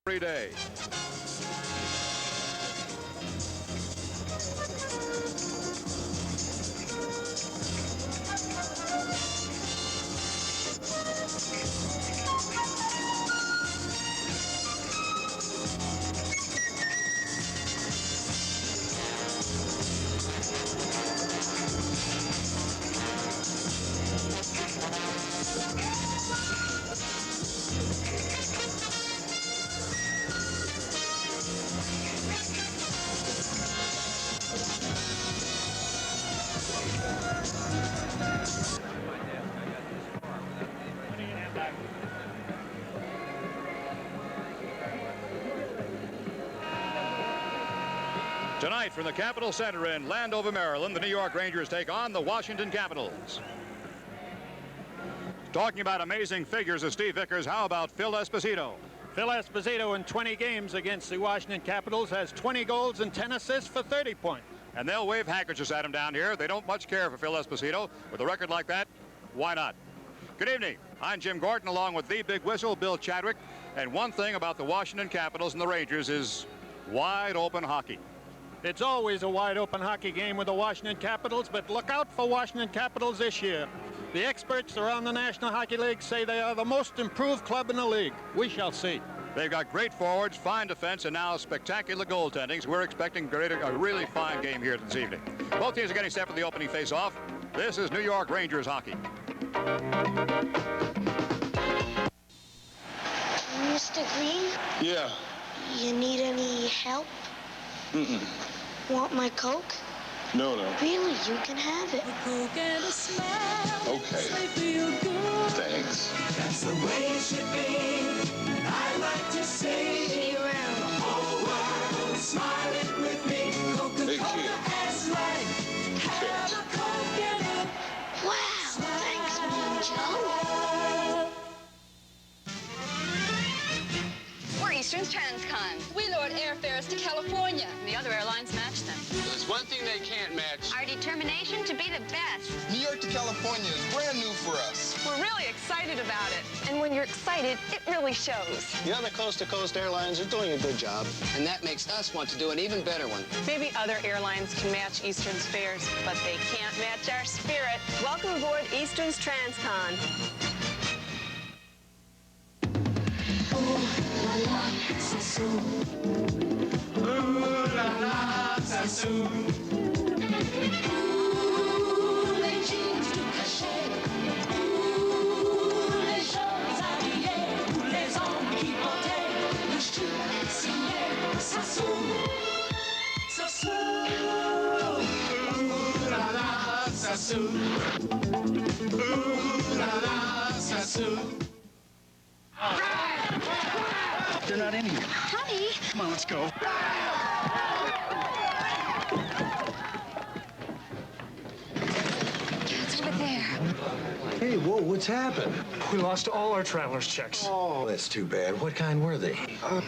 every day. Tonight from the Capitol Center in Landover, Maryland, the New York Rangers take on the Washington Capitals. Talking about amazing figures of Steve Vickers, how about Phil Esposito? Phil Esposito in 20 games against the Washington Capitals has 20 goals and 10 assists for 30 points. And they'll wave handkerchiefs at him down here. They don't much care for Phil Esposito. With a record like that, why not? Good evening. I'm Jim Gordon along with the Big Whistle, Bill Chadwick. And one thing about the Washington Capitals and the Rangers is wide open hockey. It's always a wide-open hockey game with the Washington Capitals, but look out for Washington Capitals this year. The experts around the National Hockey League say they are the most improved club in the league. We shall see. They've got great forwards, fine defense, and now spectacular goaltending. So we're expecting a really fine game here this evening. Both teams are getting set for the opening face-off. This is New York Rangers hockey. Mr. Green? Yeah. You need any help? Mm-mm. Want my Coke? No. Really, you can have it. A Coke and a smile. Okay. They feel good. Thanks. That's the way it should be. I like to say. See you around. The whole world smiling with me. Coca-Cola Hey, kid. has life. Have a Coke and a Wow, thanks, Mean Joe. We're Eastern's Transcon. We lowered airfares to California. The other airlines match them. There's one thing they can't match. Our determination to be the best. New York to California is brand new for us. We're really excited about it. And when you're excited, it really shows. The other coast-to-coast airlines are doing a good job. And that makes us want to do an even better one. Maybe other airlines can match Eastern's fares, but they can't match our spirit. Welcome aboard Eastern's Transcon. les jeans tout cachés. Les jeunes habillés. Les hommes qui portaient le style signé. Ça s'ouvre. Ça s'ouvre. Ouh la la, ça s'ouvre. Ouh la la, ça s'ouvre. They're not in here. Honey. Come on, let's go. It's over there. Hey, whoa, what's happened? We lost all our traveler's checks. Oh, that's too bad. What kind were they?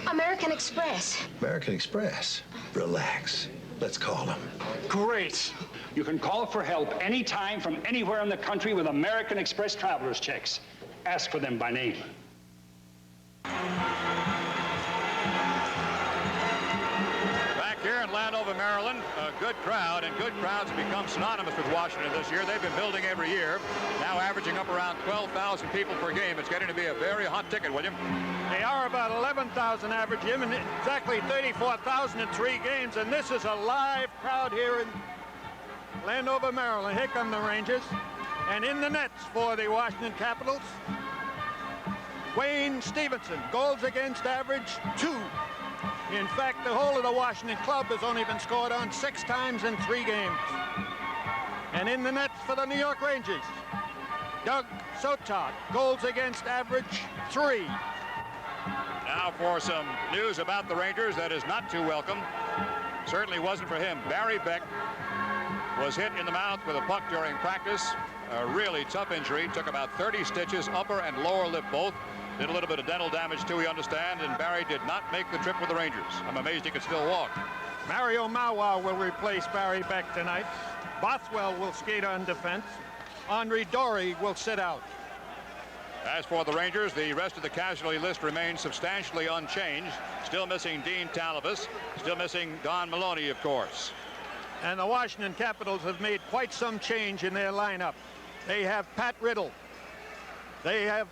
American Express. American Express. Relax. Let's call them. Great. You can call for help anytime from anywhere in the country with American Express traveler's checks. Ask for them by name. Back here in Landover, Maryland, a good crowd, and good crowds have become synonymous with Washington this year. They've been building every year, now averaging up around 12,000 people per game. It's getting to be a very hot ticket, William. They are about 11,000 average, Jim, and exactly 34,000 in 3 games. And this is a live crowd here in Landover, Maryland. Here come the Rangers. And in the nets for the Washington Capitals, Wayne Stevenson, goals against average 2. In fact, the whole of the Washington club has only been scored on 6 times in 3 games. And in the nets for the New York Rangers, Doug Sotok, goals against average 3. Now for some news about the Rangers that is not too welcome. Certainly wasn't for him. Barry Beck was hit in the mouth with a puck during practice. A really tough injury. Took about 30 stitches, upper and lower lip both. Did a little bit of dental damage too, we understand, and Barry did not make the trip with the Rangers. I'm amazed he could still walk. Mario Mawa will replace Barry Beck tonight. Bothwell will skate on defense. Henri Dory will sit out. As for the Rangers, the rest of the casualty list remains substantially unchanged. Still missing Dean Talabas. Still missing Don Maloney, of course. And the Washington Capitals have made quite some change in their lineup. They have Pat Riddle. They have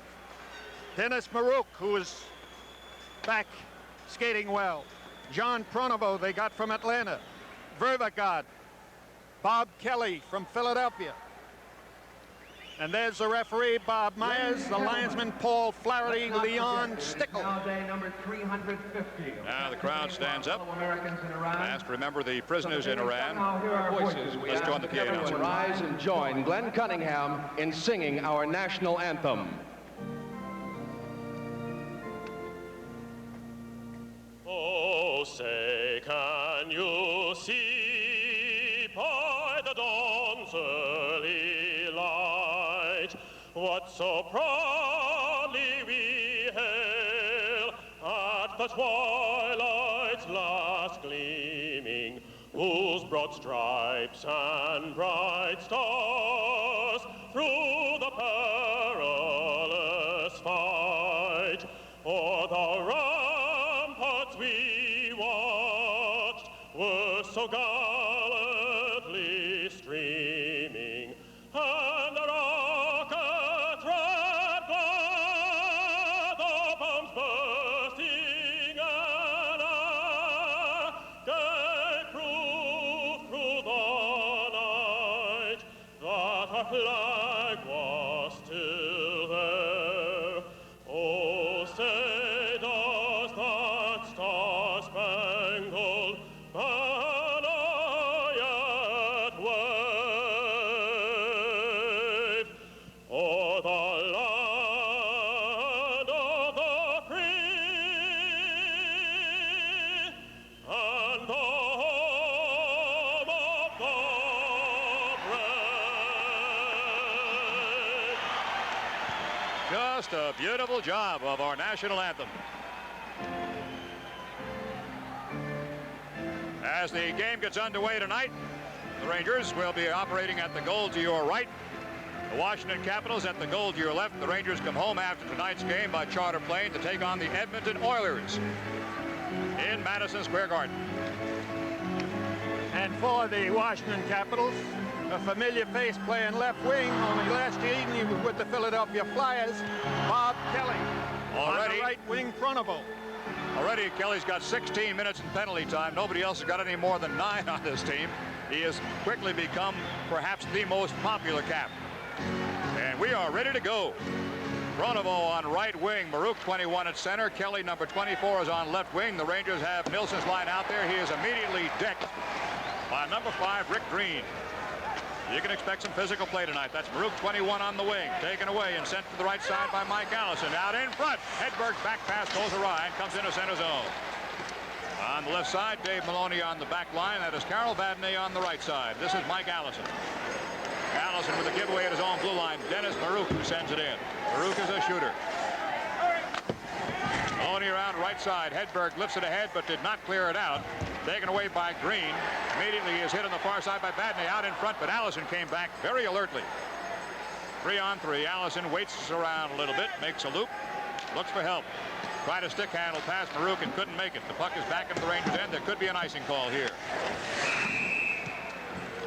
Dennis Marouk, who is back skating well. John Pronovo, they got from Atlanta. Vervagard. Bob Kelly from Philadelphia. And there's the referee, Bob Myers, the linesman, Paul Flaherty, Leon Stickle. Now day number 350. Now the crowd stands up. Asked to remember the prisoners in Iran. Let's join the PA announcer. Rise and join Glenn Cunningham in singing our national anthem. Oh, say, can you see by the dawn's early light what so proudly we hail at the twilight's last gleaming, whose broad stripes and bright stars through the perilous fight o'er the ramparts we watched were so gallantly streaming, and the rockets red glad, the bombs bursting, and gave proof through the night that our flag was still there. Oh, say does that star-spangled banner yet wave o'er the land of the free and the home of the brave? Just a beautiful job of our national anthem. As the game gets underway tonight, the Rangers will be operating at the goal to your right. The Washington Capitals at the goal to your left. The Rangers come home after tonight's game by charter plane to take on the Edmonton Oilers in Madison Square Garden. And for the Washington Capitals, a familiar face playing left wing, only last evening he was with the Philadelphia Flyers, Bob Kelly. Already, on the right wing, Pronovo. Already Kelly's got 16 minutes in penalty time. Nobody else has got any more than 9 on this team. He has quickly become perhaps the most popular cap. And we are ready to go. Pronovo on right wing, Marouk 21 at center, Kelly number 24 is on left wing. The Rangers have Nilsson's line out there. He is immediately decked by number 5, Rick Green. You can expect some physical play tonight. That's Marouk 21 on the wing, taken away and sent to the right side by Mike Allison. Out in front, Hedberg's back pass goes awry and comes into center zone. On the left side, Dave Maloney on the back line. That is Carol Vadnais on the right side. This is Mike Allison. Allison with a giveaway at his own blue line. Dennis Marouk who sends it in. Marouk is a shooter. Maloney around right side. Hedberg lifts it ahead but did not clear it out. Taken away by Green. Immediately he is hit on the far side by Vadnais out in front, but Allison came back very alertly. 3-on-3. Allison waits around a little bit, makes a loop, looks for help. Tried a stick handle past Marouk and couldn't make it. The puck is back into the Rangers' end. There could be an icing call here.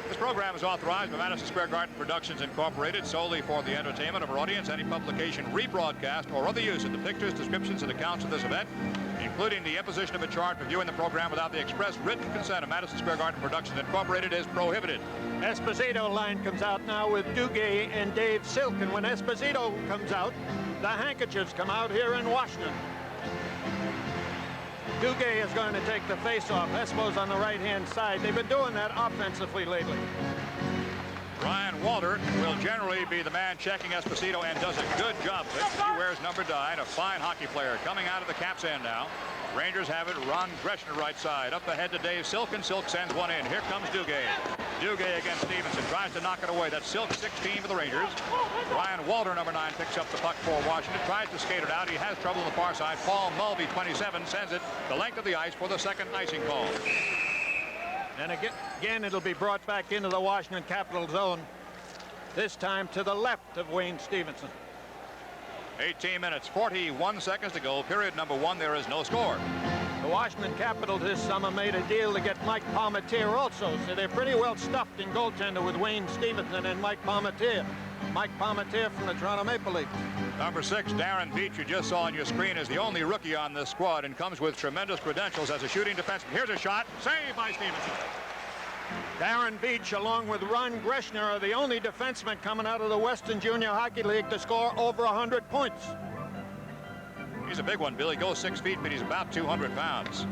This program is authorized by Madison Square Garden Productions Incorporated solely for the entertainment of our audience. Any publication, rebroadcast, or other use of the pictures, descriptions, and accounts of this event, including the imposition of a charge for viewing the program without the express written consent of Madison Square Garden Productions Incorporated, is prohibited. Esposito line comes out now with Duguay and Dave Silk. And when Esposito comes out, the handkerchiefs come out here in Washington. Duguay is going to take the face-off. Espo's on the right-hand side. They've been doing that offensively lately. Ryan Walter will generally be the man checking Esposito and does a good job of it. He wears number 9, a fine hockey player. Coming out of the Caps end now. Rangers have it. Ron Greshner right side. Up ahead to Dave Silk, and Silk sends one in. Here comes Duguay. Duguay against Stevenson. Tries to knock it away. That's Silk, 16 for the Rangers. Ryan Walter, number 9, picks up the puck for Washington. Tries to skate it out. He has trouble on the far side. Paul Mulvey, 27, sends it the length of the ice for the second icing call. And again, it'll be brought back into the Washington Capitals zone. This time to the left of Wayne Stevenson. 18 minutes, 41 seconds to go. Period number 1. There is no score. The Washington Capitals this summer made a deal to get Mike Palmateer also, so they're pretty well stuffed in goaltender with Wayne Stevenson and Mike Palmateer. Mike Palmateer from the Toronto Maple Leafs. Number 6, Darren Beach, you just saw on your screen, is the only rookie on this squad and comes with tremendous credentials as a shooting defenseman. Here's a shot, saved by Stevenson. Darren Beach, along with Ron Greshner, are the only defensemen coming out of the Western Junior Hockey League to score over 100 points. He's a big one, Bill. He goes 6 feet, but he's about 200 pounds.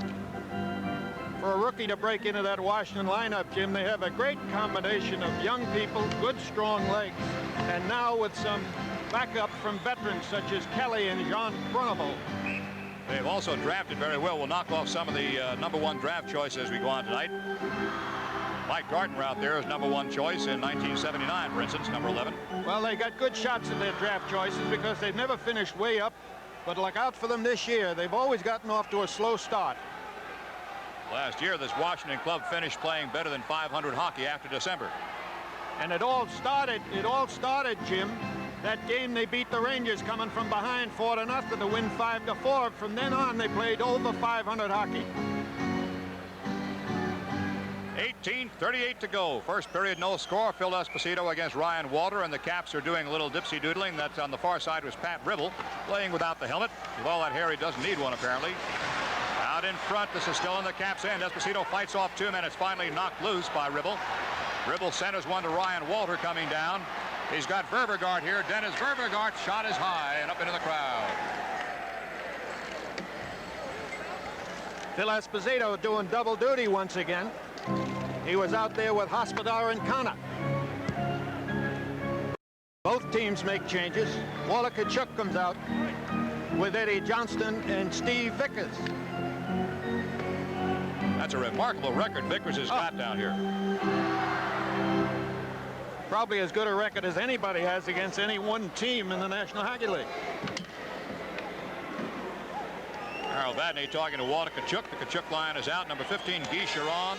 For a rookie to break into that Washington lineup, Jim, they have a great combination of young people, good, strong legs, and now with some backup from veterans such as Kelly and Jean Brunneau. They've also drafted very well. We'll knock off some of the number 1 draft choices as we go on tonight. Mike Gardner out there is number 1 choice in 1979, for instance, number 11. Well, they got good shots at their draft choices because they've never finished way up. But look out for them this year. They've always gotten off to a slow start. Last year, this Washington club finished playing better than 500 hockey after December. And it all started, Jim. That game they beat the Rangers coming from behind 4-0 to win 5-4. From then on, they played over 500 hockey. 18:38 to go. First period, no score. Phil Esposito against Ryan Walter, and the Caps are doing a little dipsy-doodling. That's on the far side was Pat Ribble, playing without the helmet. With all that hair, he doesn't need one, apparently. Out in front, this is still in the Caps' end. Esposito fights off 2 minutes, finally knocked loose by Ribble. Ribble centers one to Ryan Walter coming down. He's got Ververgaard here. Dennis Ververgaard's shot is high and up into the crowd. Phil Esposito doing double duty once again. He was out there with Hospodar and Kana. Both teams make changes. Walla Tkachuk comes out with Eddie Johnston and Steve Vickers. That's a remarkable record Vickers has got down here. Probably as good a record as anybody has against any one team in the National Hockey League. Harold Vadney talking to Walla Tkachuk. The Tkachuk line is out. Number 15, Guy Chiron.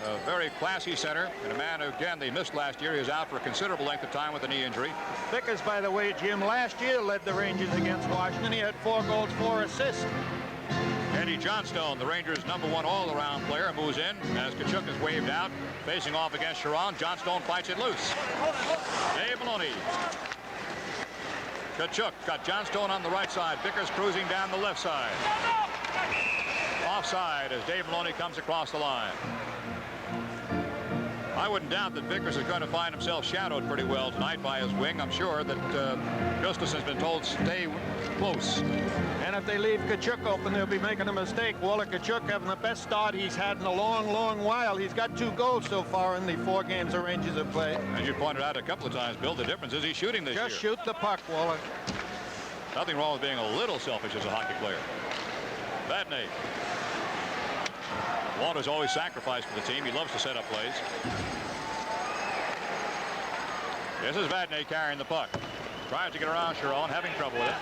A very classy center, and a man who, again, they missed last year. He was out for a considerable length of time with a knee injury. Vickers, by the way, Jim, last year led the Rangers against Washington. He had 4 goals, 4 assists. Eddie Johnstone, the Rangers' number 1 all-around player, moves in as Tkachuk is waved out. Facing off against Chiron, Johnstone fights it loose. Dave Maloney. Tkachuk got Johnstone on the right side. Vickers cruising down the left side. Offside as Dave Maloney comes across the line. I wouldn't doubt that Vickers is going to find himself shadowed pretty well tonight by his wing. I'm sure that Gustafson's been told stay close. And if they leave Tkachuk open, they'll be making a mistake. Walla Tkachuk having the best start he's had in a long, long while. He's got 2 goals so far in the 4 games the Rangers have played. And you pointed out a couple of times, Bill, the difference is he's shooting this year. Just shoot the puck, Walla. Nothing wrong with being a little selfish as a hockey player. Vadney. Walter's always sacrificed for the team. He loves to set up plays. This is Vadney carrying the puck. Tries to get around Chiron, having trouble with it.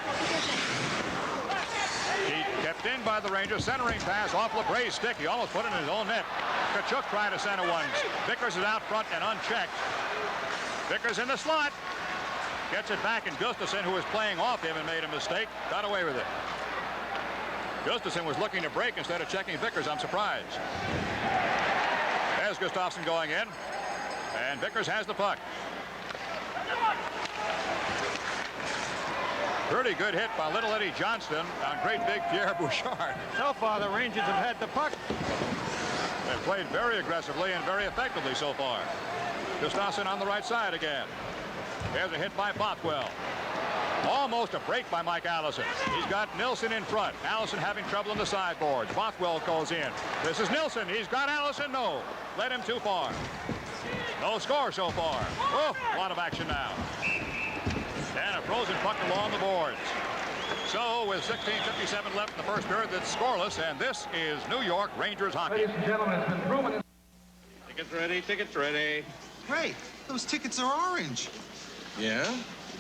He kept in by the Rangers. Centering pass off LeBray's stick. He almost put it in his own net. Tkachuk trying to center one. Vickers is out front and unchecked. Vickers in the slot. Gets it back, and Gustafson, who was playing off him and made a mistake, got away with it. Gustafson was looking to break instead of checking Vickers. I'm surprised. There's Gustafson going in, and Vickers has the puck. Pretty good hit by little Eddie Johnston on great big Pierre Bouchard. So far, the Rangers have had the puck. They've played very aggressively and very effectively so far. Gustafson on the right side again. There's a hit by Bothwell. Almost a break by Mike Allison. He's got Nilsson in front. Allison having trouble in the sideboards. Bothwell goes in. This is Nilsson. He's got Allison. No. Led him too far. No score so far. Oh, a lot of action now. And a frozen puck along the boards. So with 16:57 left in the first period, it's scoreless, and this is New York Rangers hockey. Ladies and gentlemen, it's been proven. Tickets ready, tickets ready. Great. Those tickets are orange. Yeah?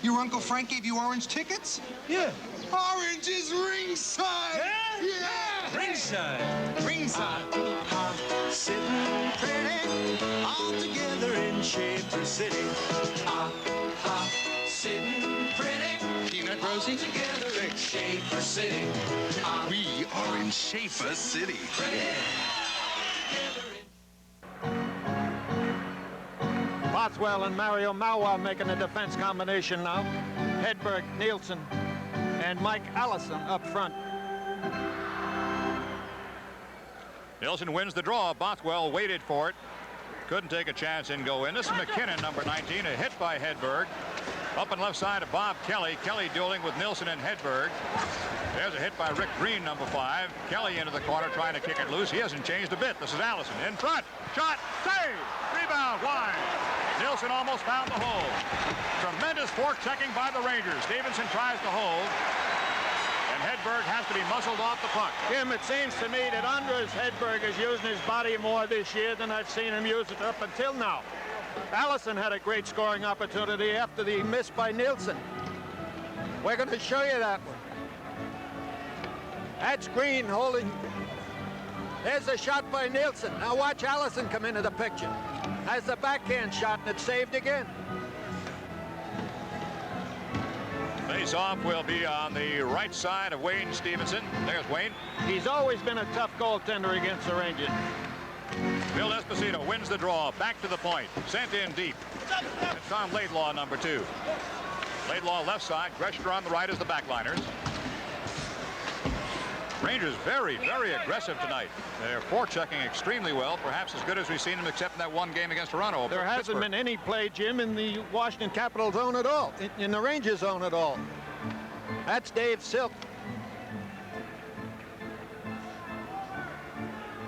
Your Uncle Frank gave you orange tickets? Yeah. Orange is ringside! Yeah? Yeah! Ringside. Ringside. Sitting pretty, all together in Shaper City. Sitting pretty, Peanut Rosie? Schaefer City. We are in Schaefer City. Bothwell and Mario Maua making a defense combination now. Hedberg, Nielsen, and Mike Allison up front. Nielsen wins the draw. Bothwell waited for it. Couldn't take a chance and go in. This is McKinnon, number 19, a hit by Hedberg. Up on left side of Bob Kelly. Kelly dueling with Nielsen and Hedberg. There's a hit by Rick Green, number 5. Kelly into the corner trying to kick it loose. He hasn't changed a bit. This is Allison in front. Shot. Save. Rebound. Wide. Nielsen almost found the hole. Tremendous forechecking by the Rangers. Stevenson tries to hold. And Hedberg has to be muscled off the puck. Jim, it seems to me that Andres Hedberg is using his body more this year than I've seen him use it up until now. Allison had a great scoring opportunity after the miss by Nielsen. We're going to show you that one. That's Green holding. There's a shot by Nielsen. Now watch Allison come into the picture. Has the backhand shot and it's saved again. Face-off will be on the right side of Wayne Stevenson. There's Wayne. He's always been a tough goaltender against the Rangers. Bill Esposito wins the draw. Back to the point. Sent in deep. It's Tom Laidlaw, number 2. Laidlaw left side. Greshner on the right as the backliners. Rangers very, very aggressive tonight. They're forechecking extremely well, perhaps as good as we've seen them, except in that one game against Toronto. There hasn't been any play, Jim, in the Washington Capitals zone at all, in the Rangers zone at all. That's Dave Silk.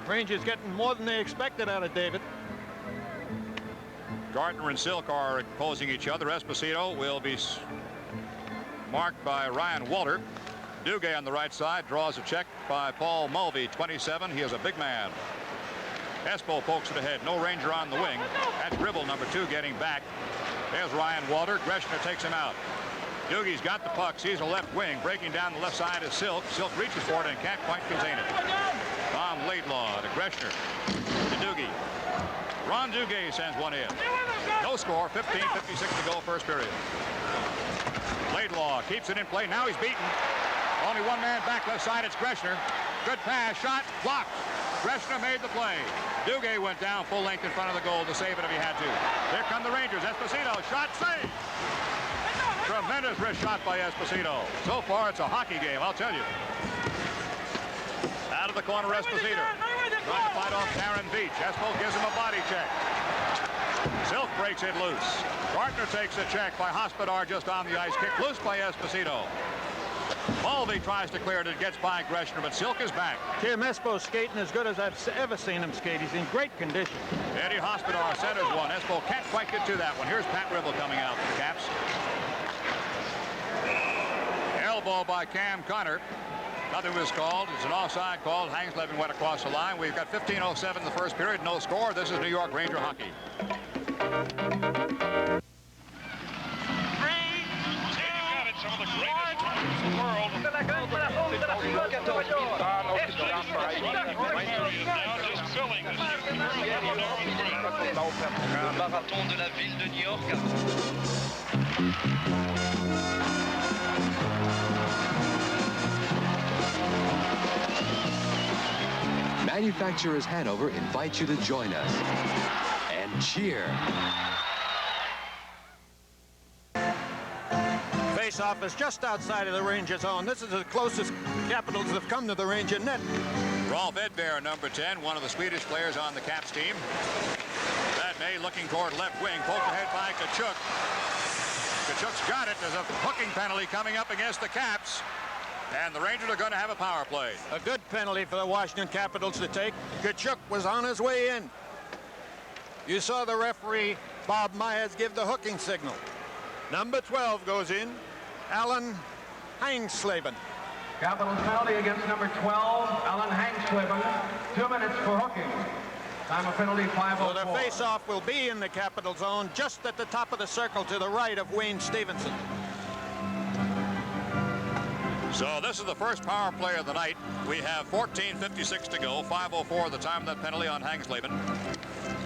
Rangers getting more than they expected out of David. Gardner and Silk are opposing each other. Esposito will be marked by Ryan Walter. Duguay on the right side draws a check by Paul Mulvey, 27. He is a big man. Espo pokes it ahead. No Ranger on the wing. That's Gribble, number 2, getting back. There's Ryan Walter. Greshner takes him out. Dugay's got the puck. Sees a left wing. Breaking down the left side is Silk. Silk reaches for it and can't quite contain it. Tom Laidlaw to Greshner. To Dugay. Ron Duguay sends one in. No score. 15:56 to go, first period. Laidlaw keeps it in play. Now he's beaten. Only one man back left side. It's Greshner. Good pass. Shot. Blocked. Greshner made the play. Duguay went down full length in front of the goal to save it if he had to. Here come the Rangers. Esposito. Shot. Save. Tremendous wrist shot by Esposito. So far, it's a hockey game, I'll tell you. Out of the corner, Esposito. Trying to fight off Darren Beach. Espo gives him a body check. Silk breaks it loose. Gardner takes a check by Hospodar just on the ice. Kicked loose by Esposito. Mulvey tries to clear it. It gets by Greshner, but Silk is back. Tim Espo's skating as good as I've ever seen him skate. He's in great condition. Eddie Hospodar centers one. Espo can't quite get to that one. Here's Pat Ribble coming out for the Caps. Elbow by Cam Connor. Nothing was called. It's an offside call. Hangsleben went across the line. We've got 15:07 in the first period. No score. This is New York Ranger hockey. Some of the greatest players in the world. Now just filling this marathon de la ville de New York. Manufacturers Hanover invite you to join us and cheer. Face-off is just outside of the Ranger zone. This is the closest Capitals have come to the Ranger net. Rolf Edberg, number 10, one of the Swedish players on the Caps team. That May looking toward left wing, poked ahead by Tkachuk. Tkachuk's got it. There's a hooking penalty coming up against the Caps. And the Rangers are going to have a power play. A good penalty for the Washington Capitals to take. Tkachuk was on his way in. You saw the referee, Bob Myers, give the hooking signal. Number 12 goes in. Alan Hangsleben. Capitals penalty against number 12, Alan Hangsleben. 2 minutes for hooking. Time of penalty 5:04. So the face-off will be in the Capital zone, just at the top of the circle to the right of Wayne Stevenson. So this is the first power play of the night. We have 14:56 to go. 5:04 the time of that penalty on Hangsleben.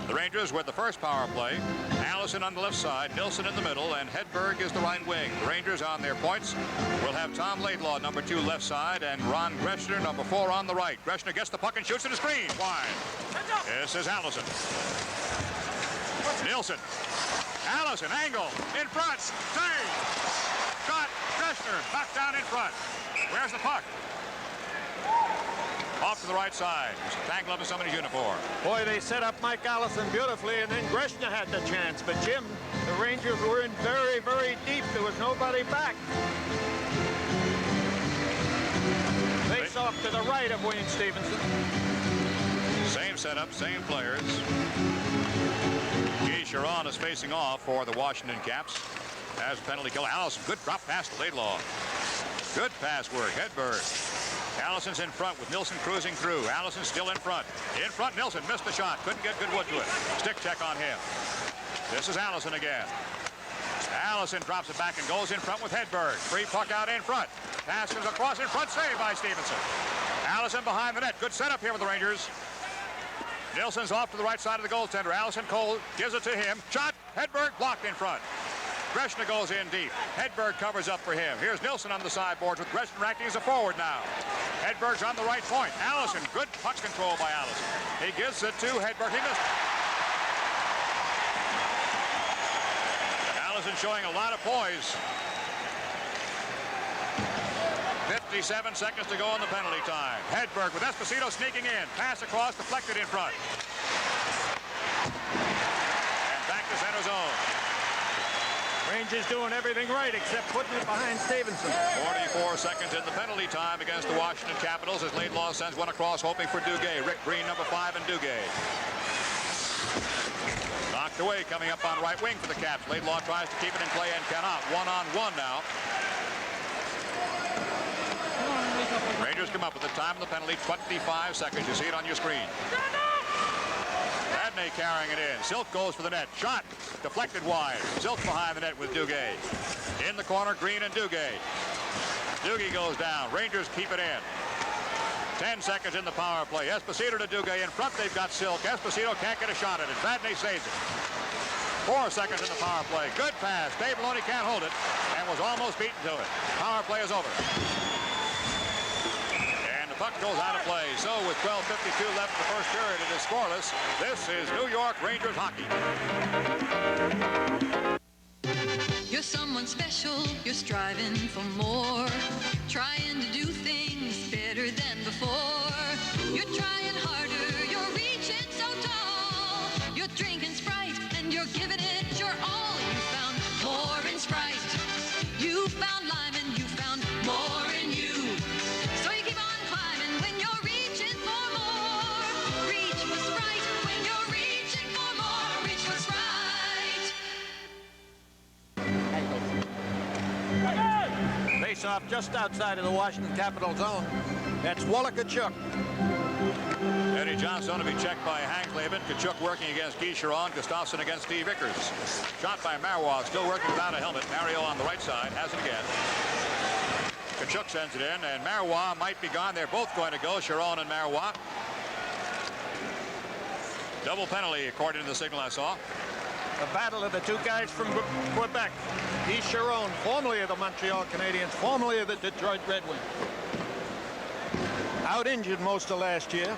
The Rangers with the first power play. Allison Allison on the left side, Nilsson in the middle, and Hedberg is the right wing. The Rangers on their points will have Tom Laidlaw, number 2, left side, and Ron Greshner, number 4, on the right. Greshner gets the puck and shoots at the screen. Wide. This is Allison. Nilsson. Allison, angle, in front, save. Shot, Greshner, knocked down in front. Where's the puck? Off to the right side. Tangled up in somebody's uniform. Boy, they set up Mike Allison beautifully, and then Greshner had the chance. But Jim, the Rangers were in very, very deep. There was nobody back. Face off to the right of Wayne Stevenson. Same setup, same players. Guy Chiron is facing off for the Washington Caps. As penalty kill. Allison, good drop pass to Laidlaw. Good pass work. Hedberg. Allison's in front with Nilsson cruising through. Allison still in front. In front, Nilsson missed the shot. Couldn't get good wood to it. Stick check on him. This is Allison again. Allison drops it back and goes in front with Hedberg. Free puck out in front. Pass goes across in front. Save by Stevenson. Allison behind the net. Good setup here with the Rangers. Nilsson's off to the right side of the goaltender. Allison Cole gives it to him. Shot. Hedberg blocked in front. Greshner goes in deep. Hedberg covers up for him. Here's Nilsson on the sideboards with Greshner acting as a forward now. Hedberg's on the right point. Allison, good puck control by Allison. He gives it to Hedberg. He missed. Allison showing a lot of poise. 57 seconds to go on the penalty time. Hedberg with Esposito sneaking in. Pass across, deflected in front. And back to center zone. Rangers doing everything right except putting it behind Stevenson. 44 seconds in the penalty time against the Washington Capitals as Laidlaw sends one across hoping for Duguay. Rick Green, number 5, and Duguay. Knocked away coming up on right wing for the Caps. Laidlaw tries to keep it in play and cannot. 1-on-1 now. Rangers come up with the time of the penalty, 25 seconds. You see it on your screen. Vadnais carrying it in. Silk goes for the net. Shot. Deflected wide. Silk behind the net with Duguay. In the corner, Green and Duguay. Duguay goes down. Rangers keep it in. 10 seconds in the power play. Esposito to Duguay in front. They've got Silk. Esposito can't get a shot at it. Vadnais saves it. 4 seconds in the power play. Good pass. Dave Maloney can't hold it and was almost beaten to it. Power play is over. Puck goes out of play. So with 12:52 left in the first period, it is scoreless. This is New York Rangers hockey. You're someone special. You're striving for more. Trying to do things better than before. You're trying harder. You're reaching so tall. You're drinking Sprite and you're giving it your all. You found more in Sprite. You found lime and you found more in you. Off just outside of the Washington Capitals zone. That's Kachuk. Eddie Johnson to be checked by Hangleben. Kachuk working against Guy Chiron. Gustafsson against Steve Vickers. Shot by Marois, still working without a helmet. Mario on the right side, has it again. Kachuk sends it in, and Marois might be gone. They're both going to go, Chiron and Marois. Double penalty, according to the signal I saw. The battle of the two guys from Quebec. Guy Chiron, formerly of the Montreal Canadiens, formerly of the Detroit Red Wings. Out injured most of last year.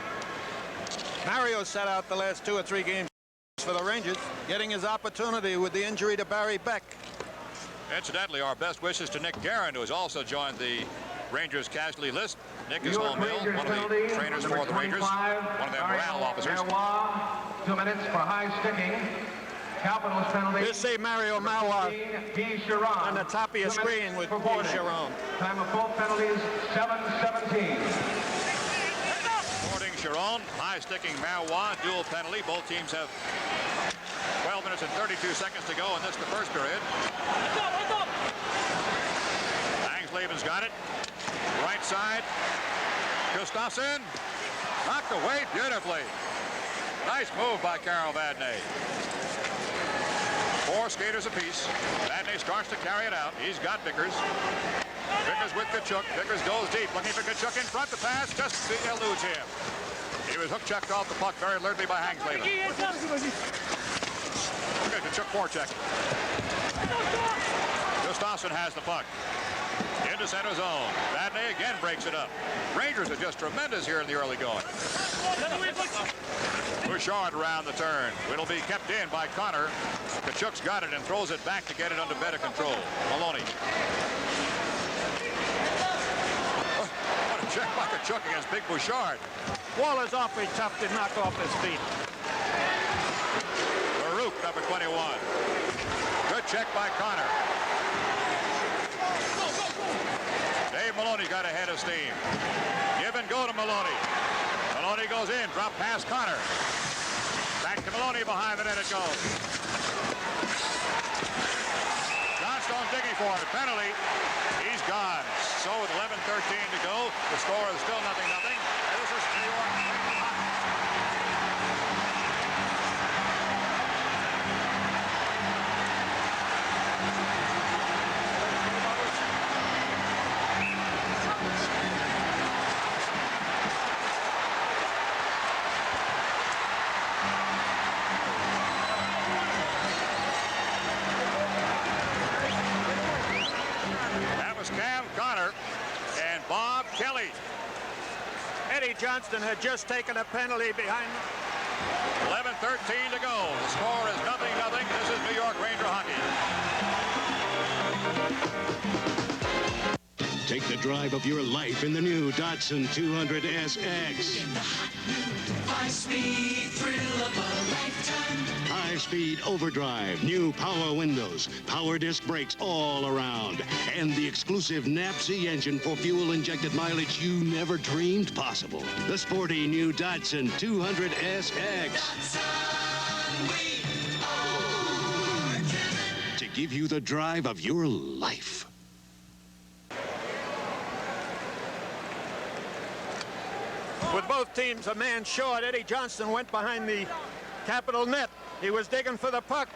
Mario sat out the last 2 or 3 games for the Rangers, getting his opportunity with the injury to Barry Beck. Incidentally, our best wishes to Nick Guerin, who has also joined the Rangers casualty list. Nick is home ill, one of the trainers for the Rangers, one of their morale officers. 2 minutes for high sticking. Capitals penalty. You see Mario Marois on the top of your screen with Guy Chiron. Time of both penalties, 7:17. Boarding Chiron, high-sticking Marois, dual penalty. Both teams have 12 minutes and 32 seconds to go in this, the first period. Hangsleven's got it. Right side. Gustafsson knocked away beautifully. Nice move by Carol Vadnais. 4 skaters apiece. Vadnais starts to carry it out. He's got Vickers. Vickers with Kachuk. Vickers goes deep, looking for Kachuk in front. The pass just eludes him. He was hook checked off the puck very alertly by Hangsleven. Kachuk forechecking. Gustafsson has the puck. Into center zone. Vadnais again breaks it up. Rangers are just tremendous here in the early going. Bouchard around the turn. It'll be kept in by Connor. Kachuk's got it and throws it back to get it under better control. Maloney. What a check by Kachuk against Big Bouchard. Wall is awfully tough to knock off his feet. Baruch, number 21. Good check by Connor. Dave Maloney got ahead of steam. Give and go to Maloney. Maloney goes in, drop pass Connor. Back to Maloney, behind the net it goes. Johnstone digging for it. Penalty. He's gone. So with 11:13 to go, the score is still 0-0. This is New York. Kelly. Eddie Johnston had just taken a penalty behind. 11:13 to go. The score is 0-0. This is New York Ranger hockey. Take the drive of your life in the new Datsun 200 SX. In the hot new 5-speed thrill of a lifetime. High-speed overdrive, new power windows, power disc brakes all around, and the exclusive NAPC engine for fuel-injected mileage you never dreamed possible. The sporty new Datsun 200 SX. Datsun, we are driven. To give you the drive of your life. With both teams a man short, Eddie Johnston went behind the Capital net. He was digging for the puck.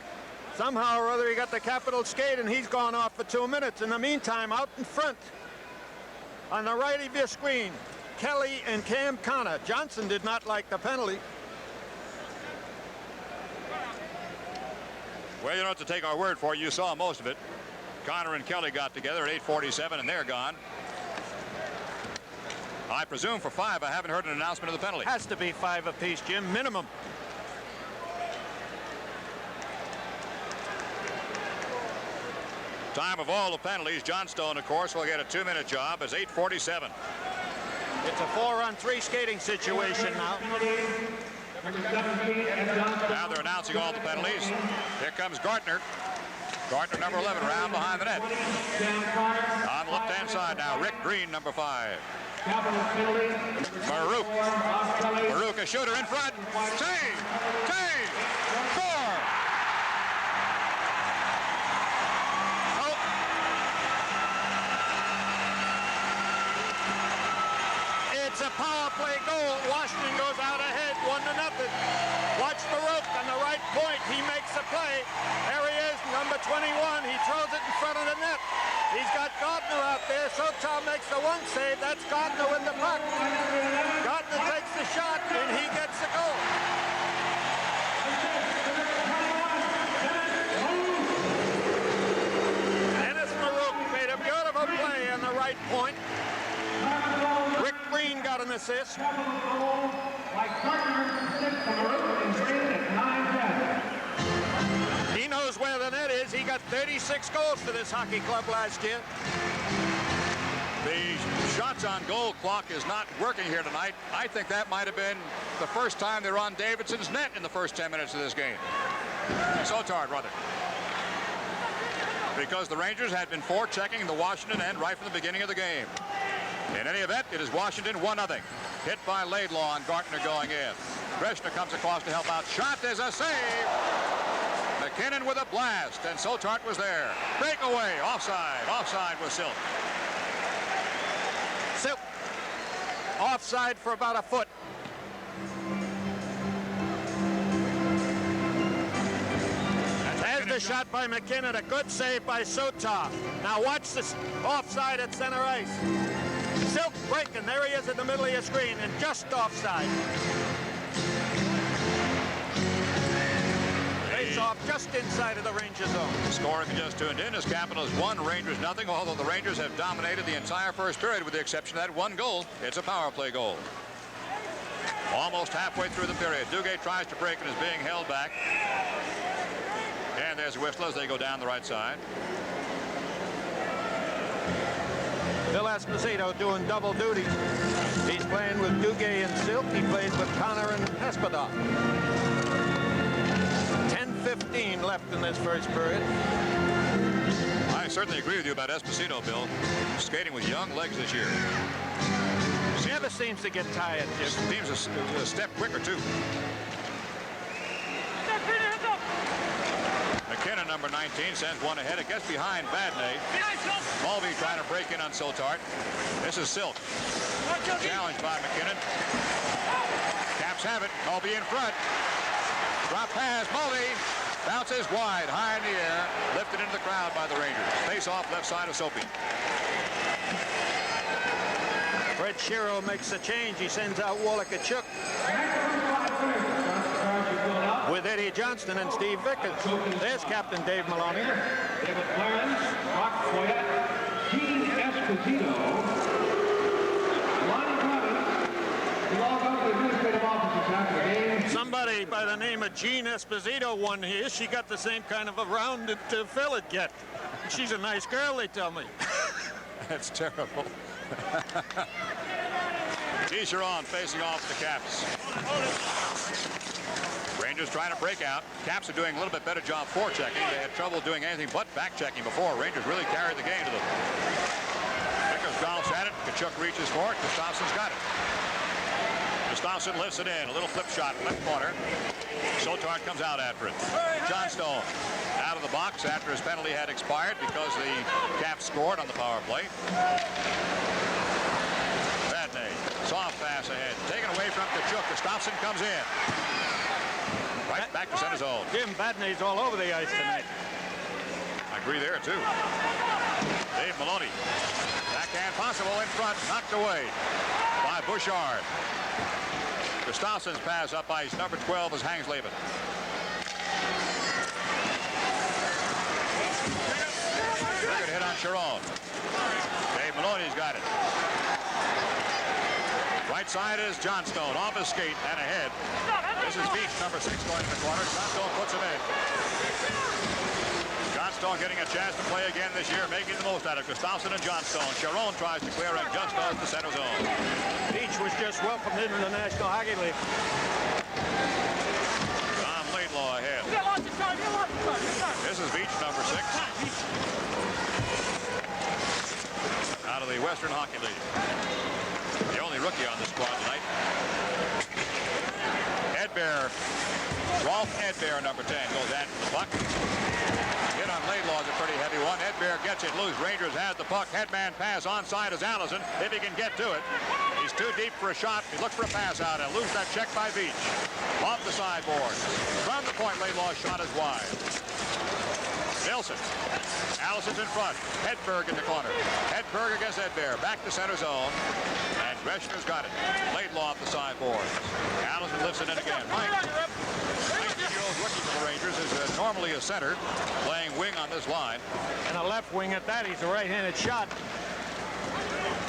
Somehow or other he got the Capital skate and he's gone off for 2 minutes. In the meantime, out in front, on the right of your screen, Kelly and Cam Connor. Johnson did not like the penalty. Well, you don't have to take our word for it. You saw most of it. Connor and Kelly got together at 8:47 and they're gone. I presume for 5. I haven't heard an announcement of the penalty. Has to be 5 apiece, Jim, minimum. Time of all the penalties, Johnstone, of course, will get a 2-minute job as 8:47. It's a 4-on-3 skating situation now. Now they're announcing all the penalties. Here comes Gartner. Gartner, number 11, round behind the net. On the left-hand side now, Rick Green, number 5. Baruch. Baruch, a shooter in front. Save! Save! Score! Oh. It's a power play goal. Washington goes out ahead, 1-0. Watch Baruch on the right point. He makes the play. There he is, number 21. He throws it in front of the net. He's got Gardner out there. Sotow makes the one save. That's Gardner with the puck. Gardner takes the shot, and he gets the goal. Dennis Baruch made a beautiful play on the right point. Rick Green got an assist. He knows where the net is. He got 36 goals for this hockey club last year. The shots on goal clock is not working here tonight. I think that might have been the first time they were on Davidson's net in the first 10 minutes of this game. Sotard, rather. Because the Rangers had been forechecking the Washington end right from the beginning of the game. In any event, it is Washington 1-0. Hit by Laidlaw and Gartner going in. Greshner comes across to help out. Shot, there's a save. McKinnon with a blast, and Sotart was there. Breakaway, offside. Offside was Silk. Silk. Offside for about a foot. There's the shot by McKinnon. A good save by Sotar. Now watch this offside at center ice. Silk breaking. There he is in the middle of your screen and just offside. face-off just inside of the Rangers zone. The score, if you just tuned in, is Capitals 1, Rangers nothing, although the Rangers have dominated the entire first period with the exception of that one goal. It's a power play goal. Almost halfway through the period. Duguay tries to break and is being held back. And there's a whistle as they go down the right side. Bill Esposito doing double duty. He's playing with Duguay and Silk. He plays with Connor and Espadon. 10:15 left in this first period. I certainly agree with you about Esposito, Bill. Skating with young legs this year. Never seems to get tired, Jim. Seems a step quicker, too. McKinnon, number 19, sends one ahead. It gets behind Vadnais. Mulvey trying to break in on Sotart. This is Silk. Challenged by McKinnon. Caps have it. Mulvey in front. Drop pass. Mulvey bounces wide, high in the air. Lifted into the crowd by the Rangers. Face off left side of Soapy. Fred Shero makes a change. He sends out Wallach Kachuk with Eddie Johnston and Steve Vickers. There's Captain Dave Maloney. David Clarence, Rock Foyette, Gene Esposito, Lonnie Clemens, who all go to the administrative offices after the game. Somebody by the name of Gene Esposito won here. She got the same kind of a round that Phil would get. She's a nice girl, they tell me. That's terrible. Chicheron facing off the Caps. Rangers trying to break out. Caps are doing a little bit better job forechecking. They had trouble doing anything but back-checking before. Rangers really carried the game to them. Vickers golfs at it. Kachuk reaches for it. Gustafsson's got it. Gustafsson lifts it in. A little flip shot left corner. Sotart comes out after it. Johnstone out of the box after his penalty had expired because the Caps scored on the power play. Vadnais, soft pass ahead. Taken away from Kachuk. Gustafsson comes in. Right back to center zone. Jim, Vadnais all over the ice tonight. I agree there, too. Dave Maloney. Backhand possible in front. Knocked away by Bouchard. Gustafsson's pass up ice. Number 12 is Hangsleben. Good hit on Chiron. Dave Maloney's got it. Right side is Johnstone. Off his skate and ahead. This is Beach, number 6, going to the corner. Johnstone puts him in. Johnstone getting a chance to play again this year, making the most out of Gustafsson and Johnstone. Chiron tries to clear and just off the center zone. Beach was just welcomed into the National Hockey League. Tom Laidlaw ahead. This is Beach, number 6. Out of the Western Hockey League. The only rookie on the squad tonight. Edbear, Rolf Edbear, number 10, goes after the puck. Hit on Laidlaw is a pretty heavy one. Edbear gets it loose. Rangers has the puck. Headman pass onside is Allison. If he can get to it. He's too deep for a shot. He looks for a pass out and lose that check by Beach. Off the sideboard. From the point, Laidlaw's shot is wide. Nilsson. Allison's in front. Hedberg in the corner. Hedberg against Edbear. Back to center zone. And Greshner's got it. Laidlaw off the sideboard. Allison lifts it in again. Mike, 19-year-old rookie for the Rangers, is normally a center, playing wing on this line. And a left wing at that. He's a right-handed shot.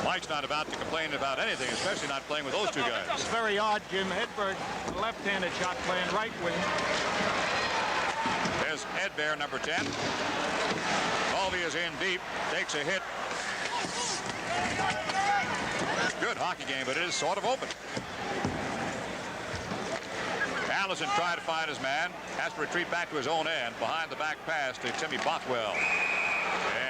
Mike's not about to complain about anything, especially not playing with those two guys. It's very odd, Jim. Hedberg, a left-handed shot, playing right wing. There's Edbear, number 10. Mulvey is in deep, takes a hit. Good hockey game, but it is sort of open. Allison tried to find his man, has to retreat back to his own end, behind the back pass to Timmy Bothwell.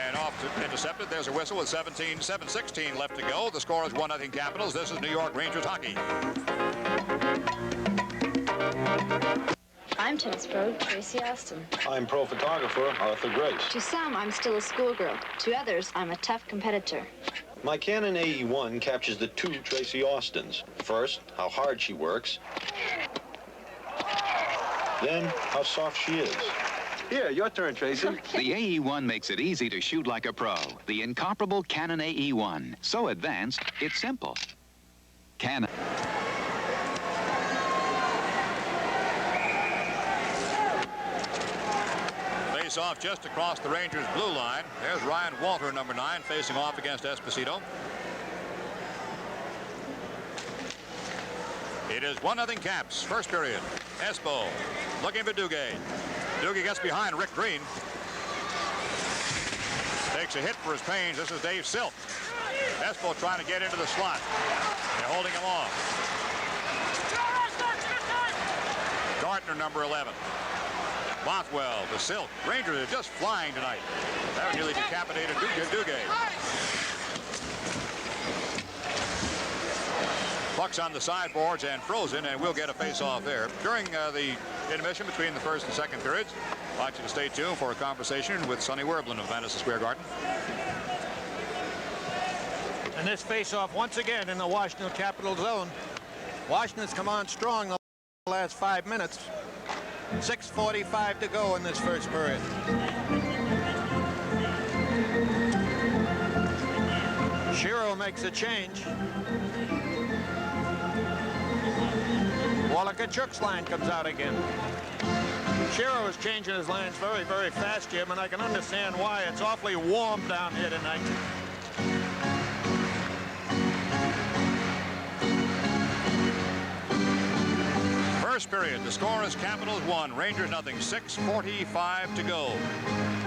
And off to intercepted. There's a whistle with 7:16 left to go. The score is 1-0 Capitals. This is New York Rangers hockey. I'm tennis pro Tracy Austin. I'm pro photographer Arthur Grace. To some, I'm still a schoolgirl. To others, I'm a tough competitor. My Canon AE1 captures the two Tracy Austins. First, how hard she works. Then, how soft she is. Here, your turn, Tracy. Okay. The AE1 makes it easy to shoot like a pro. The incomparable Canon AE1. So advanced, it's simple. Canon. face-off just across the Rangers' blue line. There's Ryan Walter, number 9, facing off against Esposito. It is 1-0 Caps. First period. Espo looking for Duguay. Duguay gets behind Rick Green. Takes a hit for his pains. This is Dave Silk. Espo trying to get into the slot. They're holding him off. Gartner, number 11. Bothwell to Silk. Rangers are just flying tonight. That nearly decapitated Duguay. Puck's on the sideboards and frozen, and we'll get a face-off there. During the intermission between the first and second periods, I'd like you to stay tuned for a conversation with Sonny Werblin of Madison Square Garden. And this face-off once again in the Washington Capitals zone. Washington's come on strong the last 5 minutes. 6:45 to go in this first period. Shiro makes a change. Kachuk's line comes out again. Shiro is changing his lines very, very fast, Jim, and I can understand why. It's awfully warm down here tonight. First period, the score is Capitals 1, Rangers nothing. 6:45 to go.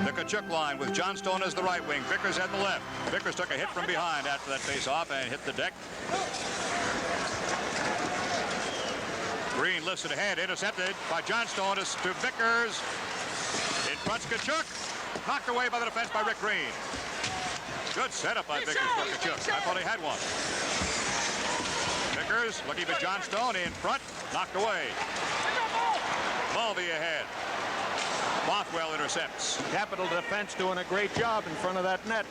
The Kachuk line with Johnstone as the right wing, Vickers at the left. Vickers took a hit from behind after that face-off and hit the deck. Green lifts it ahead, intercepted by Johnstone to Vickers. In front's Kachuk, knocked away by the defense by Rick Green. Good setup by Vickers for Kachuk. I thought he had one. Vickers looking for Johnstone in front, knocked away. Mulvey ahead. Bothwell intercepts. Capital defense doing a great job in front of that net.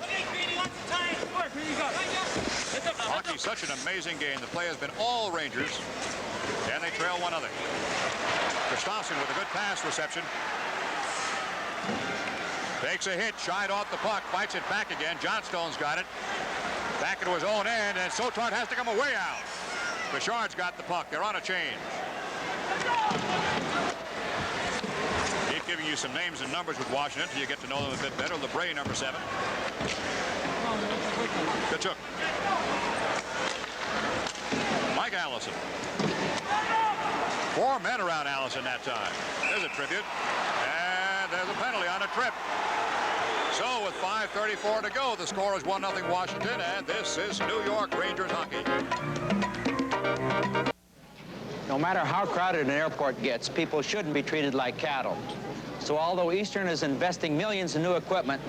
Hockey's such an amazing game. The play has been all Rangers, and they trail 1-0. Gustafsson with a good pass reception. Takes a hit, shied off the puck, fights it back again. Johnstone's got it. Back into his own end, and Sotard has to come away out. Bouchard's got the puck. They're on a change. Keep giving you some names and numbers with Washington till you get to know them a bit better. LeBray, number 7. Kachuk. Mike Allison. 4 men around Allison that time. There's a tribute. And there's a penalty on a trip. So with 5:34 to go, the score is 1-0 Washington, and this is New York Rangers hockey. No matter how crowded an airport gets, people shouldn't be treated like cattle. So although Eastern is investing millions in new equipment,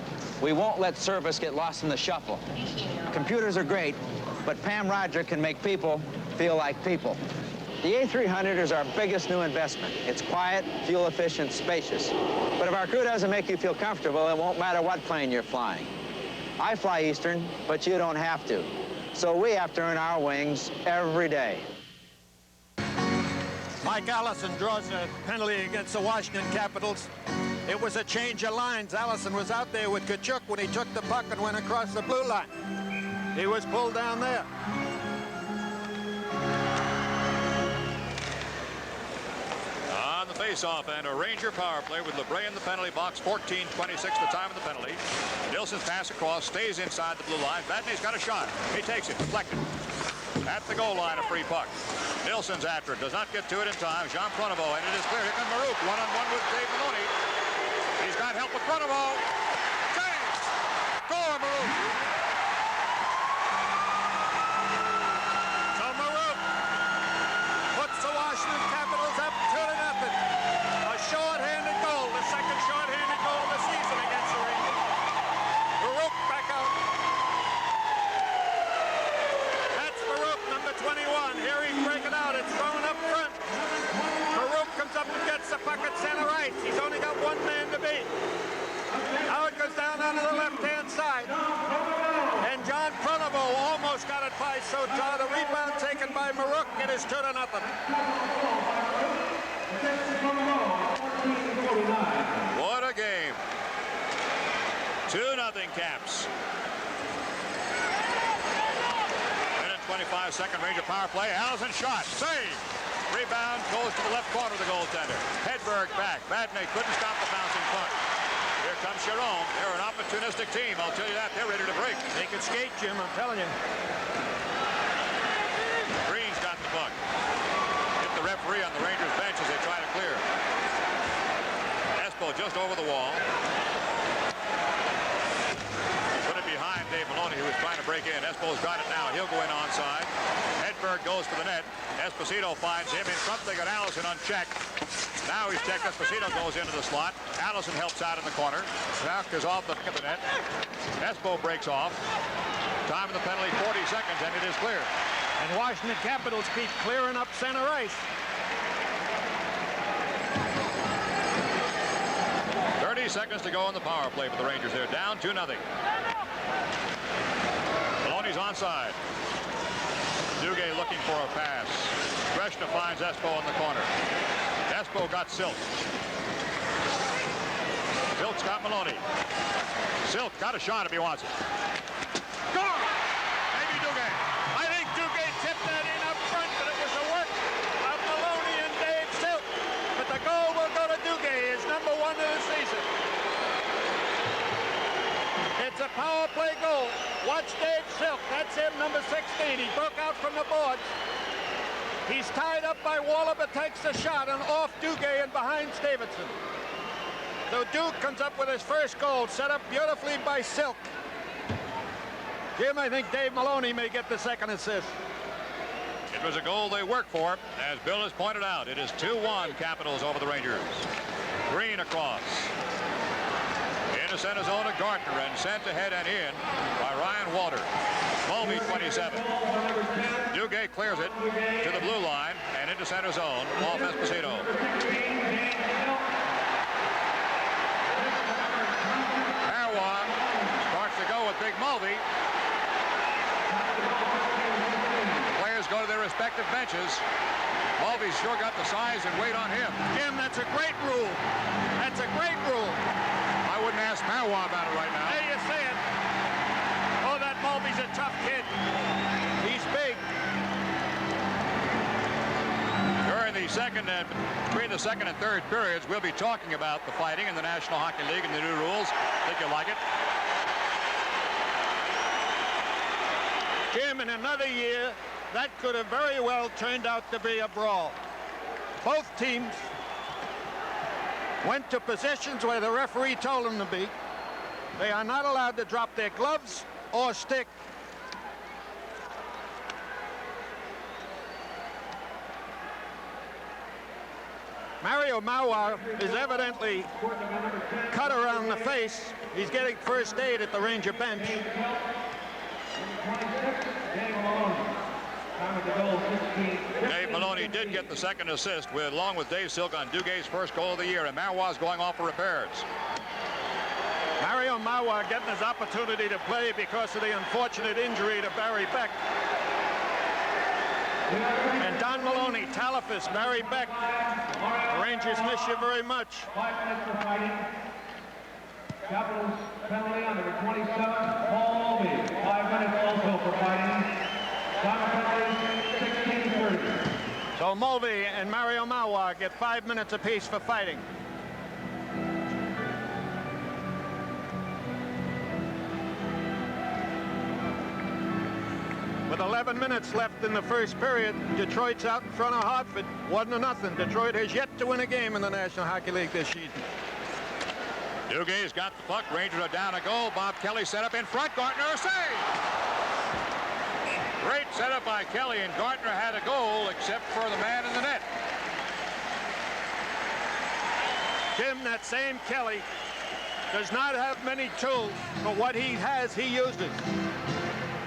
we won't let service get lost in the shuffle. Computers are great, but Pam Roger can make people feel like people. The A300 is our biggest new investment. It's quiet, fuel efficient, spacious. But if our crew doesn't make you feel comfortable, it won't matter what plane you're flying. I fly Eastern, but you don't have to. So we have to earn our wings every day. Mike Allison draws a penalty against the Washington Capitals. It was a change of lines. Allison was out there with Kachuk when he took the puck and went across the blue line. He was pulled down there. On the face-off, and a Ranger power play with LeBray in the penalty box. 14:26 the time of the penalty. Nilsson's pass across, stays inside the blue line. Vadnais got a shot. He takes it, deflected. At the goal line, a free puck. Nilsson's after it, does not get to it in time. Jean Pronovo, and it is clear. Here comes Marouk, one-on-one with Dave Maloney. He's got help with Pronovo. Save! Score, Marouk! So Marouk puts the Washington Capitals up 2-0. A short-handed goal, the second short-handed goal of the season against the Rangers. Marouk back out. That's Marouk, number 21. Here he's breaking out. It's thrown up front. Marouk comes up and gets the puck at center ice. He's only got one man to beat. Now it goes down onto the left-hand side. And John Pronovo almost got it by Sotard. A rebound taken by Marouk. It is 2-0. What a game. 2-0 Caps. 25-second Ranger power play. Allison shot. Save. Rebound goes to the left corner of the goaltender. Hedberg back. Vadnais couldn't stop the bouncing puck. Here comes Sharon. They're an opportunistic team. I'll tell you that. They're ready to break. They can skate, Jim, I'm telling you. Green's got the puck. Hit the referee on the Rangers bench as they try to clear. Espo just over the wall. Put it behind Dave Maloney, who was trying to break in. Espo's got it now. He'll go in onside. Hedberg goes for the net. Esposito finds him. In front, they got Allison unchecked. Now he's checked. Esposito goes into the slot. Allison helps out in the corner. Trask is off the back of the net. Espo breaks off. Time of the penalty, 40 seconds, and it is clear. And Washington Capitals keep clearing up center ice. 30 seconds to go in the power play for the Rangers. They're down 2-0. Maloney's onside. Duguay looking for a pass. Greshna finds Espo in the corner. Espo got Silk. Silk's got Maloney. Silk got a shot if he wants it. Gone! Maybe Duguay. I think Duguay tipped that in up front, but it was the work of Maloney and Dave Silk. But the goal will go to Duguay, his #1 of the season. It's a power play goal. Watch Dave Silk. That's him, number 16. He broke out from the boards. He's tied up by Waller, but takes the shot and off Duguay and behind Davidson. So Duke comes up with his first goal, set up beautifully by Silk. Jim, I think Dave Maloney may get the second assist. It was a goal they worked for, as Bill has pointed out. It is 2-1 Capitals over the Rangers. Green across. Into center zone to Gardner and sent ahead and in by Ryan Walter. Mulvey 27. Duguay clears it to the blue line and into center zone off Esposito. Marwa starts to go with Big Mulvey. Players go to their respective benches. Mulvey's sure got the size and weight on him. Jim, that's a great rule. That's a great rule. I wouldn't ask Marwa about it right now. There you say it. Oh, that Mulvey's a tough kid. He's big. During the second and between the second and third periods, we'll be talking about the fighting in the National Hockey League and the new rules. Think you'll like it. Jim, in another year, that could have very well turned out to be a brawl. Both teams went to positions where the referee told them to be. They are not allowed to drop their gloves or stick. Mario Mauer is evidently cut around the face. He's getting first aid at the Ranger bench. Dave Maloney did get the second assist along with Dave Silk on Dugay's first goal of the year, and Marwa's going off for repairs. Mario Mauer getting his opportunity to play because of the unfortunate injury to Barry Beck. And Don Maloney, Talifus, Barry Beck. The Rangers miss you very much. 5 minutes for fighting. Capitals penalty on number 27, Paul Mulvey. 5 minutes also for fighting. Time penalty, 16:30. So Mulvey and Mario Mauer get 5 minutes apiece for fighting. With 11 minutes left in the first period, Detroit's out in front of Hartford, 1-0. Detroit has yet to win a game in the National Hockey League this season. Dugay's got the puck. Rangers are down a goal. Bob Kelly set up in front. Gardner a save. Great setup by Kelly, and Gardner had a goal except for the man in the net. Jim, that same Kelly does not have many tools, but what he has, he uses.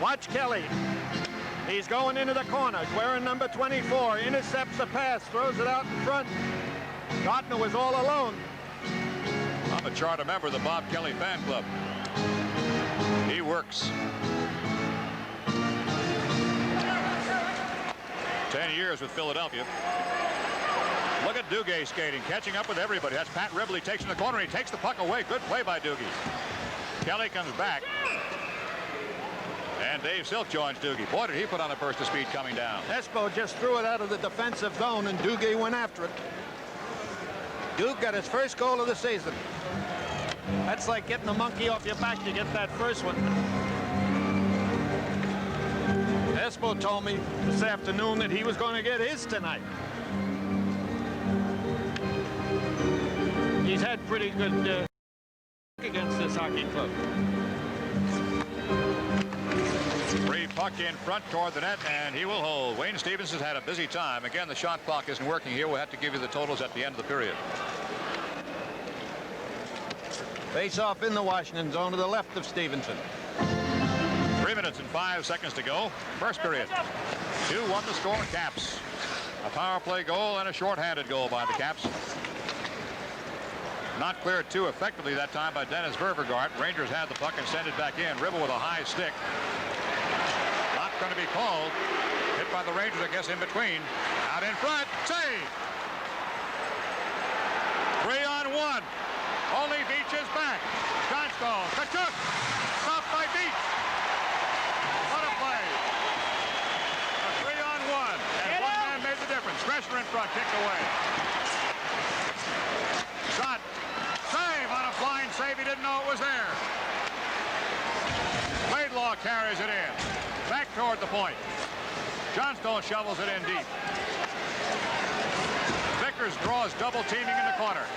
Watch Kelly. He's going into the corner, wearing number 24, intercepts a pass, throws it out in front. Gardner was all alone. I'm a charter member of the Bob Kelly fan club. He works. 10 years with Philadelphia. Look at Dugay skating, catching up with everybody. That's Pat Ribley, takes in the corner. He takes the puck away. Good play by Dugay. Kelly comes back. And Dave Silk joins Dugay. Boy, did he put on a burst of speed coming down. Espo just threw it out of the defensive zone, and Dugay went after it. Duke got his first goal of the season. That's like getting the monkey off your back to get that first one. Espo told me this afternoon that he was going to get his tonight. He's had pretty good against this hockey club. Free puck in front toward the net, and he will hold. Wayne Stevens has had a busy time. Again, the shot clock isn't working here. We'll have to give you the totals at the end of the period. Face off in the Washington zone to the left of Stevenson. 3 minutes and 5 seconds to go. First period. 2-1 to score, Caps. A power play goal and a shorthanded goal by the Caps. Not cleared too effectively that time by Dennis Ververgaard. Rangers had the puck and sent it back in. Ribble with a high stick. Not going to be called. Hit by the Rangers, I guess, in between. Out in front. Save! 3-on-1. Only Beach is back. Johnstone. Tkachuk. Stopped by Beach. What a play. A 3-on-1. And one man made the difference. Greshner in front. Kicked away. Shot. Save on a flying save. He didn't know it was there. Laidlaw carries it in. Back toward the point. Johnstone shovels it in deep. Vickers draws double teaming in the corner.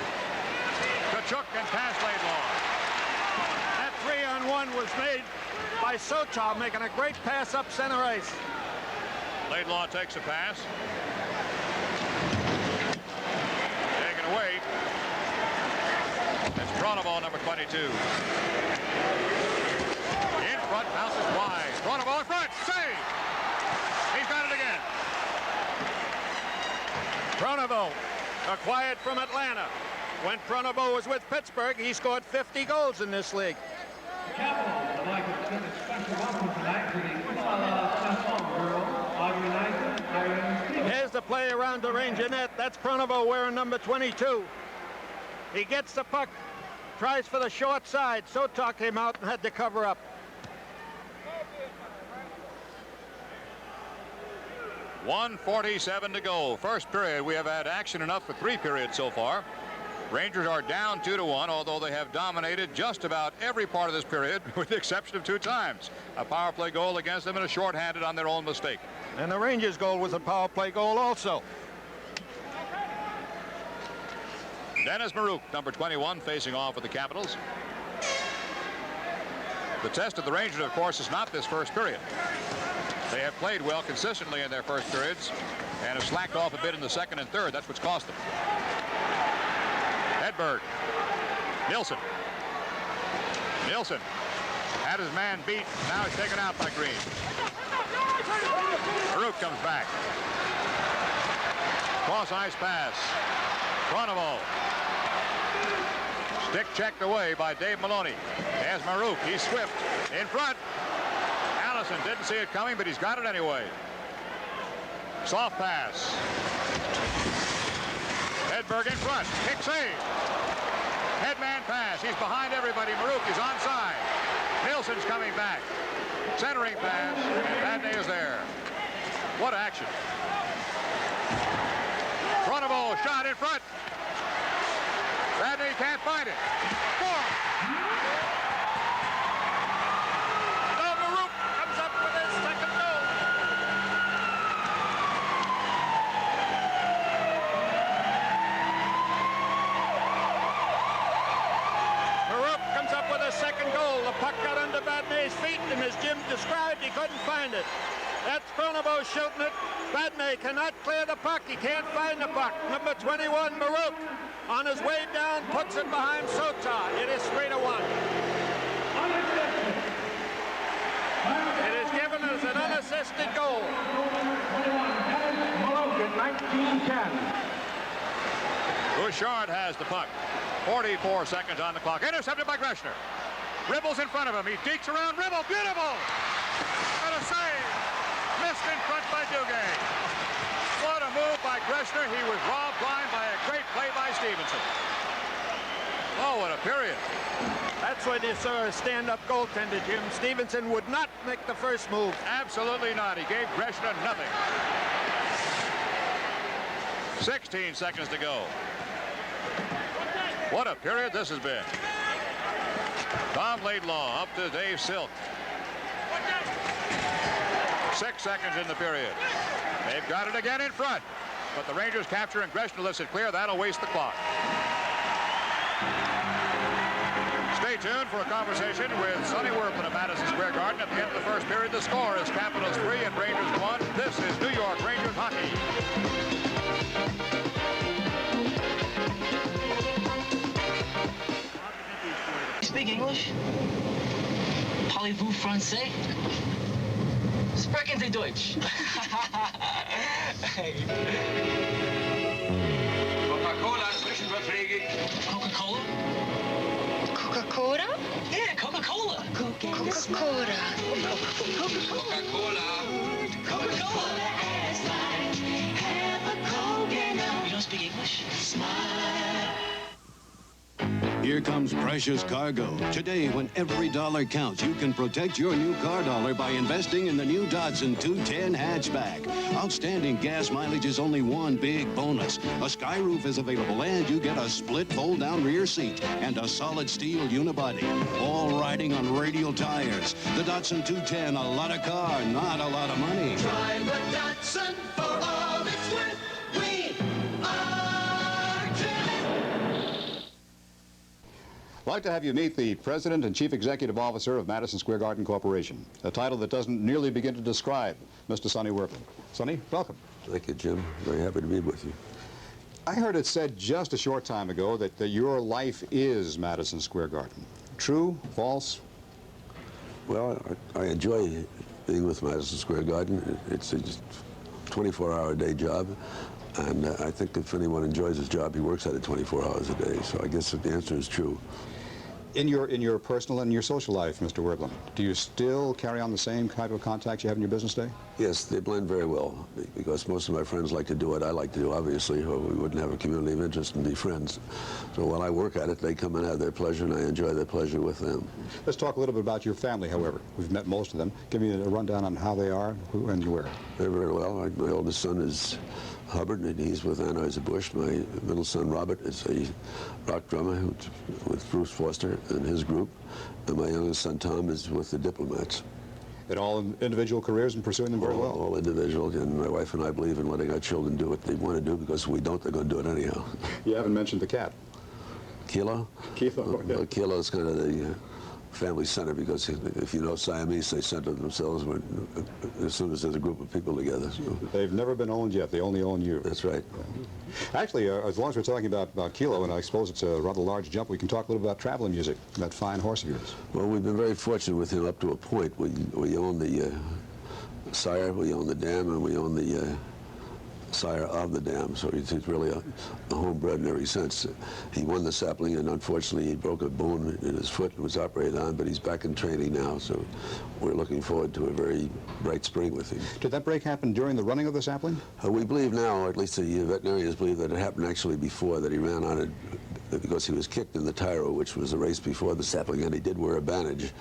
Tkachuk and pass Laidlaw. That 3-on-1 was made by Sotol, making a great pass up center ice. Laidlaw takes a pass. Taken away. It's Pronovo, number 22. In front, bounces wide. Pronovo in front, save! He's got it again. Pronovo, acquired from Atlanta. When Pronovo was with Pittsburgh, he scored 50 goals in this league. The Capitals would like to extend a special welcome tonight to the Saint-Laurent girls, organizing Ireland Stevens. Here's the play around the Ranger net. That's Pronovo wearing number 22. He gets the puck, tries for the short side. Sotok came out and had to cover up. .147 to go. First period. We have had action enough for 3 periods so far. Rangers are down 2-1, although they have dominated just about every part of this period, with the exception of 2 times. A power play goal against them and a shorthanded on their own mistake. And the Rangers' goal was a power play goal also. Dennis Maruk, number 21, facing off with the Capitals. The test of the Rangers, of course, is not this first period. They have played well consistently in their first periods and have slacked off a bit in the second and third. That's what's cost them. Hedberg. Nilsson. Nilsson had his man beat. Now he's taken out by Green. Maruk comes back. Cross ice pass. Pronovo. Stick checked away by Dave Maloney. As Maruk, he's swift. In front. Allison didn't see it coming, but he's got it anyway. Soft pass. Hedberg in front. Kick save. Headman pass. He's behind everybody. Maruk is onside. Nilsson's coming back. Centering pass. And Vadnais is there. What action. Pronovo shot in front. Vadnais can't find it. Score. No, Maruk comes up with his second goal. Maruk comes up with a second goal. The puck got under Vadnais' feet, and as Jim described, he couldn't find it. That's Pronovo shooting it. Vadnais cannot clear the puck. He can't find the puck. Number 21, Maruk, on his way down, puts it behind Sota. It is 3-1. It is given as an unassisted goal. 1910. Bouchard has the puck. 44 seconds on the clock. Intercepted by Greshner. Ribble's in front of him. He dekes around Ribble. Beautiful. What a save. Missed in front by Duguay. What a move by Greshner. He was robbed blind by a great play by Stevenson. Oh, what a period. That's when you saw a stand-up goaltender, Jim. Stevenson would not make the first move. Absolutely not. He gave Greshner nothing. 16 seconds to go. What a period this has been. Tom Laidlaw up to Dave Silk. 6 seconds in the period. They've got it again in front, but the Rangers capture and Gresham lifts it clear. That'll waste the clock. Stay tuned for a conversation with Sonny Werpland of Madison Square Garden. At the end of the first period, the score is Capitals 3 and Rangers 1. This is New York Rangers hockey. You speak English? Parlez-vous français? Sprechen Sie Deutsch? Coca-Cola, Zwischenverpflegung. Coca-Cola? Coca-Cola? Yeah, Coca-Cola. Coca-Cola. Coca-Cola. You don't speak English? Here comes precious cargo. Today, when every dollar counts, you can protect your new car dollar by investing in the new Datsun 210 hatchback. Outstanding gas mileage is only one big bonus. A sky roof is available, and you get a split fold-down rear seat and a solid steel unibody. All riding on radial tires. The Datsun 210, a lot of car, not a lot of money. Drive a Datsun for all it's worth. We are driven. I'd like to have you meet the President and Chief Executive Officer of Madison Square Garden Corporation, a title that doesn't nearly begin to describe Mr. Sonny Werpland. Sonny, welcome. Thank you, Jim. Very happy to be with you. I heard it said just a short time ago that your life is Madison Square Garden. True? False? Well, I enjoy being with Madison Square Garden. It's a 24-hour-a-day job. And I think if anyone enjoys his job, he works at it 24 hours a day. So I guess the answer is true. In your personal and your social life, Mr. Werpland, do you still carry on the same type of contacts you have in your business day? Yes, they blend very well, because most of my friends like to do what I like to do, obviously, or we wouldn't have a community of interest and be friends. So while I work at it, they come and have their pleasure, and I enjoy their pleasure with them. Let's talk a little bit about your family, however. We've met most of them. Give me a rundown on how they are, who and where. They're very well. My oldest son is Hubbard, and he's with Anheuser-Busch. My middle son, Robert, is a rock drummer with Bruce Foster and his group. And my youngest son, Tom, is with the Diplomats. And all individual careers and pursuing them very well? All individual, and my wife and I believe in letting our children do what they want to do, because if we don't, they're going to do it anyhow. You haven't mentioned the cat. Kilo? Kilo, yeah. Kilo is kind of the family center, because if you know Siamese, they center themselves as soon as there's a group of people together. So. They've never been owned yet. They only own you. That's right. Yeah. Actually, as long as we're talking about Kilo, and I suppose it's a rather large jump, we can talk a little about traveling music, that fine horse of yours. Well, we've been very fortunate with him up to a point. We own the sire, we own the dam, and we own the sire of the dam, so he's really a homebred in every sense. He won the sapling, and unfortunately he broke a bone in his foot and was operated on, but he's back in training now, so we're looking forward to a very bright spring with him. Did that break happen during the running of the sapling? We believe now, or at least the veterinarians believe, that it happened actually before, that he ran on it because he was kicked in the Tyro, which was the race before the sapling, and he did wear a bandage,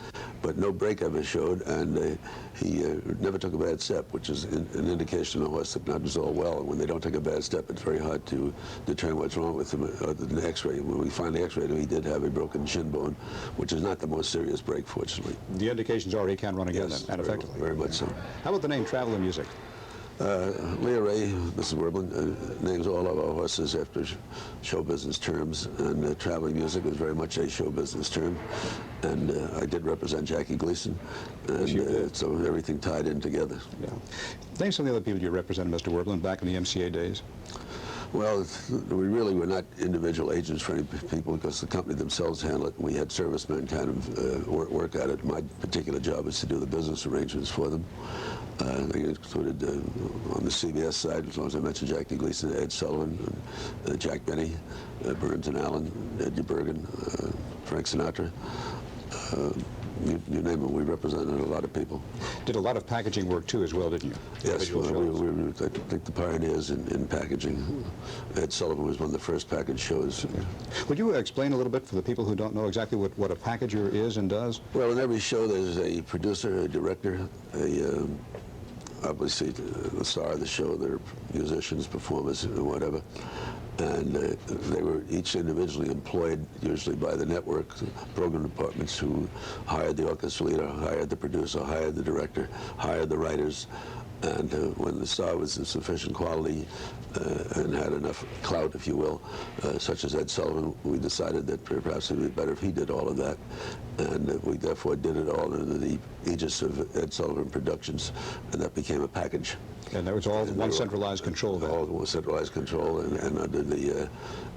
but no break ever showed, and he never took a bad step, which is an indication of a horse that not does all well. And when they don't take a bad step, it's very hard to determine what's wrong with him other than the x-ray. When we finally x-rayed him, he did have a broken shin bone, which is not the most serious break, fortunately. The indications are he can run again, yes, then, and effectively. Very much so. How about the name Traveling Music? Leah Ray, Mrs. Werpland, names all of our horses after show business terms, and traveling music is very much a show business term. And I did represent Jackie Gleason, and so everything tied in together. Yeah. Name some of the other people you represented, Mr. Werpland, back in the MCA days. Well, we really were not individual agents for any people, because the company themselves handled it. We had servicemen kind of work at it. My particular job is to do the business arrangements for them. They included, on the CBS side, as long as I mentioned Jackie Gleason, Ed Sullivan, Jack Benny, Burns and Allen, Eddie Bergen, Frank Sinatra. You name it, we represented a lot of people. Did a lot of packaging work, too, as well, didn't you? Yes, well, I think the pioneers in packaging. Ed Sullivan was one of the first package shows. Yeah. Would you explain a little bit for the people who don't know exactly what a packager is and does? Well, in every show there's a producer, a director, obviously the star of the show, there are musicians, performers, and whatever. And they were each individually employed, usually by the network program departments, who hired the orchestra leader, hired the producer, hired the director, hired the writers. And when the star was of sufficient quality and had enough clout, if you will, such as Ed Sullivan, we decided that perhaps it would be better if he did all of that. And we therefore did it all under the aegis of Ed Sullivan Productions, and that became a package. And there was all one centralized control there. All one centralized control and under the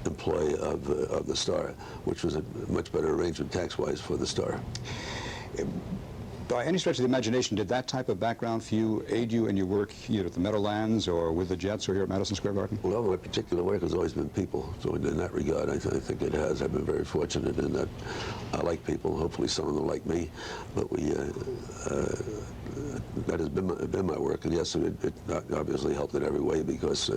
employ of the star, which was a much better arrangement tax-wise for the star. By any stretch of the imagination, did that type of background for you aid you in your work either at the Meadowlands or with the Jets or here at Madison Square Garden? Well, my particular work has always been people. So in that regard, I think it has. I've been very fortunate in that I like people. Hopefully some of them like me. But that has been my work. And yes, it obviously helped in every way because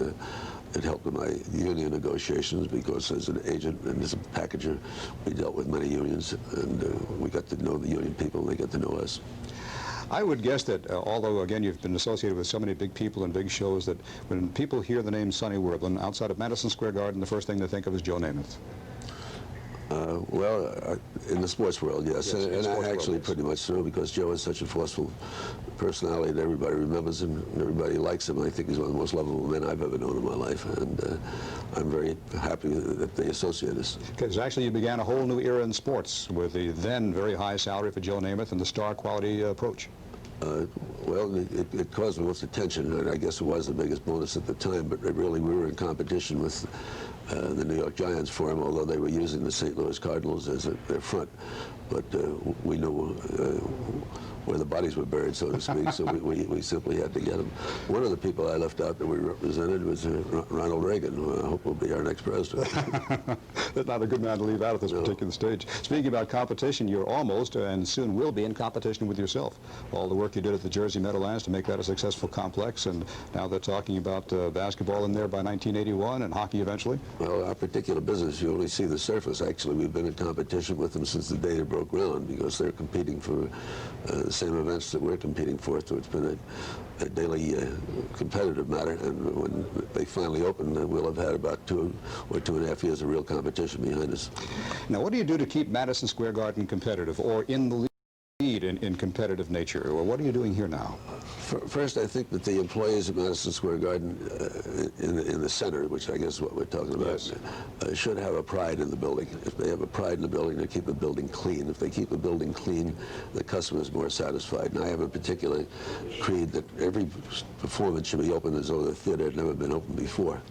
it helped in my union negotiations because as an agent and as a packager, we dealt with many unions, and we got to know the union people, and they got to know us. I would guess that, although, again, you've been associated with so many big people and big shows, that when people hear the name Sonny Werblin outside of Madison Square Garden, the first thing they think of is Joe Namath. Well, in the sports world, yes, and I actually pretty much so, because Joe is such a forceful personality that everybody remembers him, and everybody likes him. I think he's one of the most lovable men I've ever known in my life, and I'm very happy that they associate us. Because actually you began a whole new era in sports with the then very high salary for Joe Namath and the star quality approach. Well, it caused the most attention, and I guess it was the biggest bonus at the time, but we were in competition with the New York Giants for him, although they were using the St. Louis Cardinals as their front. But we knew where the bodies were buried, so to speak, so we simply had to get him. One of the people I left out that we represented was Ronald Reagan, who I hope will be our next president. That's not a good man to leave out at this particular stage. Speaking about competition, you're almost, and soon will be, in competition with yourself. All the work you did at the Jersey Meadowlands to make that a successful complex, and now they're talking about basketball in there by 1981 and hockey eventually. Well, our particular business, you only see the surface. Actually, we've been in competition with them since the day they broke ground, because they're competing for the same events that we're competing for, so it's been a daily competitive matter, and when they finally open, we'll have had about 2 or 2.5 years of real competition behind us. Now, what do you do to keep Madison Square Garden competitive, or in the lead in competitive nature, or what are you doing here now? First, I think that the employees at Madison Square Garden in the center, which I guess is what we're talking about, yes, should have a pride in the building. If they have a pride in the building, they keep the building clean. If they keep the building clean, the customer is more satisfied. And I have a particular creed that every performance should be open as though the theater had never been opened before.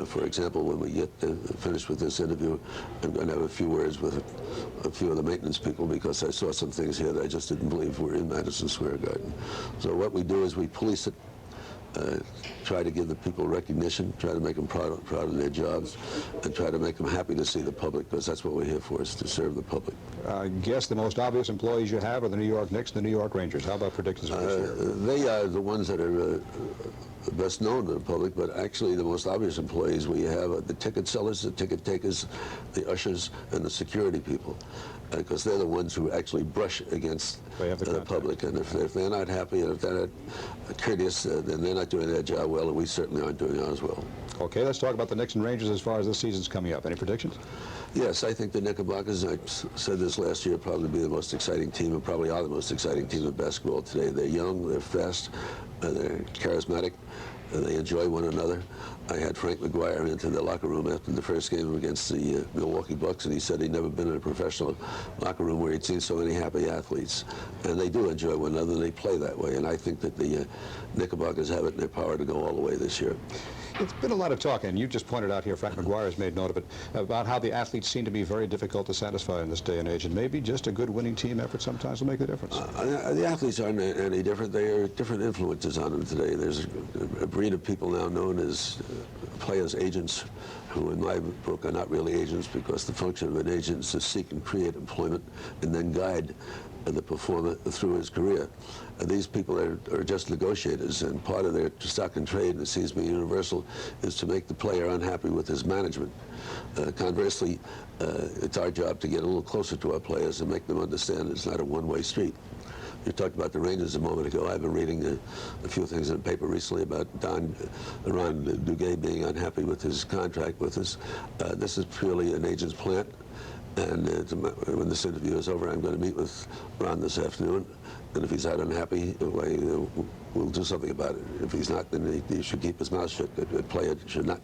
For example, when we get finished with this interview, I'm going to have a few words with a few of the maintenance people, because I saw some things here that I just didn't believe were in Madison Square Garden. So what we do is we police it, try to give the people recognition, try to make them proud of their jobs, and try to make them happy to see the public, because that's what we're here for, is to serve the public. I guess the most obvious employees you have are the New York Knicks and the New York Rangers. How about predictions for this year? They are the ones that are best known to the public, but actually the most obvious employees we have are the ticket sellers, the ticket takers, the ushers, and the security people, because they're the ones who actually brush against the public. And if they're not happy and if they're not courteous, then they're not doing their job well, and we certainly aren't doing ours well. Okay, let's talk about the Knicks and Rangers as far as this season's coming up. Any predictions? Yes, I think the Knickerbockers, I said this last year, probably be the most exciting team, and probably are the most exciting team in basketball today. They're young, they're fast, they're charismatic, they enjoy one another. I had Frank McGuire into the locker room after the first game against the Milwaukee Bucks, and he said he'd never been in a professional locker room where he'd seen so many happy athletes. And they do enjoy one another, and they play that way. And I think that the Knickerbockers have it in their power to go all the way this year. It's been a lot of talk, and you just pointed out here, Frank McGuire has made note of it, about how the athletes seem to be very difficult to satisfy in this day and age, and maybe just a good winning team effort sometimes will make the difference. The athletes aren't any different. They are different influences on them today. There's a breed of people now known as players' agents, who in my book are not really agents, because the function of an agent is to seek and create employment and then guide the performer through his career. These people are just negotiators, and part of their stock and trade, and it seems to be universal, is to make the player unhappy with his management. Conversely, it's our job to get a little closer to our players and make them understand it's not a one-way street. You talked about the Rangers a moment ago. I've been reading a few things in the paper recently about Ron Duguay being unhappy with his contract with us. This is purely an agent's plant. And when this interview is over, I'm going to meet with Ron this afternoon. And if he's not unhappy, we'll do something about it. If he's not, then he should keep his mouth shut. A player should not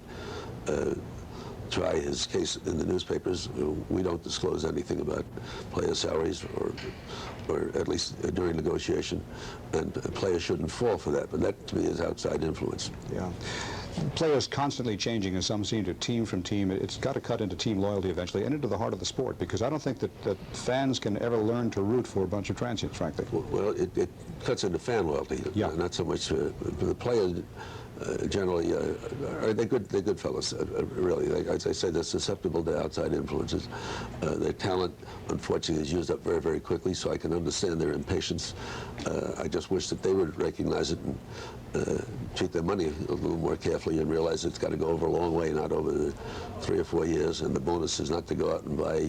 try his case in the newspapers. We don't disclose anything about player salaries, or at least during negotiation, and players shouldn't fall for that. But that, to me, is outside influence. Yeah. Players constantly changing, as some seem to, team from team. It's got to cut into team loyalty eventually and into the heart of the sport, because I don't think that fans can ever learn to root for a bunch of transients, frankly. Well, it cuts into fan loyalty, not so much the players. Generally, they're good fellows, really. As I say, they're susceptible to outside influences. Their talent, unfortunately, is used up very, very quickly, so I can understand their impatience. I just wish that they would recognize it and treat their money a little more carefully and realize it's got to go over a long way, not over the 3 or 4 years, and the bonus is not to go out and buy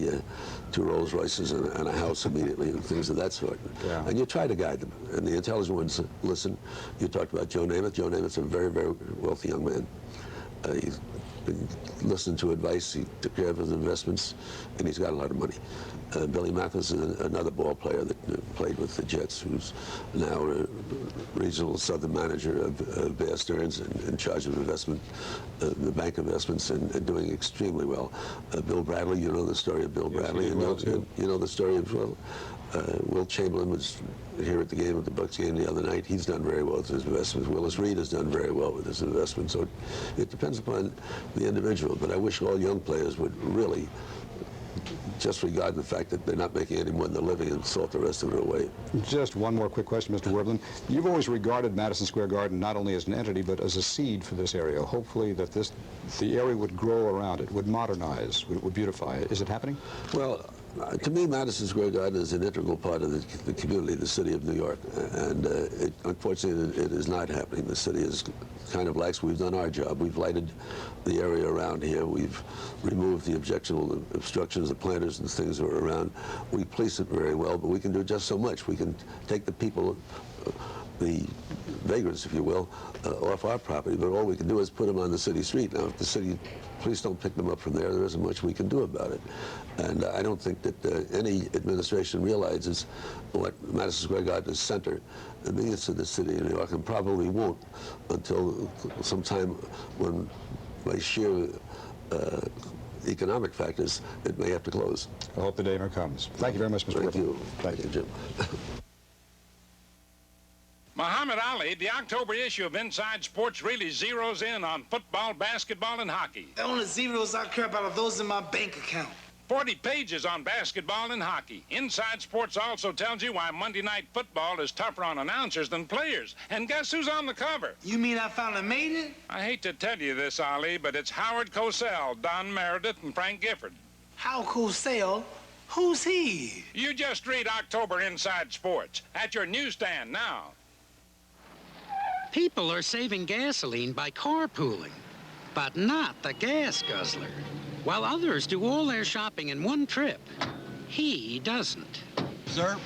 2 Rolls Royces and a house immediately and things of that sort. Yeah. And you try to guide them, and the intelligent ones listen. You talked about Joe Namath. Joe Namath's a very, very wealthy young man. He's been listening to advice. He took care of his investments, and he's got a lot of money. Billy Mathis is another ball player that played with the Jets, who's now a regional southern manager of Bear Stearns and in charge of investment, the bank investments, and doing extremely well. Bill Bradley, you know the story of Bill Bradley, and you know the story of Will Chamberlain was here at the game, at the Bucks game the other night. He's done very well with his investments. Willis Reed has done very well with his investments. So it depends upon the individual. But I wish all young players would really just regard the fact that they're not making any more than they're living and salt the rest of it away. Just one more quick question, Mr. Werblin. You've always regarded Madison Square Garden not only as an entity, but as a seed for this area. Hopefully that the area would grow around it, would modernize, would beautify it. Is it happening? Well, to me, Madison Square Garden is an integral part of the community, the city of New York, and unfortunately, it is not happening. The city is kind of lax. We've done our job. We've lighted the area around here. We've removed the objectionable obstructions, the planters and things that are around. We police it very well, but we can do just so much. We can take the people, the vagrants, if you will, off our property, but all we can do is put them on the city street. Now, if the city police don't pick them up from there, there isn't much we can do about it. And I don't think that any administration realizes what Madison Square Garden is center means to the city of New York, and probably won't until sometime when, by sheer economic factors, it may have to close. I hope the day never comes. Thank you very much, Mr. Thank you. Thank you, Jim. Muhammad Ali, the October issue of Inside Sports really zeroes in on football, basketball, and hockey. The only zeros I care about are those in my bank account. 40 pages on basketball and hockey. Inside Sports also tells you why Monday Night Football is tougher on announcers than players. And guess who's on the cover? You mean I finally made it? I hate to tell you this, Ali, but it's Howard Cosell, Don Meredith, and Frank Gifford. How Cosell? Who's he? You just read October Inside Sports at your newsstand now. People are saving gasoline by carpooling, but not the gas guzzler. While others do all their shopping in one trip, he doesn't. Sir,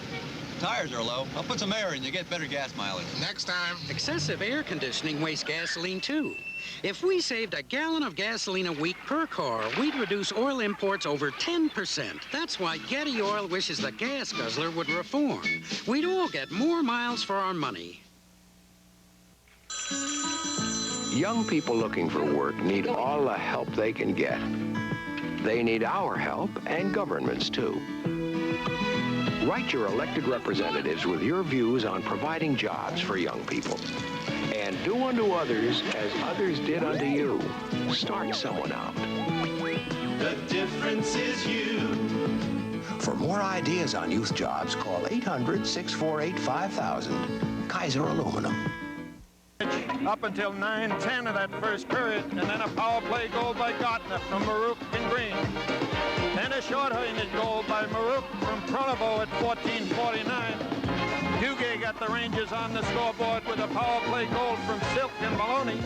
tires are low. I'll put some air in. You get better gas mileage. Next time. Excessive air conditioning wastes gasoline, too. If we saved a gallon of gasoline a week per car, we'd reduce oil imports over 10%. That's why Getty Oil wishes the gas guzzler would reform. We'd all get more miles for our money. Young people looking for work need all the help they can get. They need our help and government's too. Write your elected representatives with your views on providing jobs for young people. And do unto others as others did unto you. Start someone out. The difference is you. For more ideas on youth jobs, call 800-648-5000. Kaiser Aluminum. Up until 9:10 of that first period, and then a power play goal by Gartner from Marouk and Green. Then a short-handed goal by Marouk from Pronovo at 14:49. Huguet got the Rangers on the scoreboard with a power play goal from Silk and Maloney.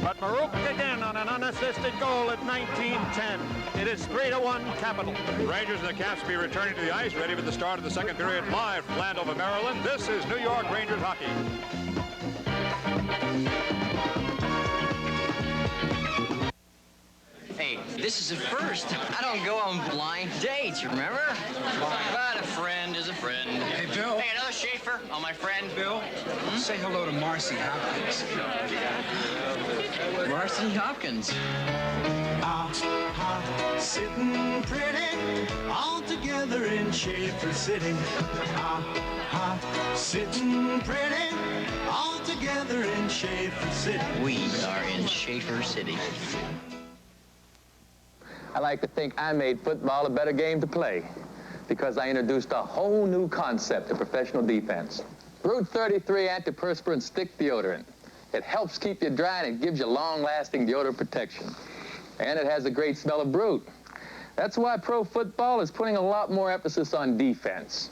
But Marouk again on an unassisted goal at 19-10. It is 3-1 Capital. The Rangers and the Caps will be returning to the ice, ready for the start of the second period live from Landover, Maryland. This is New York Rangers hockey. Hey, this is a first. I don't go on blind dates, remember? But a friend is a friend. Hey, Bill. Hey, another Schaefer on my friend. Bill, say hello to Marcy Hopkins. Marcy Hopkins. Sitting pretty, all together in Schaefer City. Sitting pretty, all together in Schaefer City. We are in Schaefer City. I like to think I made football a better game to play because I introduced a whole new concept of professional defense. Brute 33 antiperspirant stick deodorant. It helps keep you dry and it gives you long-lasting deodorant protection. And it has a great smell of Brute. That's why pro football is putting a lot more emphasis on defense.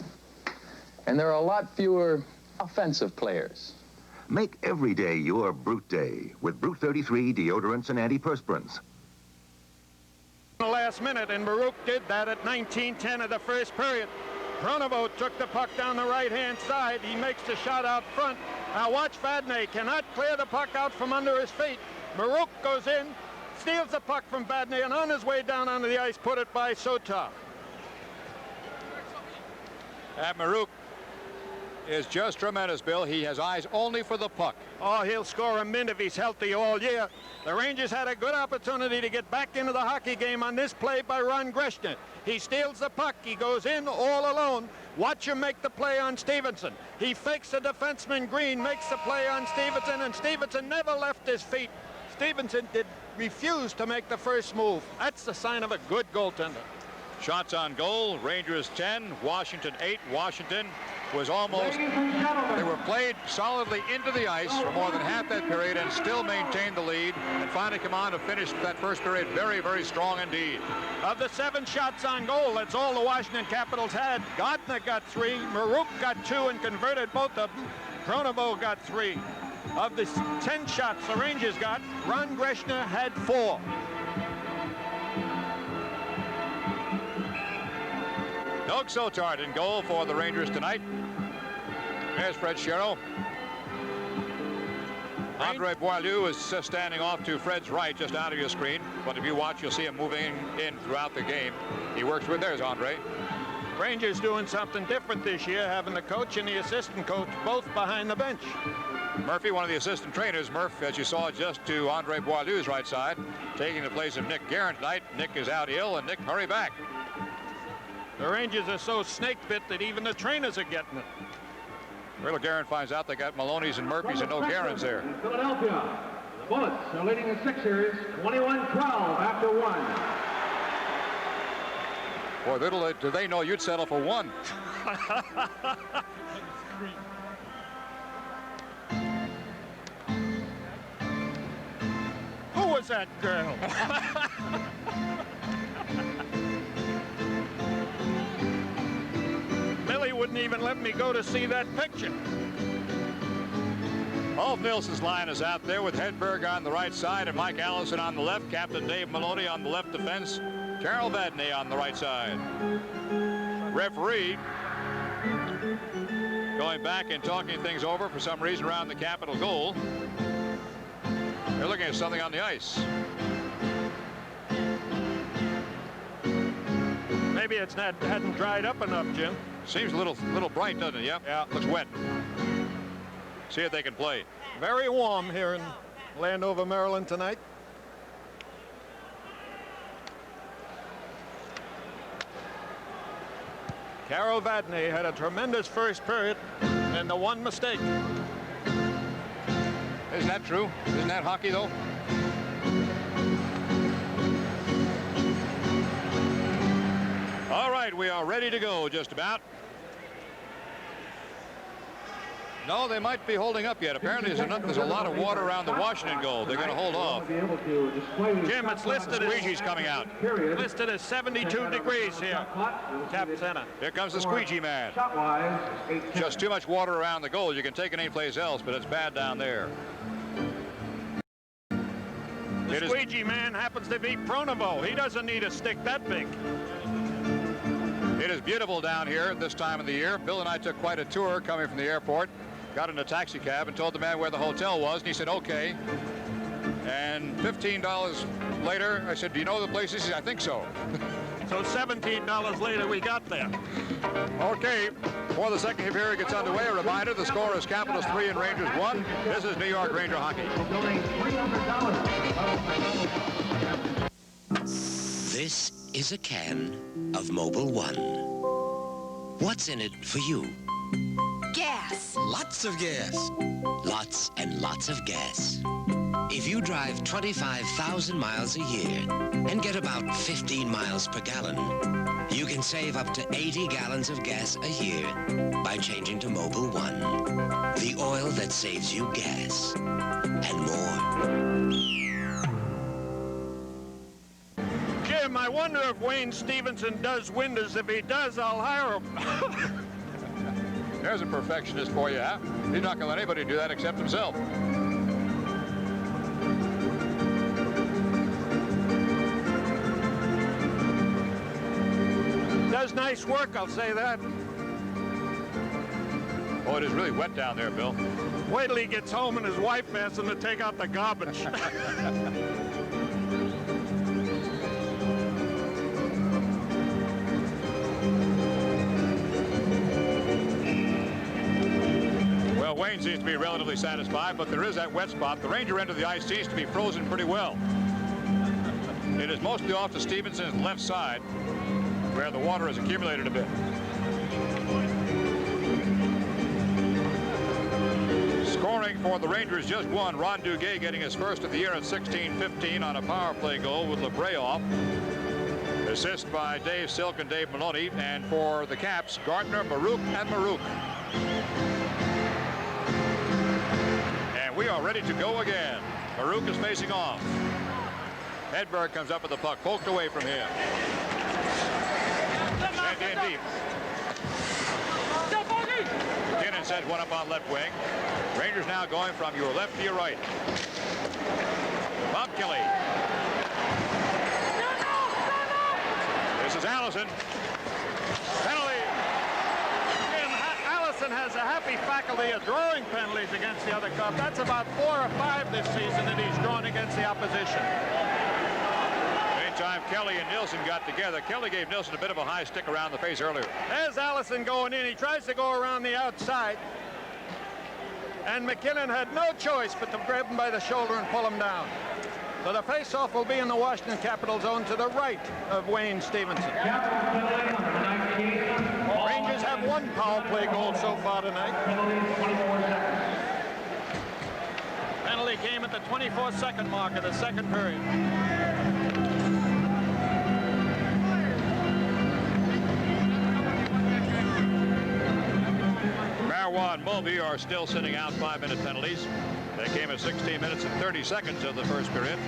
And there are a lot fewer offensive players. Make every day your Brute Day with Brute 33 deodorants and antiperspirants. The last minute, and Marouk did that at 19-10 of the first period. Pronovo took the puck down the right-hand side. He makes the shot out front. Now watch Vadnais cannot clear the puck out from under his feet. Marouk goes in, steals the puck from Vadnais, and on his way down onto the ice, put it by Sotar. Marouk is just tremendous, Bill. He has eyes only for the puck. Oh, he'll score a min if he's healthy all year. The Rangers had a good opportunity to get back into the hockey game on this play by Ron Greshner. He steals the puck. He goes in all alone. Watch him make the play on Stevenson. He fakes the defenseman Green, makes the play on Stevenson, and Stevenson never left his feet. Stevenson refused to make the first move. That's the sign of a good goaltender. Shots on goal, Rangers 10, Washington 8. Washington was almost, they were played solidly into the ice for more than half that period and still maintained the lead and finally come on to finish that first period very, very strong indeed. Of the 7 shots on goal, that's all the Washington Capitals had. Gardner got 3, Marouk got 2 and converted both of them. Pronovo got 3. Of the 10 shots the Rangers got, Ron Greshner had 4. Doug Sotar in goal for the Rangers tonight. There's Fred Sherrill. Andre Boileau is standing off to Fred's right, just out of your screen. But if you watch, you'll see him moving in throughout the game. He works with, there's Andre. Rangers doing something different this year, having the coach and the assistant coach both behind the bench. Murphy, one of the assistant trainers. Murph, as you saw, just to Andre Boileau's right side, taking the place of Nick Guerin tonight. Nick is out ill, and Nick hurry back. The Rangers are so snake-bit that even the trainers are getting it. Little Guerin finds out they got Maloney's and Murphy's and no Guerin's there. In Philadelphia, the Bullets are leading the 6 series 21-12 after 1. Boy, little do they know you'd settle for 1. Who was that girl? Millie wouldn't even let me go to see that picture. Ulf Nilsson's line is out there with Hedberg on the right side and Mike Allison on the left. Captain Dave Maloney on the left defense. Carol Vadnais on the right side. Referee going back and talking things over for some reason around the Capital goal. They're looking at something on the ice. Maybe it's not hadn't dried up enough, Jim. Seems a little bright, doesn't it? Yep. Yeah. Looks wet. See if they can play. Very warm here in Landover, Maryland tonight. Carol Vadnais had a tremendous first period and the one mistake. Isn't that true? Isn't that hockey, though? All right, we are ready to go just about. No, they might be holding up yet. Apparently, there's a lot of water around the Washington goal. They're going to hold off. Jim, it's listed as Squeegee's coming out. Listed as 72 degrees here. Cap center. Here comes the squeegee man. Just too much water around the goal. You can take it anyplace else, but it's bad down there. The squeegee man happens to be Pronovo. He doesn't need a stick that big. It is beautiful down here this time of the year. Bill and I took quite a tour coming from the airport. Got in a taxi cab and told the man where the hotel was, and he said, okay. And $15 later, I said, do you know the place? He said, I think so. So $17 later, we got there. Okay, before the second period gets underway, a reminder, the score is Capitals 3 and Rangers 1. This is New York Ranger hockey. This is a can of Mobil 1. What's in it for you? Gas. Lots of gas. Lots and lots of gas. If you drive 25,000 miles a year and get about 15 miles per gallon, you can save up to 80 gallons of gas a year by changing to Mobil 1. The oil that saves you gas and more. Jim, I wonder if Wayne Stevenson does windows. If he does, I'll hire him. There's a perfectionist for you, huh? He's not going to let anybody do that except himself. Does nice work, I'll say that. Oh, it is really wet down there, Bill. Wait till he gets home and his wife asks him to take out the garbage. Well, Wayne seems to be relatively satisfied, but there is that wet spot. The Ranger end of the ice seems to be frozen pretty well. It is mostly off to Stevenson's left side, where the water has accumulated a bit. Scoring for the Rangers just one. Ron Duguay getting his first of the year at 16-15 on a power play goal with LeBreoff. Assist by Dave Silk and Dave Maloney. And for the Caps, Gardner, Marouk, and Marouk. And we are ready to go again. Marouk is facing off. Hedberg comes up with the puck, poked away from him. Sent in deep. McKinnon sends one up on left wing. Rangers now going from your left to your right. Bob Kelly. This is Allison. Penalty. Allison has a happy faculty of drawing penalties against the other club. That's about 4 or 5 this season that he's drawn against the opposition. Meantime, Kelly and Nilsson got together. Kelly gave Nilsson a bit of a high stick around the face earlier. There's Allison going in. He tries to go around the outside. And McKinnon had no choice but to grab him by the shoulder and pull him down. So the face-off will be in the Washington Capitals zone to the right of Wayne Stevenson. Rangers have 1 power play goal so far tonight. Penalty came at the 24-second mark of the second period. Marwan and Mulvey are still sitting out 5-minute penalties. They came at 16 minutes and 30 seconds of the first period.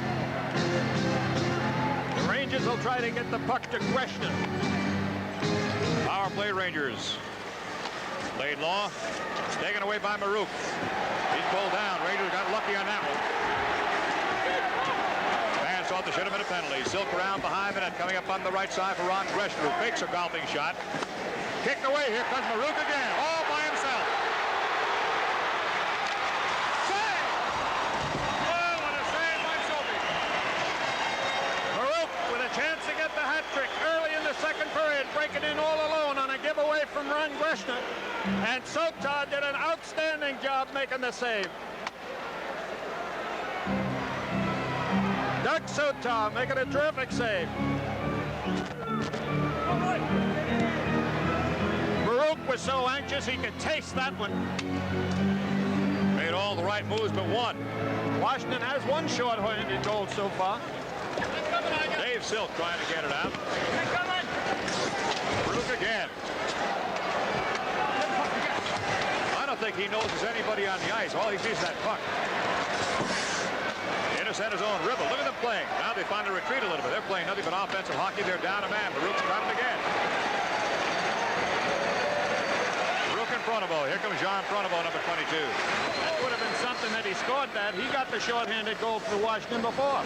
The Rangers will try to get the puck to Gresham. Power play Rangers. Laidlaw taken away by Marouk. He's pulled down. Rangers got lucky on that one. Fans thought there should have been a penalty. Silk around behind the net, coming up on the right side for Ron Gresham, who fakes a golfing shot. Kicked away. Here comes Marouk again, all by himself. Save! Oh, what a save by Sophie. Marouk with a chance to get the hat trick early in the second period, breaking in all alone on a giveaway from Ron Gresham. And Sota did an outstanding job making the save. Doug Sota making a terrific save. Marouk was so anxious he could taste that one. Made all the right moves but one. Washington has 1 short-handed goal so far. Dave Silk trying to get it out. Marouk again. I don't think think he knows there's anybody on the ice. All he sees is that puck. Into center zone, Ribble. Look at them playing. Now they finally retreat a little bit. They're playing nothing but offensive hockey. They're down a man. Marouk's got him again. Marouk and Pronovo. Here comes John Pronovo, number 22. That would have been something that he scored that. He got the shorthanded goal for Washington before.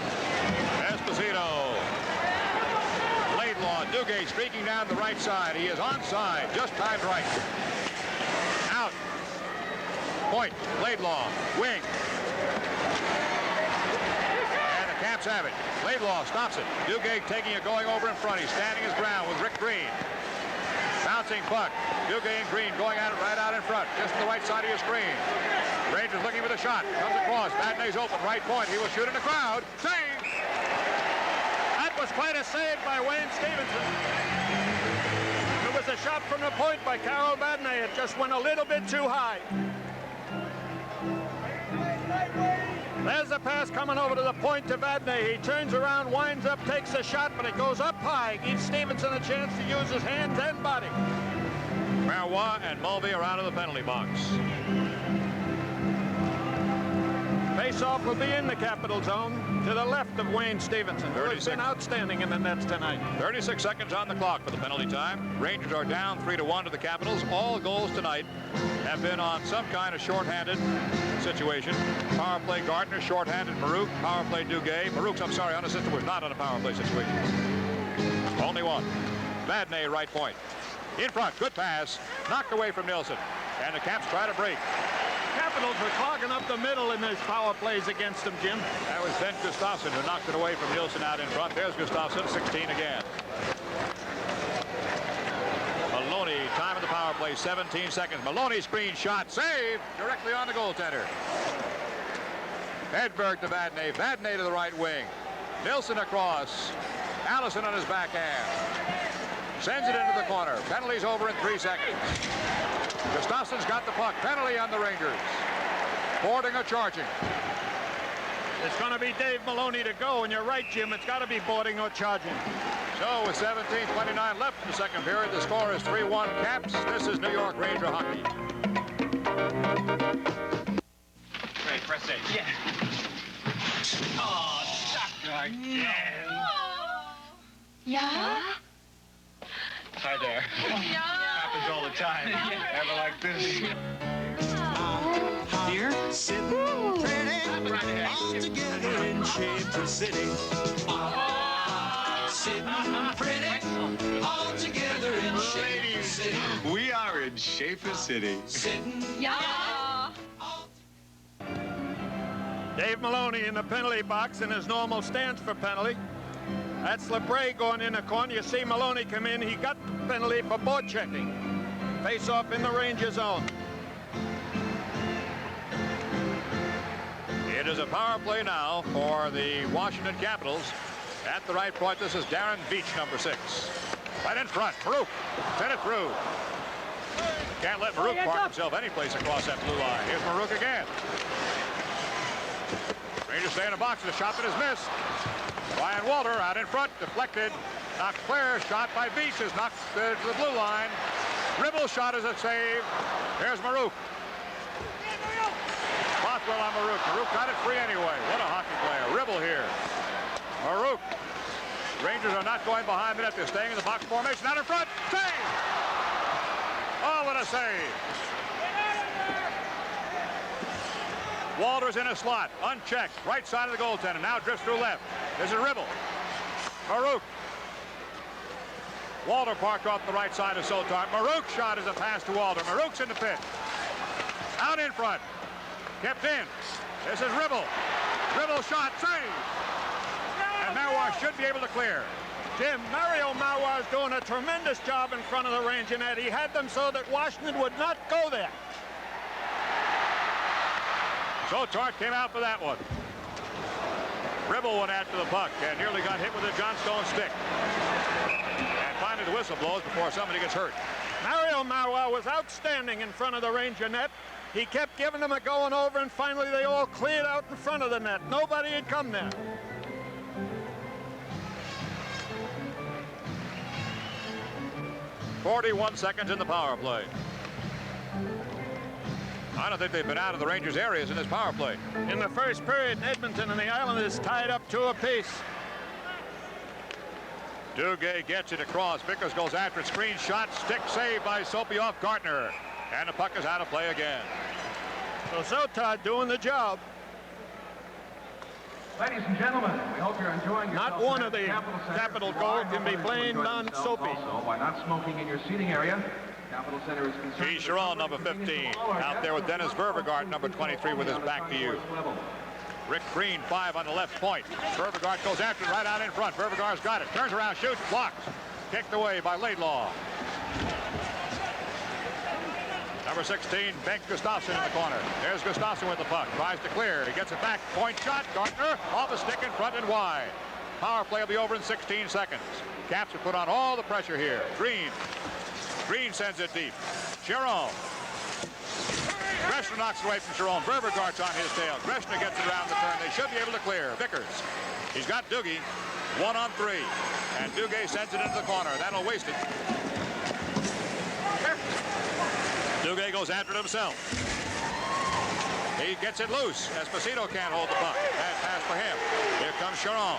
Esposito. Laidlaw. Duguay streaking down the right side. He is onside. Just timed right. Out. Point. Laidlaw. Wing. And the Caps have it. Laidlaw stops it. Duguay taking it, going over in front. He's standing his ground with Rick Green. Bouncing puck. Duguay and Green going at it right out in front. Just to the right side of your screen. Rangers looking for the shot. Comes across. Vadnais open. Right point. He will shoot in the crowd. Save! That was quite a save by Wayne Stevenson. It was a shot from the point by Carol Vadnais. It just went a little bit too high. There's the pass coming over to the point to Vadnais. He turns around, winds up, takes a shot, but it goes up high. Gives Stevenson a chance to use his hands and body. Marois and Mulvey are out of the penalty box. Face-off will be in the Capital zone to the left of Wayne Stevenson, who has been outstanding in the nets tonight. 36 seconds on the clock for the penalty time. Rangers are down 3-1 to the Capitals. All goals tonight have been on some kind of shorthanded situation. Power play Gardner, shorthanded Marouk. Power play Duguay. Marouk's, I'm sorry, unassisted, was not on a power play situation. Only one. Vadnais, right point. In front, good pass. Knocked away from Nilsson. And the Caps try to break. Capitals were clogging up the middle in those power plays against them, Jim. That was Ben Gustafsson who knocked it away from Nilsson out in front. There's Gustafsson, 16 again. Maloney, time of the power play, 17 seconds. Maloney screen shot, save, directly on the goaltender. Hedberg to Vadnais. Vadnais to the right wing. Nilsson across. Allison on his backhand. Sends it into the corner. Penalty's over in 3 seconds. Gustafsson's got the puck. Penalty on the Rangers. Boarding or charging. It's going to be Dave Maloney to go, and you're right, Jim. It's got to be boarding or charging. So with 17:29 left in the second period, the score is 3-1 Caps. This is New York Ranger hockey. Great, press it. Yeah. Oh, sucker. Yeah. Yeah? Hi there. Yeah. Happens all the time. Ever like this? Here, sitting pretty, all together in Shaper City. Sitting pretty, all together in Shaper City. We are in Shaper City. Sitting, Yeah. Dave Maloney in the penalty box in his normal stance for penalty. That's LeBray going in the corner. You see Maloney come in. He got the penalty for board checking. Face off in the Ranger zone. It is a power play now for the Washington Capitals. At the right point, this is Darren Beach, number 6. Right in front, Marouk. Send it through. Can't let Marouk park himself any place across that blue line. Here's Marouk again. Rangers stay in the box. The shot that is missed. Ryan Walter out in front, deflected. Knocked clear. Shot by Beach is knocked to the blue line. Ribble's shot is a save. Here's Marouk. Bothwell on Marouk. Marouk got it free anyway. What a hockey player. Ribble here. Marouk. Rangers are not going behind the net. They're staying in the box formation. Out in front. Save! Oh, what a save. Walter's in a slot. Unchecked. Right side of the goaltender. Now drifts through left. This is Ribble. Marouk. Walter parked off the right side of Sotar. Marouk's shot is a pass to Walter. Marouk's in the pit. Out in front. Kept in. This is Ribble. Ribble shot. Save. And Marois should be able to clear. Jim, Mario Marois is doing a tremendous job in front of the Ranger net. He had them so that Washington would not go there. Sotar came out for that one. Ribble went after the puck and nearly got hit with a Johnstone stick. And finally the whistle blows before somebody gets hurt. Mario Marois was outstanding in front of the Ranger net. He kept giving them a going over, and finally they all cleared out in front of the net. Nobody had come there. .41 seconds in the power play. I don't think they've been out of the Rangers' areas in this power play. In the first period, Edmonton and the Islanders tied up 2 apiece. Duguay gets it across. Vickers goes after it. Screen shot. Stick save by Soapy off Gartner. And the puck is out of play again. So Sotard doing the job. Ladies and gentlemen, we hope you're enjoying yourself. Not one of the Capital goals can be blamed on Soapy. Also, by not smoking in your seating area. Capital Center is concerned. He's Sharon, number 15. Out there with Dennis Vervegart, number 23, with his back to you. Rick Green, 5 on the left point. Vervegart goes after it right out in front. Vervegart's got it. Turns around, shoots, blocks. Kicked away by Laidlaw. Number 16, Bengt Gustafsson in the corner. There's Gustafsson with the puck. Tries to clear. He gets it back. Point shot. Gartner off a stick in front and wide. Power play will be over in 16 seconds. Caps have put on all the pressure here. Green sends it deep. Chiron. Greshner knocks it away from Chiron. Vervegart's on his tail. Greshner gets it around the turn. They should be able to clear. Vickers. He's got Doogie. 1 on 3. And Duguay sends it into the corner. That'll waste it. Duguay goes after it himself. He gets it loose. Esposito can't hold the puck. Bad pass for him. Here comes Chiron.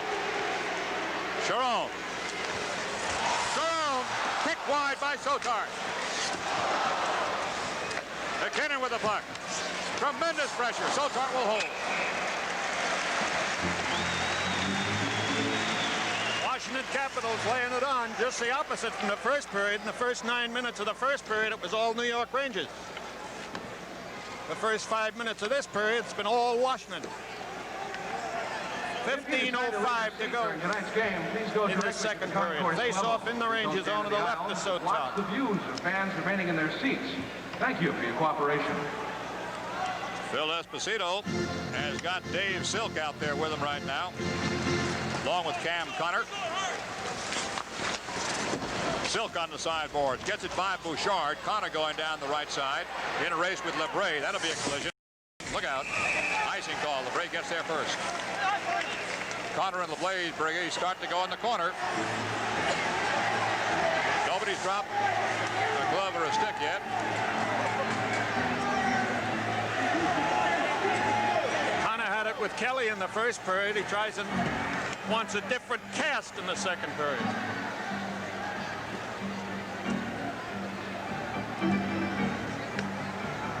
Chiron. Kicked wide by Sotard. McKinnon with the puck. Tremendous pressure. Sotard will hold. Washington Capitals laying it on, just the opposite from the first period. In the first 9 minutes of the first period, it was all New York Rangers. The first 5 minutes of this period, it's been all Washington. 15:05 to go in the second period. Face off in the Rangers zone to the left of Sotard. Watch the views of fans remaining in their seats. Thank you for your cooperation. Phil Esposito has got Dave Silk out there with him right now, along with Cam Connor. Silk on the sideboards. Gets it by Bouchard. Connor going down the right side. In a race with LeBray. That'll be a collision. Look out. Icing call. LeBray gets there first. Connor and LeBlay's brigade start to go in the corner. Nobody's dropped a glove or a stick yet. Connor had it with Kelly in the first period. He tries and wants a different cast in the second period.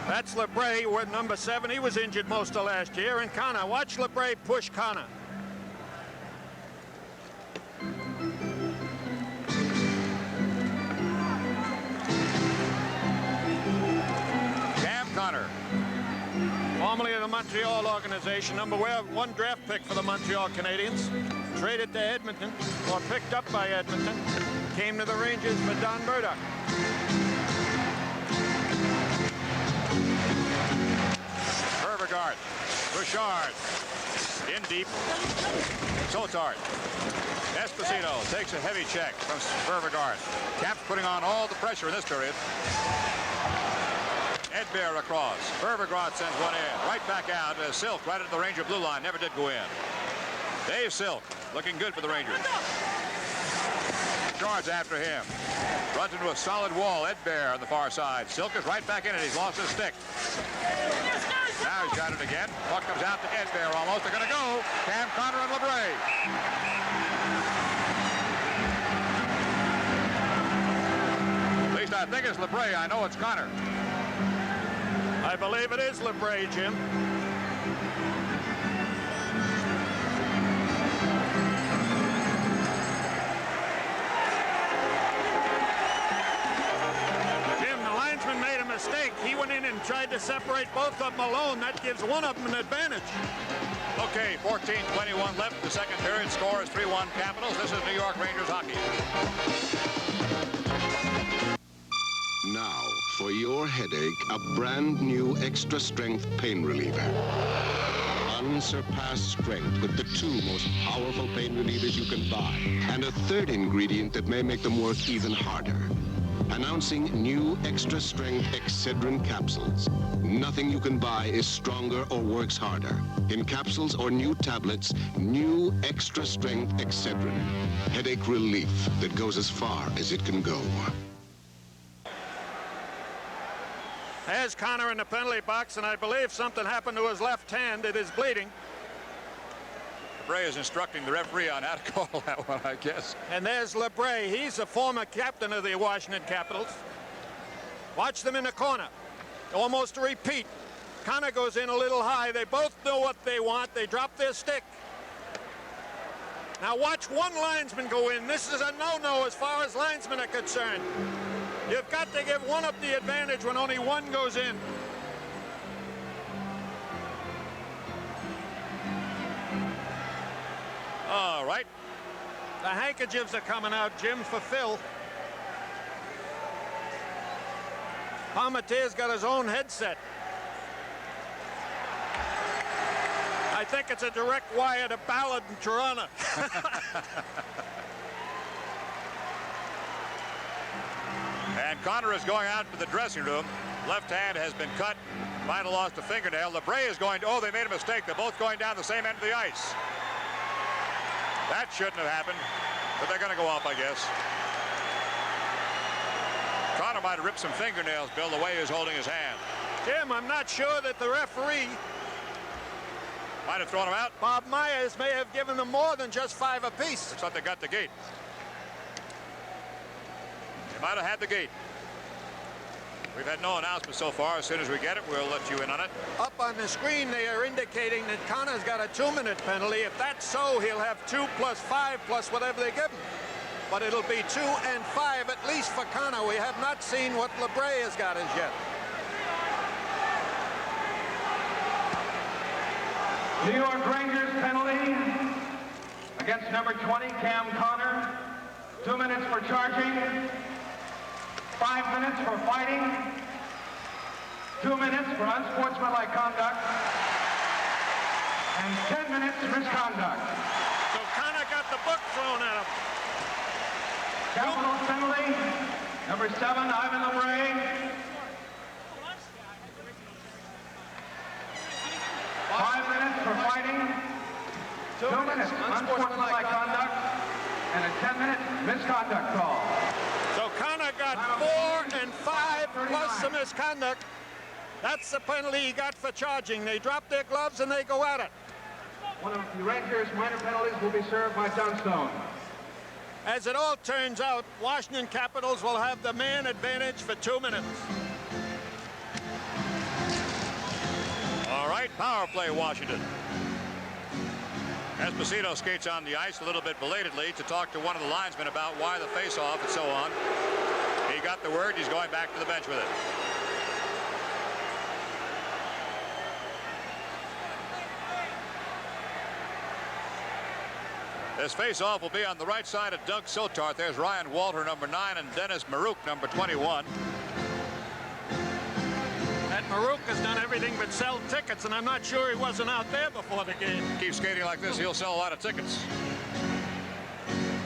That's LeBray with number 7. He was injured most of last year. And Connor, watch LeBray push Connor. Cam Connor. Formerly of the Montreal organization, number 1 draft pick for the Montreal Canadiens. Traded to Edmonton, or picked up by Edmonton. Came to the Rangers for Don Murdoch. Vervegart. Bouchard. In deep. Sotard. Esposito takes a heavy check from Vervegart. Caps putting on all the pressure in this period. Edbear across. Vervegart sends one in. Right back out. Silk right at the Ranger blue line. Never did go in. Dave Silk looking good for the Rangers. Charge after him. Runs into a solid wall. Edbear on the far side. Silk is right back in it. He's lost his stick. Now he's got it again. Puck comes out to Edbear almost. They're going to go. Cam Connor and LeBray. At least I think it's LeBray. I know it's Connor. I believe it is LeBray, Jim. Mistake. He went in and tried to separate both of them alone. That gives one of them an advantage. Okay, 14:21 left. The second period. Score is 3-1 Capitals. This is New York Rangers hockey. Now, for your headache, a brand new extra strength pain reliever. Unsurpassed strength with the 2 most powerful pain relievers you can buy. And a third ingredient that may make them work even harder. Announcing new extra strength Excedrin capsules. Nothing you can buy is stronger or works harder. In capsules or new tablets, new extra strength Excedrin. Headache relief that goes as far as it can go. There's Connor in the penalty box, and I believe something happened to his left hand. It is bleeding. LeBray is instructing the referee on how to call that one, I guess. And there's LeBray. He's a former captain of the Washington Capitals. Watch them in the corner. Almost a repeat. Connor goes in a little high. They both know what they want. They drop their stick. Now watch one linesman go in. This is a no-no as far as linesmen are concerned. You've got to give one up the advantage when only one goes in. All right. The handkerchiefs are coming out, Jim, for Phil. Palmateer's got his own headset. I think it's a direct wire to Ballard and Toronto. And Connor is going out to the dressing room. Left hand has been cut. Might have lost a fingernail. LeBray is going to, oh, they made a mistake. They're both going down the same end of the ice. That shouldn't have happened, but they're going to go off, I guess. Connor might have ripped some fingernails, Bill, the way he was holding his hand. Jim, I'm not sure that the referee might have thrown him out. Bob Myers may have given them more than just 5 apiece. Looks like they got the gate. They might have had the gate. We've had no announcement so far. As soon as we get it, we'll let you in on it. Up on the screen, they are indicating that Connor's got a 2-minute penalty. If that's so, he'll have 2 plus 5 plus whatever they give him. But it'll be 2 and 5 at least for Connor. We have not seen what LeBray has got as yet. New York Rangers penalty against number 20, Cam Connor. 2 minutes for charging, 5 minutes for fighting, 2 minutes for unsportsmanlike conduct, and 10 minutes misconduct. So Connor got the book thrown at him. Capitals penalty, number 7, Ivan LeBray. 5 minutes for fighting, 2 minutes unsportsmanlike conduct, and a 10-minute misconduct call. So Connor got 4 and 5 plus some misconduct. That's the penalty he got for charging. They drop their gloves and they go at it. One of the Rangers' minor penalties will be served by Dunstone. As it all turns out, Washington Capitals will have the man advantage for 2 minutes. All right, power play, Washington. Esposito skates on the ice a little bit belatedly to talk to one of the linesmen about why the face-off and so on. He got the word. He's going back to the bench with it. This face-off will be on the right side of Doug Sotart. There's Ryan Walter, number 9, and Dennis Marouk, number 21. That Marouk has done everything but sell tickets, and I'm not sure he wasn't out there before the game. Keep skating like this, he'll sell a lot of tickets.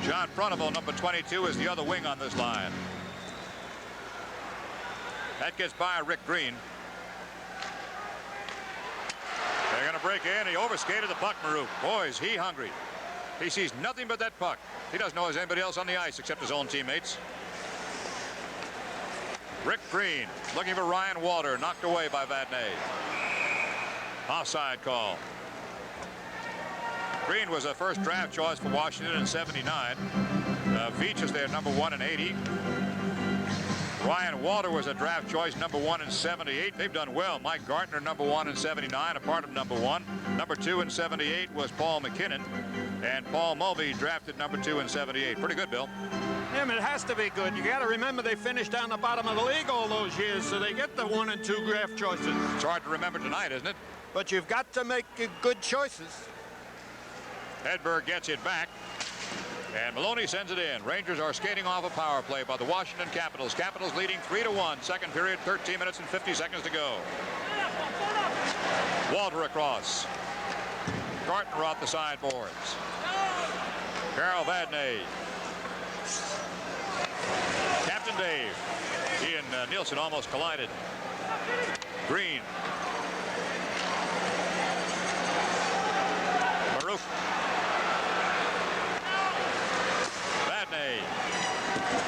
John Pronovo, number 22, is the other wing on this line. That gets by Rick Green. They're going to break in. He overskated the puck, Marouk. Boy, is he hungry. He sees nothing but that puck. He doesn't know there's anybody else on the ice except his own teammates. Rick Green looking for Ryan Walter, knocked away by Vadnais. Offside call. Green was a first draft choice for Washington in '79. Veach is their number 1 in '80. Ryan Walter was a draft choice, number 1 in '78. They've done well. Mike Gartner, number 1 in '79, a part of number 1. Number 2 in '78 was Paul McKinnon. And Paul Mulvey drafted number 2 in '78. Pretty good, Bill. Yeah, it has to be good. You got to remember they finished down the bottom of the league all those years, so they get the 1 and 2 draft choices. It's hard to remember tonight, isn't it? But you've got to make good choices. Hedberg gets it back. And Maloney sends it in. Rangers are skating off a power play by the Washington Capitals. Capitals leading 3-1. Second period, 13 minutes and 50 seconds to go. Walter across. Gartner off the sideboards. Carol Vadnais. Captain Dave. He and Nielsen almost collided. Green. Marouk. Vadnais.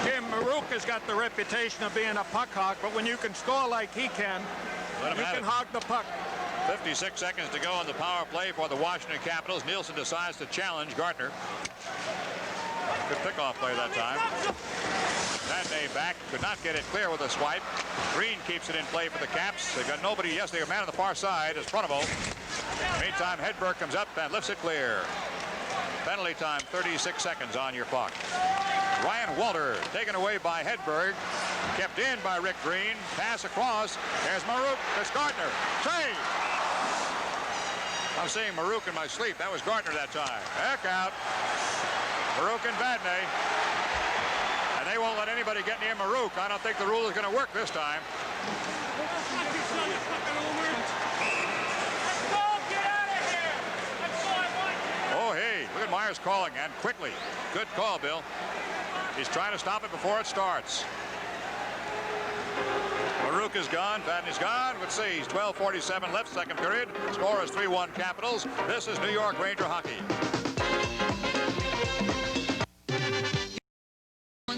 Jim, Maruk has got the reputation of being a puck hog, but when you can score like he can, you can hog the puck. 56 seconds to go on the power play for the Washington Capitals. Nielsen decides to challenge Gardner. Good pickoff play that time. Vadnais back, could not get it clear with a swipe. Green keeps it in play for the Caps. They've got nobody. Yes, they have a man on the far side is Pronovo. Meantime, Hedberg comes up and lifts it clear. Penalty time, 36 seconds on your clock. Ryan Walter taken away by Hedberg. Kept in by Rick Green. Pass across. There's Maruk. There's Gardner. Save! I'm saying Maruk in my sleep. That was Gardner that time. Heck out. Maruk and Vadnais. And they won't let anybody get near Maruk. I don't think the rule is going to work this time. Oh, hey, look at Myers calling, and quickly. Good call, Bill. He's trying to stop it before it starts. Maruk is gone. Vadnais gone. Let's see. 12:47 left, second period. Score is 3-1 Capitals. This is New York Ranger hockey.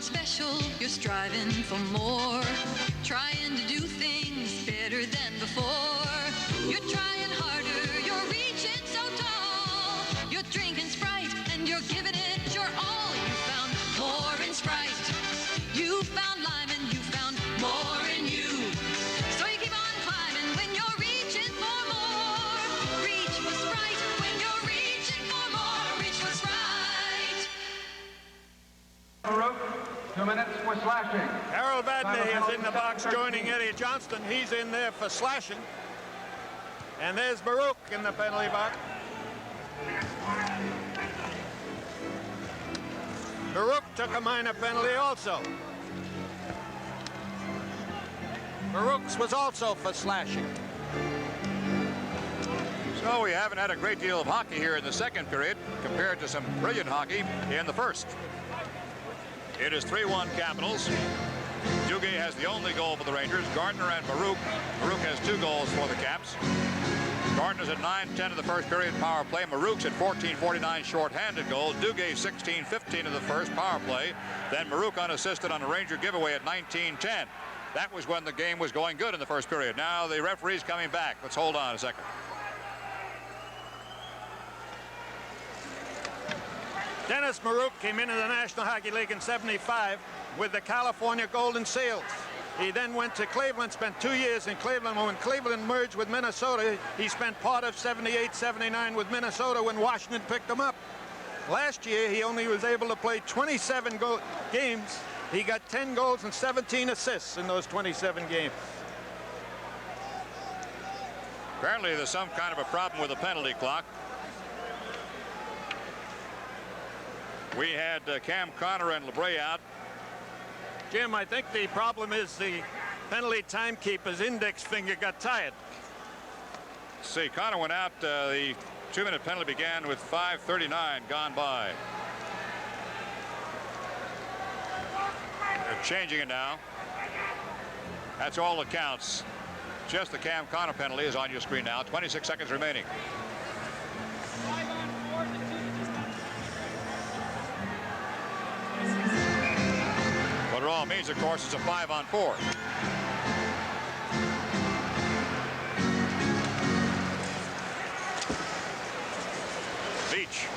Special, you're striving for more, trying to do things better than before. You're trying harder, you're reaching so tall. You're drinking Sprite and you're giving it your all. You found more in Sprite. You found lime and you found more in you. So you keep on climbing when you're reaching for more. Reach for Sprite when you're reaching for more. Reach for Sprite. 2 minutes for slashing. Harold Vadnais is in the box joining Eddie Johnston. He's in there for slashing. And there's Maruk in the penalty box. Maruk took a minor penalty also. Maruk's was also for slashing. So we haven't had a great deal of hockey here in the second period compared to some brilliant hockey in the first. It is 3-1 Capitals. Duguay has the only goal for the Rangers. Gardner and Maruk. Maruk has 2 goals for the Caps. Gardner's at 9:10 of the first period power play. Maruk's at 14:49 shorthanded goal. Duguay 16:15 of the first power play. Then Maruk unassisted on a Ranger giveaway at 19:10. That was when the game was going good in the first period. Now the referee's coming back. Let's hold on a second. Dennis Maruk came into the National Hockey League in '75 with the California Golden Seals. He then went to Cleveland, spent 2 years in Cleveland. When Cleveland merged with Minnesota, he spent part of '78-'79 with Minnesota when Washington picked him up. Last year, he only was able to play 27 games. He got 10 goals and 17 assists in those 27 games. Apparently, there's some kind of a problem with the penalty clock. We had Cam Connor and LeBray out. Jim, I think the problem is the penalty timekeeper's index finger got tired. Let's see, Connor went out. The 2-minute penalty began with 5:39 gone by. They're changing it now. That's all that counts. Just the Cam Connor penalty is on your screen now. 26 seconds remaining. What it all means, of course, is a 5-on-4. Veach.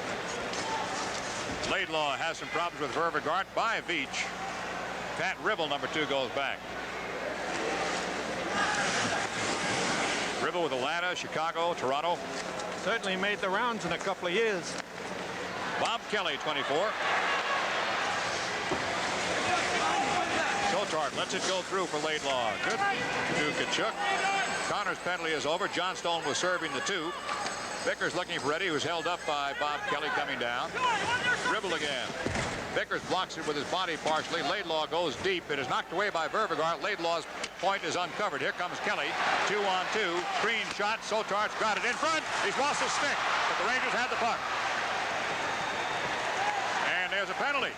Laidlaw has some problems with Vervegard by Veach. Pat Ribble, number 2, goes back. Ribble with Atlanta, Chicago, Toronto. Certainly made the rounds in a couple of years. Bob Kelly, 24. Sotart lets it go through for Laidlaw. Good to Kachuk. Connor's penalty is over. John Stone was serving the 2. Vickers looking for Eddie, who's held up by Bob Kelly coming down. Ribble again. Vickers blocks it with his body partially. Laidlaw goes deep. It is knocked away by Vervegard. Laidlaw's point is uncovered. Here comes Kelly. 2-on-2. Screen shot. Sotart's got it in front. He's lost his stick, but the Rangers had the puck. And there's a penalty.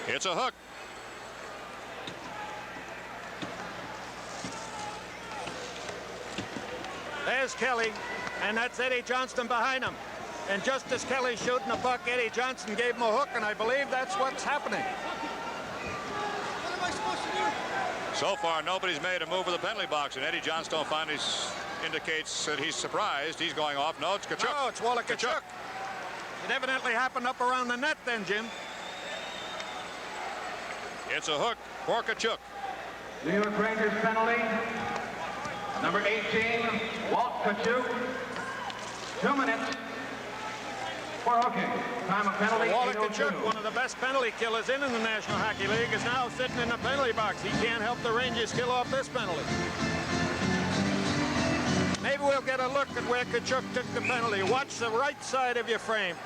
It's a hook. There's Kelly, and that's Eddie Johnston behind him. And just as Kelly's shooting the puck, Eddie Johnson gave him a hook, and I believe that's what's happening. What am I supposed to do? So far, nobody's made a move with the penalty box, and Eddie Johnstone finally indicates that he's surprised. He's going off. No, it's Tkachuk. No, it's Walla Tkachuk. It evidently happened up around the net then, Jim. It's a hook for Tkachuk. New York Rangers penalty. Number 18, Walt Tkachuk. 2 minutes for hooking. Time of penalty, Walla 8:02. Tkachuk, one of the best penalty killers in the National Hockey League, is now sitting in the penalty box. He can't help the Rangers kill off this penalty. Maybe we'll get a look at where Tkachuk took the penalty. Watch the right side of your frame.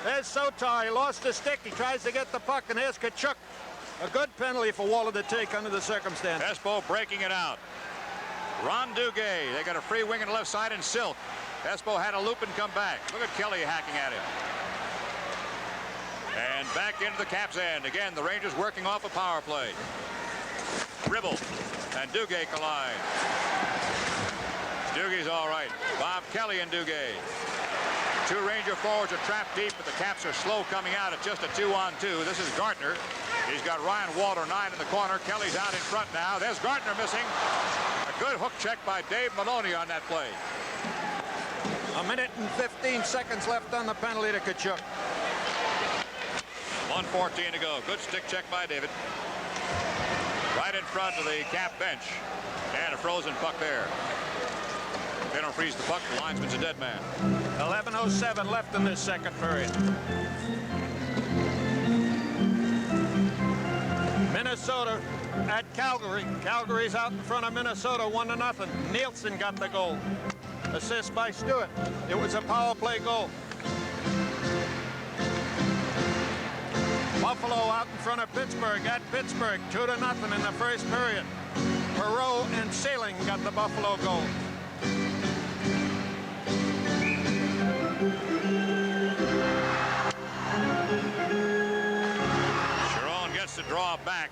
There's Sotar. He lost the stick. He tries to get the puck, and there's Tkachuk. A good penalty for Waller to take under the circumstances. Espo breaking it out. Ron Duguay. They got a free wing on the left side, and Silk. Espo had a loop and come back. Look at Kelly hacking at him. And back into the Caps' end. Again, the Rangers working off a power play. Ribble and Duguay collide. Duguay's all right. Bob Kelly and Duguay. Two Ranger forwards are trapped deep, but the Caps are slow coming out. It's just a 2-on-2. This is Gartner. He's got Ryan Walter 9 in the corner. Kelly's out in front now. There's Gartner missing. A good hook check by Dave Maloney on that play. A minute and 15 seconds left on the penalty to Tkachuk. 1:14 to go. Good stick check by David. Right in front of the Cap bench. And a frozen puck there. They don't freeze the puck. The linesman's a dead man. 11:07 left in this second period. Minnesota at Calgary. Calgary's out in front of Minnesota 1-0. Nielsen got the goal. Assist by Stewart. It was a power play goal. Buffalo out in front of Pittsburgh at Pittsburgh 2-0 in the first period. Perreault and Sailing got the Buffalo goal. Sharon gets the draw back.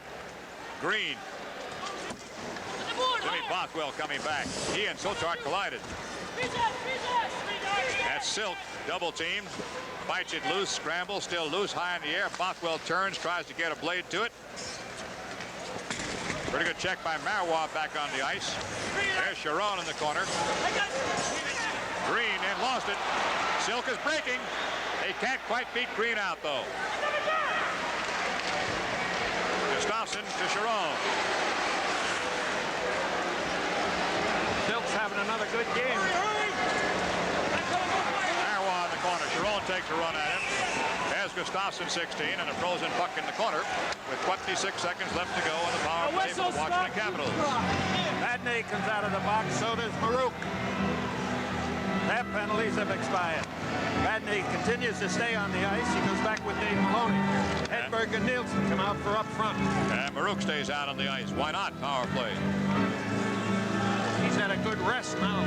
Green. Jimmy Bothwell coming back. He and Sotar collided. That's Silk, double teamed. Fights it loose, scramble, still loose, high in the air. Bothwell turns, tries to get a blade to it. Pretty good check by Marois back on the ice. There's Sharon in the corner. Green and lost it. Silk is breaking. They can't quite beat Green out, though. Gustafsson to Sharon. Silk's having another good game. Marois in the corner. Sharon takes a run at him. There's Gustafsson, 16, and a frozen puck in the corner with 26 seconds left to go on the power play for the Washington Capitals. Vadnais comes out of the box, so does Marouk. Their penalties have expired. Vadnais continues to stay on the ice. He goes back with Dave Maloney. Hedberg and Nielsen come out for up front. And Marouk stays out on the ice. Why not? Power play. He's had a good rest now.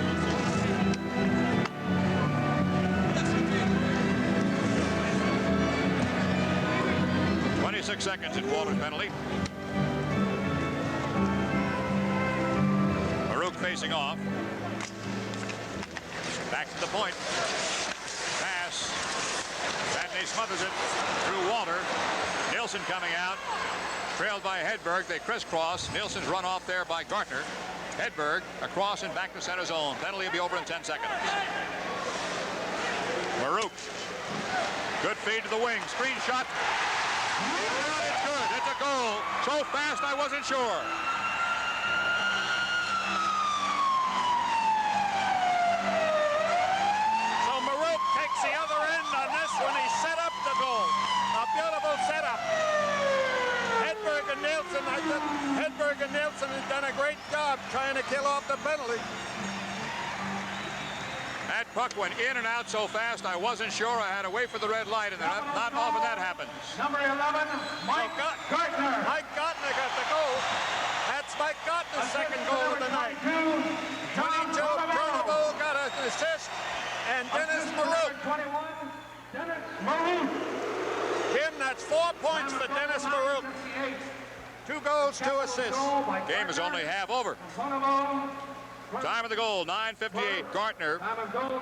26 seconds in Walter's penalty. Marouk facing off. Back to the point. Pass. Vadnais smothers it through Walter. Nielsen coming out. Trailed by Hedberg. They crisscross. Nielsen's run off there by Gartner. Hedberg across and back to center zone. Penalty will be over in 10 seconds. Marouk. Good feed to the wing. Screen shot. It's good. It's a goal. So fast I wasn't sure. So Marouk takes the other end on this when he set up the goal. A beautiful setup. Hedberg and Nielsen has done a great job trying to kill off the penalty. That puck went in and out so fast I wasn't sure. I had to wait for the red light, and not often that happens. Number 11, Mike Gartner. Mike Gartner got the goal. That's Mike Gartner's second goal of the night. 22, Pronovo got an assist, and Dennis Marouk. 21, Dennis Marouk. Jim, that's 4 points for Dennis Marouk. 2 goals, 2 assists. Game is only half over. Time of the goal, 9:58. Gartner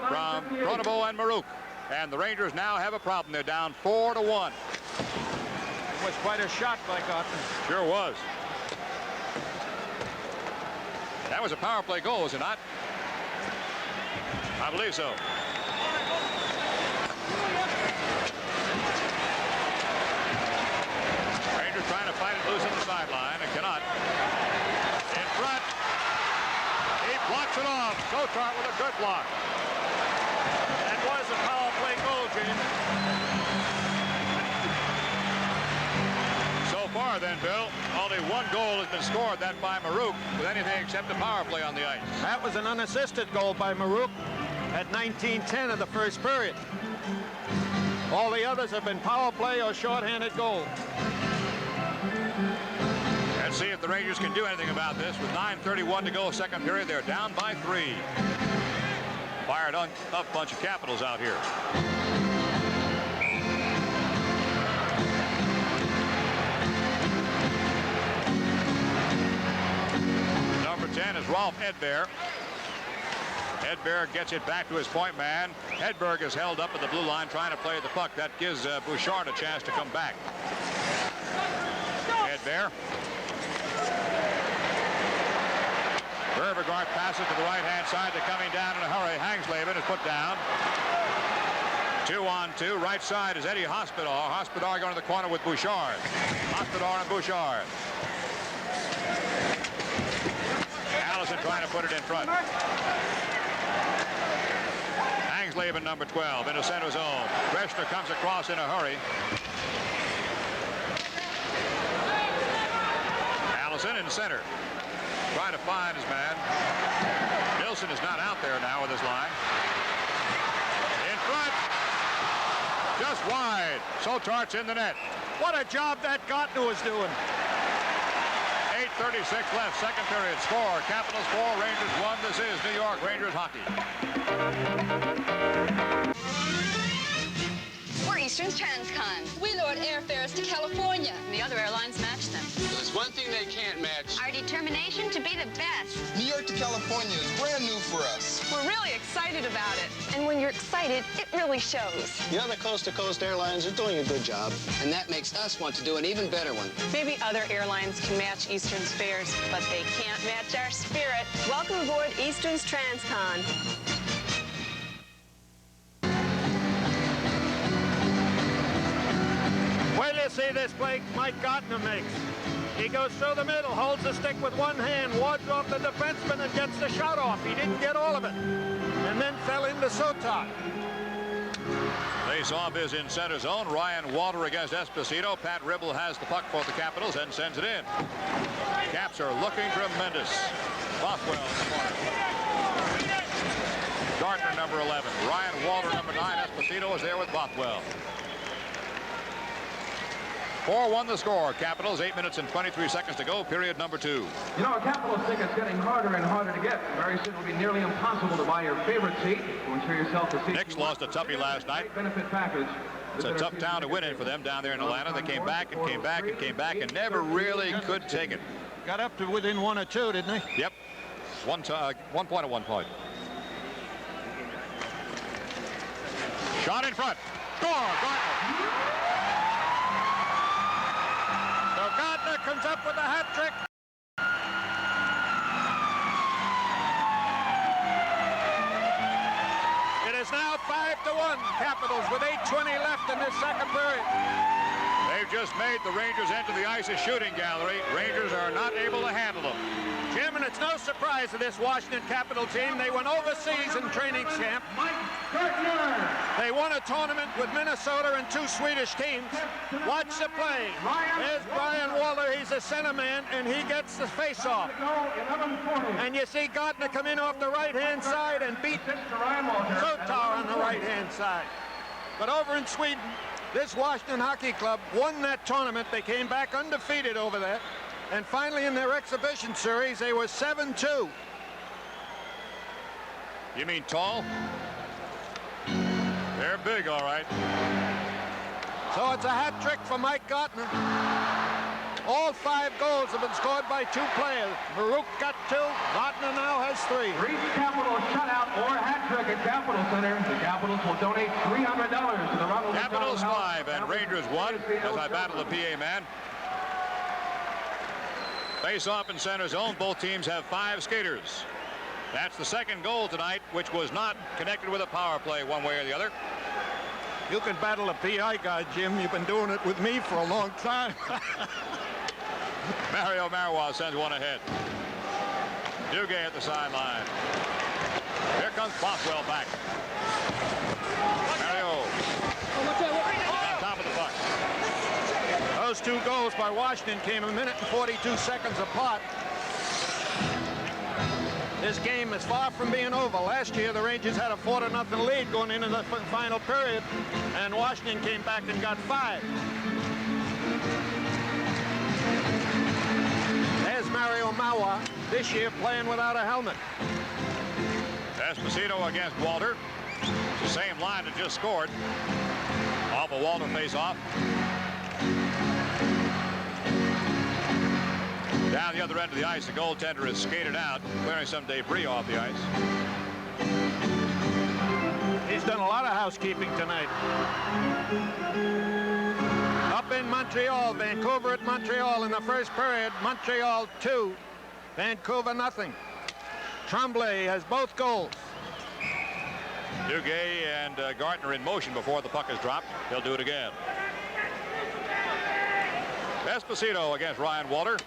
from Pronovo and Marouk. And the Rangers now have a problem. They're down 4-1. It was quite a shot by Gartner. Sure was. That was a power play goal, was it not? I believe so. Rangers trying to fight it loose on the sideline and cannot. In front. He blocks it off. Sotart with a good block. That was a power play goal, James. So far then, Bill, only one goal has been scored, that by Marouk, with anything except a power play on the ice. That was an unassisted goal by Marouk at 19:10 of the first period. All the others have been power play or shorthanded goal. Let's see if the Rangers can do anything about this. With 9:31 to go, second period, they're down by 3. Fired up bunch of Capitals out here. Number 10 is Rolf Edberg. Edberg gets it back to his point man. Edberg is held up at the blue line trying to play the puck. That gives Bouchard a chance to come back. Edberg. Ververgaard passes to the right-hand side. They're coming down in a hurry. Hangsleben is put down. 2-on-2. Right side is Eddie Hospodar. Hospodar going to the corner with Bouchard. Hospodar and Bouchard. Allison trying to put it in front. Hangsleben, number 12, into center zone. Greshner comes across in a hurry. Allison in center. Trying to find his man. Nilsson is not out there now with his line. In front. Just wide. Sotart's in the net. What a job that Gartner was doing. 8:36 left, second period. Score, Capitals 4, Rangers 1. This is New York Rangers hockey. We're Eastern's Transcon. We lowered airfares to California. And the other airlines match them. There's one thing they can't match. Our determination to be the best. New York to California is brand new for us. We're really excited about it. And when you're excited, it really shows. The other coast-to-coast airlines are doing a good job. And that makes us want to do an even better one. Maybe other airlines can match Eastern's fares, but they can't match our spirit. Welcome aboard Eastern's Transcon. Wait till you see this play Mike Gartner makes. He goes through the middle, holds the stick with one hand, wards off the defenseman and gets the shot off. He didn't get all of it. And then fell into Sotart. Face-off is in center zone. Ryan Walter against Esposito. Pat Ribble has the puck for the Capitals and sends it in. Caps are looking tremendous. Bothwell in the corner. Gartner, number 11. Ryan Walter, number 9. Esposito is there with Bothwell. 4-1 the score. Capitals, 8 minutes and 23 seconds to go. Period number 2. You know, a Capitals ticket's getting harder and harder to get. Very soon it'll be nearly impossible to buy your favorite seat. To ensure yourself a seat. Knicks lost a toughie last night. Benefit package. It's a tough town to win in for them down there in Atlanta. They came back and came back and came back and never really could take it. Got up to within 1 or 2, didn't they? Yep. 1 point at one point. Shot in front. Score. Gartner. So Gartner comes up with a hat trick. It is now 5-1 Capitals with 8:20 left in this second period. They've just made the Rangers enter the ice a shooting gallery. Rangers are not able to handle them. Jim, and it's no surprise to this Washington Capital team. They went overseas in training camp. They won a tournament with Minnesota and 2 Swedish teams. Watch the play. There's Brian Walter. He's a center man, and he gets the face-off. And you see Gartner come in off the right-hand side and beat Sotar on the right-hand side. But over in Sweden, this Washington Hockey Club won that tournament. They came back undefeated over there. And finally, in their exhibition series, they were 7-2. You mean tall? They're big, all right. So it's a hat trick for Mike Gartner. All 5 goals have been scored by 2 players. Maruk got 2. Lautner now has 3. For each Capital shutout or hat trick at Capital Center, the Capitals will donate $300 to the Ronald Capitals 5 and Rangers 1 as I battle the PA man. Face off in center zone. Both teams have 5 skaters. That's the second goal tonight, which was not connected with a power play one way or the other. You can battle a PI guy, Jim. You've been doing it with me for a long time. Mario Marois sends one ahead. Duguay at the sideline. Here comes Bothwell back. Mario on top of the puck. Those 2 goals by Washington came a minute and 42 seconds apart. This game is far from being over. Last year, the Rangers had a 4-0 lead going into the final period, and Washington came back and got 5. There's Mario Marois, this year playing without a helmet. Esposito against Walter. It's the same line that just scored. Off a Walter face-off. Down the other end of the ice, the goaltender is skated out, clearing some debris off the ice. He's done a lot of housekeeping tonight. Up in Montreal, Vancouver at Montreal in the first period. Montreal 2, Vancouver nothing. Tremblay has both goals. Duguay and Gartner in motion before the puck is dropped. He'll do it again. Esposito against Ryan Walter.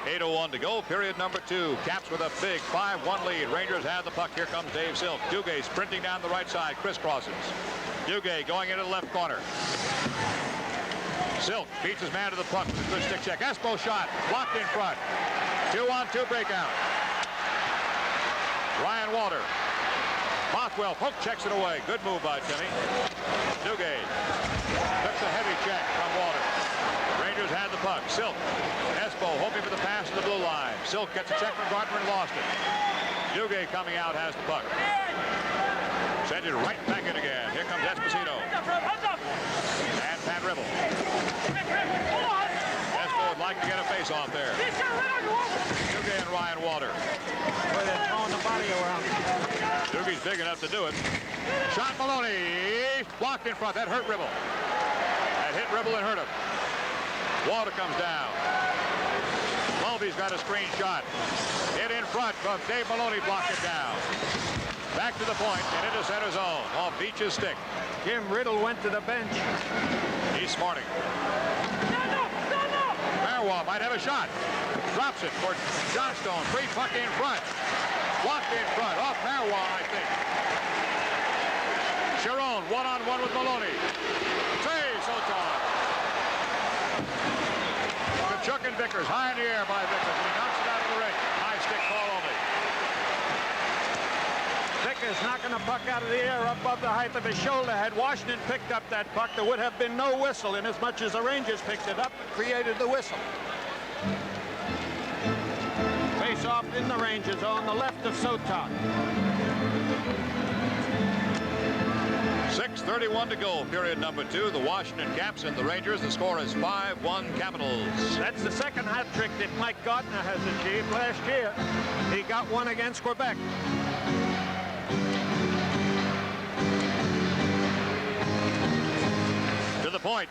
8:01 to go, period number 2. Caps with a big 5-1 lead. Rangers have the puck. Here comes Dave Silk. Duguay sprinting down the right side, crisscrosses. Duguay going into the left corner. Silk beats his man to the puck with a good stick check. Espo shot, blocked in front. 2-on-2 breakout. Ryan Walter. Bothwell poke checks it away. Good move by Timmy. Duguay took the heavy check from Walter. Rangers had the puck. Silk. Espo hoping for the pass to the blue line. Silk gets a check from Gartner and lost it. Duguay coming out has the puck. Sends it right back in again. Here comes Esposito. And Pat Ribble. Espo would like to get a face-off there. Duguay and Ryan Walter. Boy, they're throwing the body around. Dugay's big enough to do it. Shot Maloney. Blocked in front. That hurt Ribble. That hit Ribble and hurt him. Walter comes down. Mulvey's got a screen shot. Hit in front, but Dave Maloney blocked it down. Back to the point and into center zone. Off Beach's stick. Jim Riddle went to the bench. He's smarting. Marois might have a shot. Drops it for Johnstone. Free puck in front. Blocked in front. Off Marois, I think. Chiron, one-on-one with Maloney. Say, Soton. Kachuk and Vickers, high in the air by Vickers. He knocks it out of the ring. High stick call only. Vickers knocking the puck out of the air above the height of his shoulder. Had Washington picked up that puck, there would have been no whistle, in as much as the Rangers picked it up and created the whistle. Face off in the Rangers on the left of Soton. 6:31 to go, period number 2. The Washington Caps and the Rangers. The score is 5-1 Capitals. That's the second hat trick that Mike Gartner has achieved. Last year, he got one against Quebec. To the point.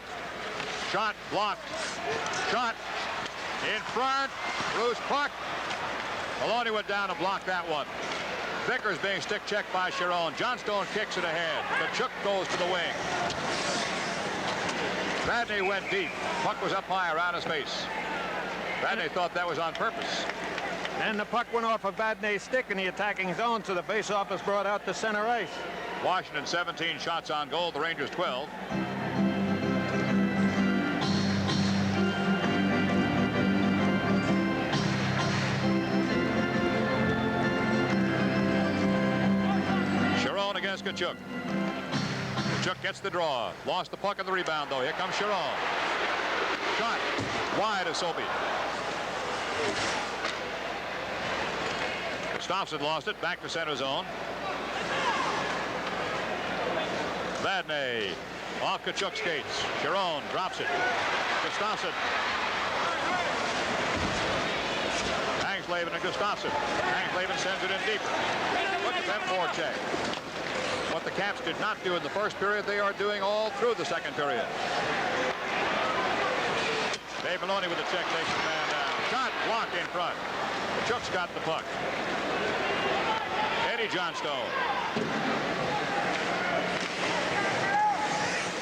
Shot blocked. Shot in front. Loose puck. Maloney went down to block that one. Vickers being stick checked by Chiron. Johnstone kicks it ahead. Kachuk goes to the wing. Vadney went deep. Puck was up high around his face. Vadney thought that was on purpose. And the puck went off of Vadney's stick in the attacking zone, so the faceoff is brought out to center ice. Washington 17 shots on goal. The Rangers 12. Against Kachuk. Kachuk gets the draw. Lost the puck on the rebound, though. Here comes Chiron. Shot wide of Soapy. Gustafsson lost it. Back to center zone. Vadney off Kachuk skates. Chiron drops it. Gustafsson Slavin and Gustafsson. Slavin sends it in deeper. Look at that forecheck. What the Caps did not do in the first period, they are doing all through the second period. Dave Maloney with the check takes the man down. Shot blocked in front. Kachuk's got the puck. Eddie Johnstone.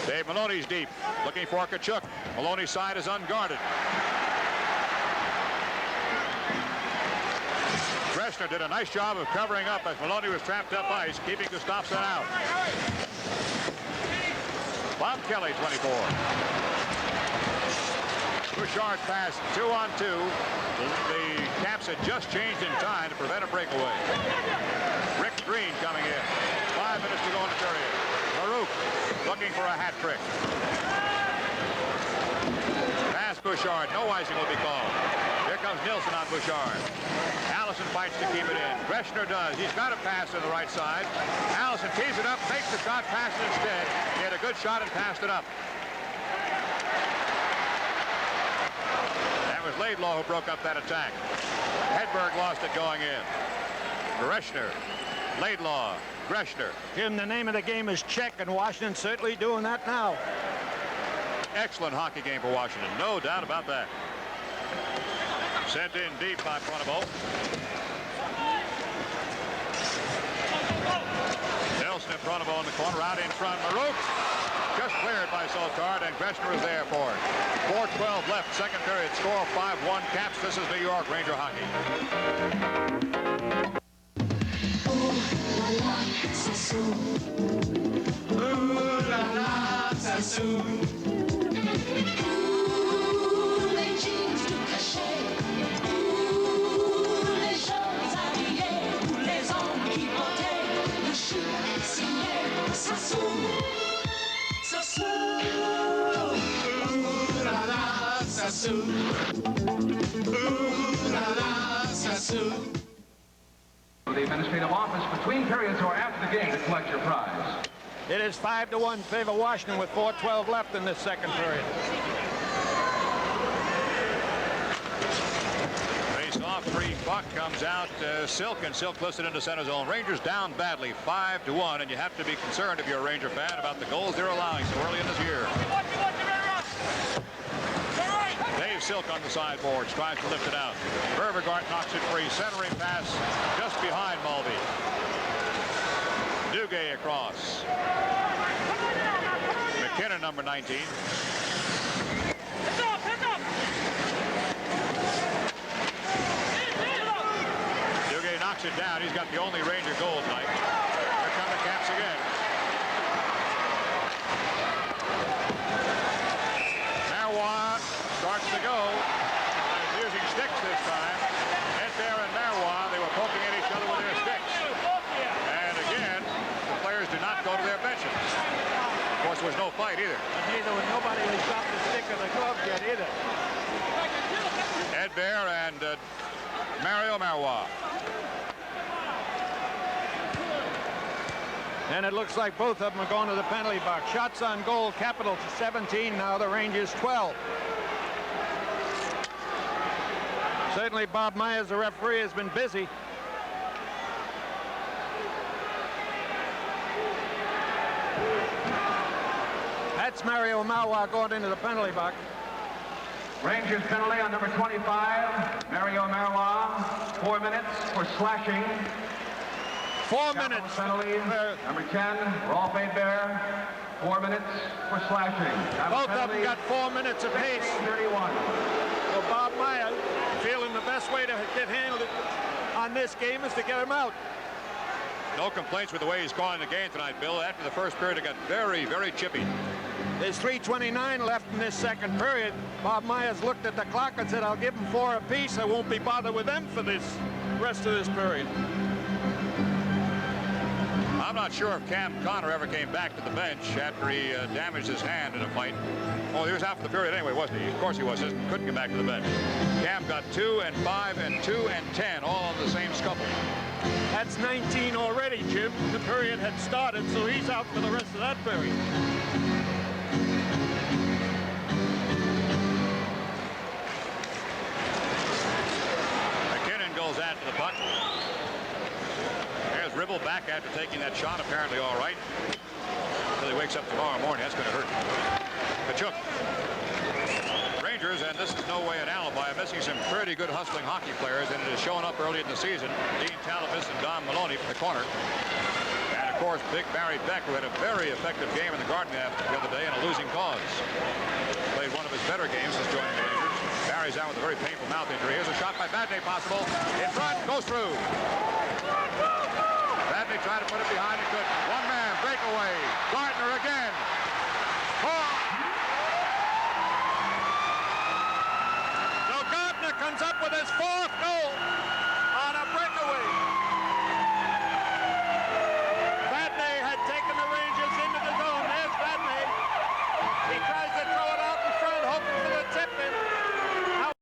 Dave Maloney's deep, looking for Kachuk. Maloney's side is unguarded. Greshner did a nice job of covering up as Maloney was trapped up ice, keeping Gustafsson out. Bob Kelly, 24. Bouchard pass 2-on-2. The Caps had just changed in time to prevent a breakaway. Rick Green coming in. 5 minutes to go in the period. Baruch looking for a hat trick. Pass Bouchard. No icing will be called. Here comes Nilsson on Bouchard. Allison fights to keep it in. Greshner does. He's got a pass to the right side. Allison tees it up, makes the shot, passes instead. He had a good shot and passed it up. That was Laidlaw who broke up that attack. Hedberg lost it going in. Greshner, Laidlaw, Greshner. Jim, the name of the game is check, and Washington's certainly doing that now. Excellent hockey game for Washington, no doubt about that. Sent in deep by Pronovo. Nelson and Pronovo in the corner, out in front. Marouk just cleared by Soltard, and Greshner is there for it. 4:12 left, second period. Score 5-1 Caps. This is New York Ranger hockey. Ooh la la, Sassoon. Ooh, les jeans tout cachés. Ooh, les gens habillés. Tous les hommes qui portaient le chou signé Sassoon. Sassoon. Ooh la la, Sassoon. Ooh la la, Sassoon. The administrative office between periods or after the game to collect your prize. It is 5-1 favor Washington with 4:12 left in this second period. Face off, free puck comes out. Silk, and Silk listed into center zone. Rangers down badly, 5-1, and you have to be concerned if you're a Ranger fan about the goals they're allowing so early in this year. Dave Silk on the sideboards, tries to lift it out. Vervegart knocks it free. Centering pass just behind Mulvey. Duguay across. McKinnon, number 19. Duguay knocks it down. He's got the only Ranger goal tonight. Here come the Caps again. Marois starts to go. He's using sticks this time. Edbear and Marois, they were poking at each other with their sticks. And again, the players do not go to their benches. Of course, there was no fight either. Nobody has dropped the stick of the glove yet either. Edbear and Mario Marois. And it looks like both of them are going to the penalty box. Shots on goal, Capitals 17, now the Rangers 12. Certainly Bob Myers, the referee, has been busy. That's Mario Marois going into the penalty box. Rangers penalty on number 25, Mario Marois, 4 minutes for slashing. 4 minutes. Penalty, number 10, Rolf Edbear, 4 minutes for slashing. Both of them got 4 minutes apiece. 31. So Bob Myers feeling the best way to get handled on this game is to get him out. No complaints with the way he's calling the game tonight, Bill. After the first period, it got very, very chippy. There's 3:29 left in this second period. Bob Myers looked at the clock and said, I'll give them 4 apiece. I won't be bothered with them for this rest of this period. I'm not sure if Cam Connor ever came back to the bench after he damaged his hand in a fight. Oh, he was out for the period anyway, wasn't he? Of course he was. He couldn't come back to the bench. Cam got 2 and 5 and 2 and 10, all on the same scuffle. That's 19 already, Jim. The period had started, so he's out for the rest of that period. bad to the puck. There's Ribble back after taking that shot, apparently all right. Until he wakes up tomorrow morning, that's going to hurt. Kachuk. Rangers, and this is no way an alibi, missing some pretty good hustling hockey players, and it is showing up early in the season. Dean Talabis and Don Maloney from the corner. And of course, big Barry Beck, who had a very effective game in the Garden the other day in a losing cause. Played one of his better games since joining the Rangers. Barry's out with a very painful mouth injury. Here's a shot by Badney possible. In front, goes through. Badney tried to put it behind, he couldn't. One man, breakaway. Gardner again. So Gardner comes up with his 4th goal on a breakaway. Badney had taken the Rangers into the zone. There's Badney. He tries to throw it out in front, hoping for the tip in. Now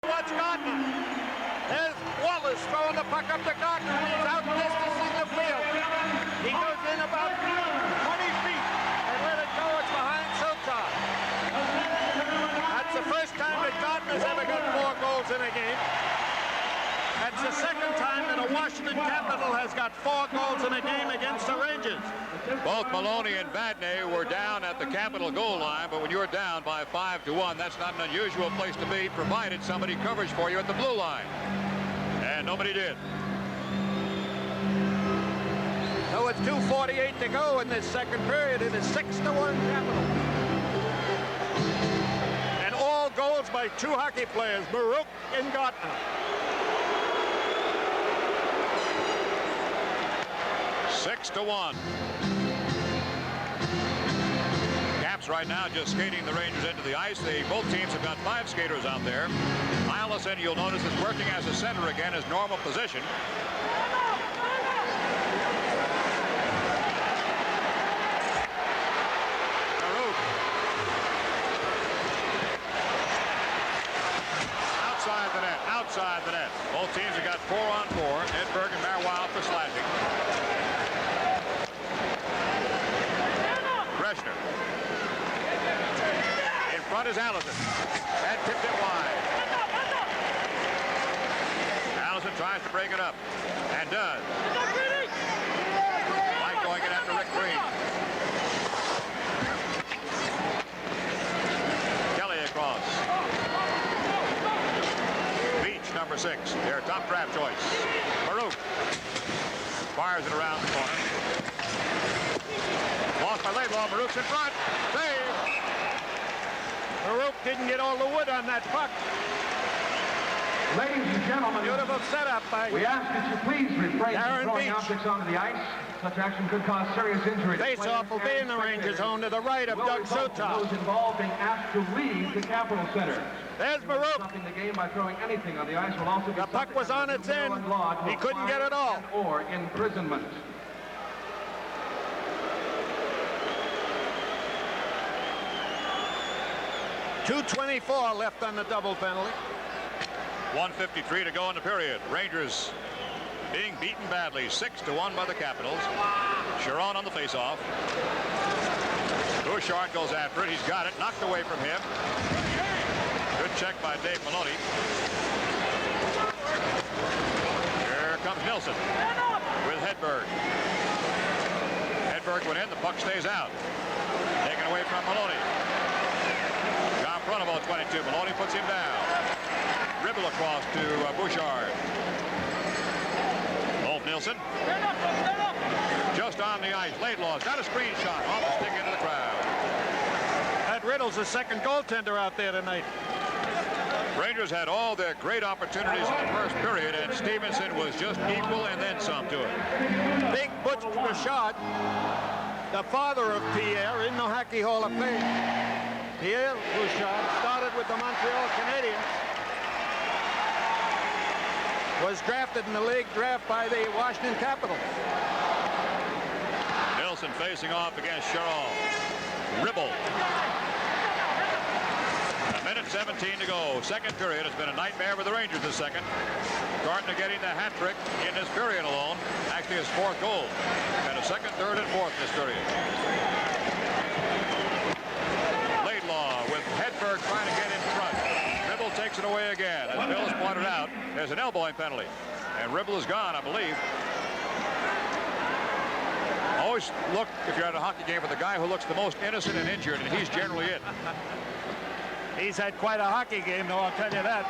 watch Gardner. There's Wallace throwing the puck up to Gardner. He's out distancing the field. He goes in about 20 feet and let it go. It's behind Sotar. That's the first time that Gardner's ever got 4 goals in a game. That's the second time that a Washington Capital has got 4 goals in a game against the Rangers. Both Maloney and Badney were down at the Capital goal line, but when you're down by 5-1, that's not an unusual place to be, provided somebody covers for you at the blue line. And nobody did. So it's 2:48 to go in this second period. It is 6-1 Capital. And all goals by 2 hockey players, Baruch and Gardner. 6-1. Caps right now just skating the Rangers into the ice. Both teams have got 5 skaters out there. Eilerson, you'll notice, is working as a center again, his normal position. Baruch. Outside the net, outside the net. Both teams have got 4-on-4. Edberg and Marwile for slashing. Breshner. In front is Allison. And tipped it wide. Allison tries to break it up. And does. Mike going in after Rick Green. Kelly across. Beach, number 6. Their top draft choice. Baruch. Fires it around the corner. Lost by Laidlaw. Baruch's in front. Save. Baruch didn't get all the wood on that puck. Ladies and gentlemen, Beautiful setup by we ask that you please refrain from throwing objects onto the ice. Such action could cause serious injury. Face-off will be in the Rangers' zone to the right of Doug Sotar. Those involved being asked to leave the Capitol Center. There's Baruch. Stopping the game by throwing anything on the ice will also be the puck was on its end. He couldn't get it all. Or imprisonment. .224 left on the double penalty. 1:53 to go in the period. Rangers being beaten badly, 6-1 by the Capitals. Chiron on the faceoff. Bouchard goes after it. He's got it. Knocked away from him. Good check by Dave Maloney. Here comes Nilsson with Hedberg. Hedberg went in. The puck stays out. Taken away from Maloney. John Pronovo, 22. Maloney puts him down. Dribble across to Bouchard. Wolf Nilsson. Just on the ice. Laidlaw's got a screen shot off the stick into the crowd. That Riddle's the second goaltender out there tonight. Rangers had all their great opportunities in the first period, and Stevenson was just equal and then some to it. Big Butch Bouchard, the father of Pierre in the Hockey Hall of Fame. Pierre Bouchard started with the Montreal Canadiens. Was drafted in the league draft by the Washington Capitals. Nilsson facing off against Chiron. Ribble. 1:17 to go. Second period. It's been a nightmare for the Rangers this second. Gardner getting the hat trick in this period alone. Actually his 4th goal. And a second, third, and 4th in this period. Laidlaw with Hedberg trying to get in front. Ribble takes it away again. As Bill's pointed out, There's an elbowing penalty. And Ribble is gone, I believe. Always look, if you're at a hockey game, for the guy who looks the most innocent and injured, and he's generally it. He's had quite a hockey game, though, I'll tell you that.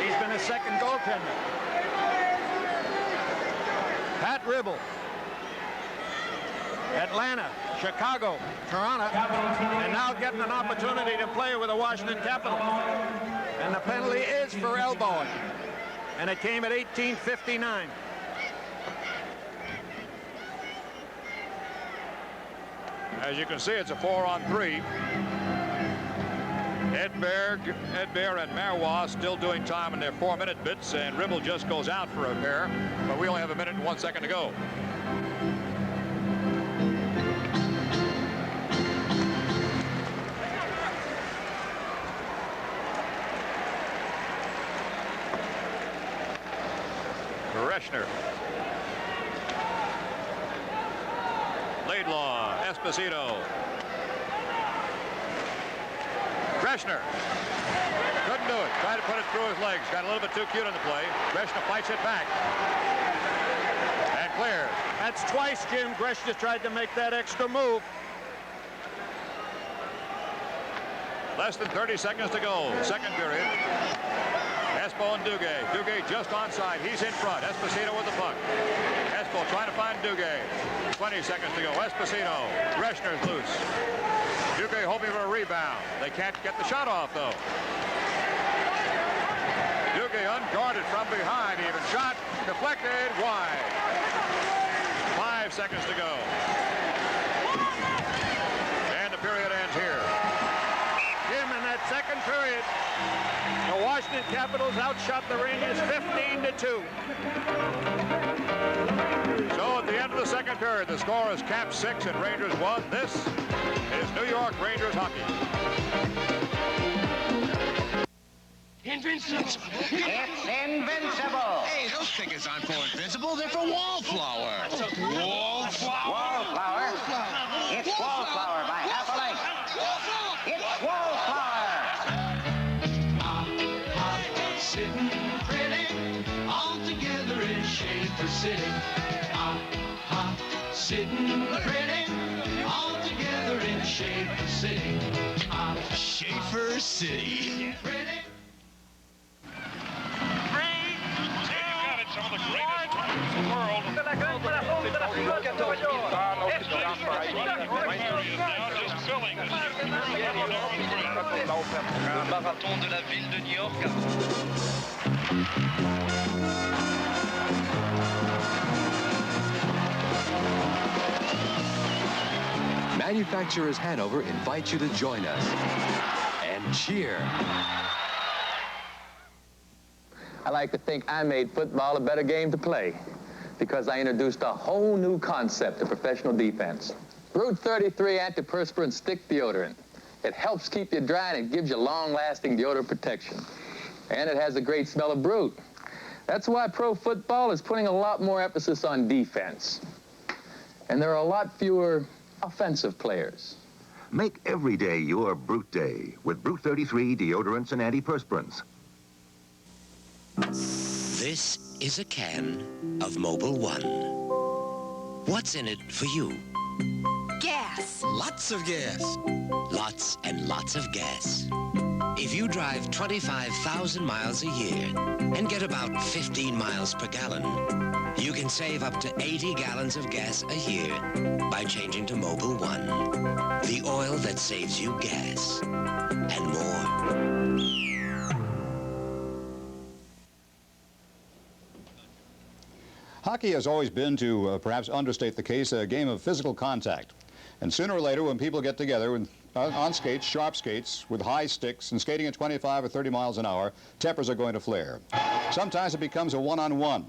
He's been a second goaltender. Pat Ribble. Atlanta, Chicago, Toronto, and now getting an opportunity to play with the Washington Capitals. And the penalty is for elbowing. And it came at 18:59. As you can see, it's a 4-on-3. Edberg and Marois still doing time in their 4-minute bits, and Ribble just goes out for a pair, but we only have 1 minute and 1 second to go. Greshner. Laidlaw, Esposito. Greshner. Couldn't do it. Tried to put it through his legs. Got a little bit too cute on the play. Greshner fights it back. And clears. That's twice, Jim. Greshner tried to make that extra move. Less than 30 seconds to go. Second period. Espo and Duguay. Duguay just onside. He's in front. Esposito with the puck. Espo trying to find Duguay. 20 seconds to go. Esposito. Greshner's loose. Duguay hoping for a rebound. They can't get the shot off, though. Duguay unguarded from behind. Even shot. Deflected. Wide. 5 seconds to go. And the period ends here. Jim, in that second period, the Washington Capitals outshot the Rangers 15-2. So at the end of the second period, the score is Caps 6 and Rangers 1. This is New York Rangers hockey. Invincible! It's invincible! Hey, those tickets aren't for Invincible, they're for Wallflower. Wallflower? Wallflower? It's Wallflower by half a length. It's Wallflower! Sitting pretty, all together in Schaefer City. Sitting pretty, all together in Schaefer City. Schaefer City. Some of the greatest tournaments in the world. Just filling this Marathon de la ville de New York. Manufacturers Hanover invite you to join us and cheer. I like to think I made football a better game to play because I introduced a whole new concept of professional defense. Brute 33 antiperspirant stick deodorant. It helps keep you dry and it gives you long-lasting deodorant protection. And it has a great smell of Brute. That's why pro football is putting a lot more emphasis on defense. And there are a lot fewer offensive players. Make every day your Brute Day with Brute 33 deodorants and antiperspirants. This is a can of Mobil 1. What's in it for you? Gas. Lots of gas. Lots and lots of gas. If you drive 25,000 miles a year and get about 15 miles per gallon, you can save up to 80 gallons of gas a year by changing to Mobil 1. The oil that saves you gas and more. Hockey has always been, to perhaps understate the case, a game of physical contact. And sooner or later, when people get together on skates, sharp skates, with high sticks, and skating at 25 or 30 miles an hour, tempers are going to flare. Sometimes it becomes a one-on-one.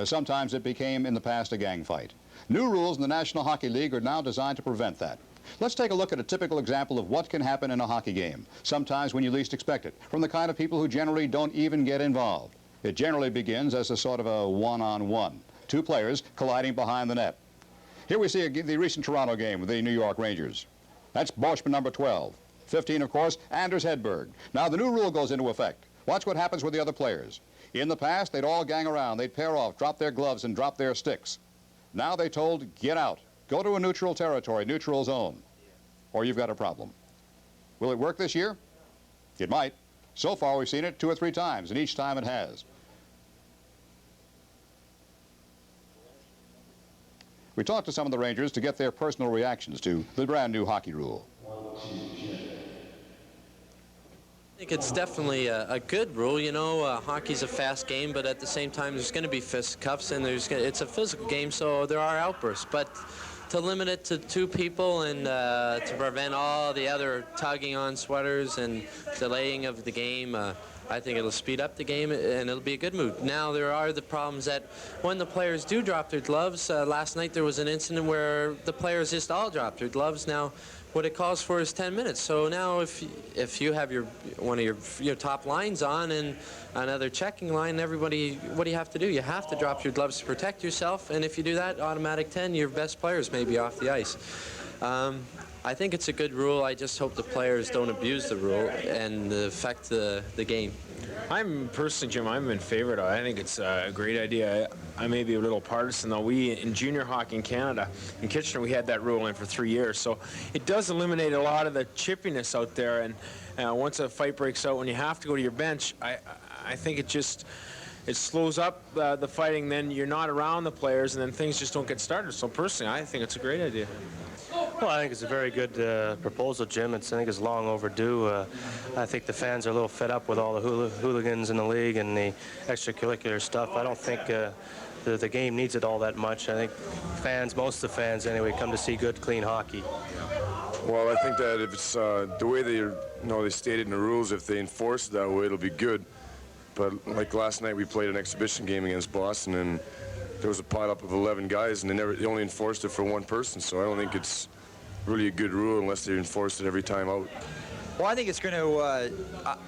Sometimes it became, in the past, a gang fight. New rules in the National Hockey League are now designed to prevent that. Let's take a look at a typical example of what can happen in a hockey game, sometimes when you least expect it, from the kind of people who generally don't even get involved. It generally begins as a sort of a one-on-one. Two players colliding behind the net. Here we see the recent Toronto game with the New York Rangers. That's Boschman number 12. 15, of course, Anders Hedberg. Now, the new rule goes into effect. Watch what happens with the other players. In the past, they'd all gang around. They'd pair off, drop their gloves, and drop their sticks. Now they told, get out. Go to a neutral territory, neutral zone, or you've got a problem. Will it work this year? It might. So far, we've seen it 2 or 3 times, and each time it has. We talked to some of the Rangers to get their personal reactions to the brand new hockey rule. I think it's definitely a good rule. You know, hockey's a fast game, but at the same time, there's going to be fisticuffs, and it's a physical game, so there are outbursts. But to limit it to 2 people and to prevent all the other tugging on sweaters and delaying of the game, I think it'll speed up the game, and it'll be a good move. Now, there are the problems that when the players do drop their gloves, last night there was an incident where the players just all dropped their gloves. Now, what it calls for is 10 minutes. So now if you have one of your top lines on and another checking line, everybody, what do you have to do? You have to drop your gloves to protect yourself, and if you do that, automatic 10, your best players may be off the ice. I think it's a good rule. I just hope the players don't abuse the rule and affect the game. I'm personally, Jim, I'm in favor of it. I think it's a great idea. I may be a little partisan, though. We, in junior hockey in Canada, in Kitchener, we had that rule in for 3 years. So it does eliminate a lot of the chippiness out there. And once a fight breaks out, when you have to go to your bench, I think it slows up the fighting. Then you're not around the players, and then things just don't get started. So personally, I think it's a great idea. Well, I think it's a very good proposal, Jim. I think it's long overdue. I think the fans are a little fed up with all the hooligans in the league and the extracurricular stuff. I don't think the game needs it all that much. I think fans, most of the fans anyway, come to see good, clean hockey. Well, I think that if it's the way they stated in the rules, if they enforce it that way, it'll be good. But like last night, we played an exhibition game against Boston, and there was a pot-up of 11 guys, and they only enforced it for 1 person. So I don't think it's really a good rule unless they enforce it every time out. Well, I think it's going to.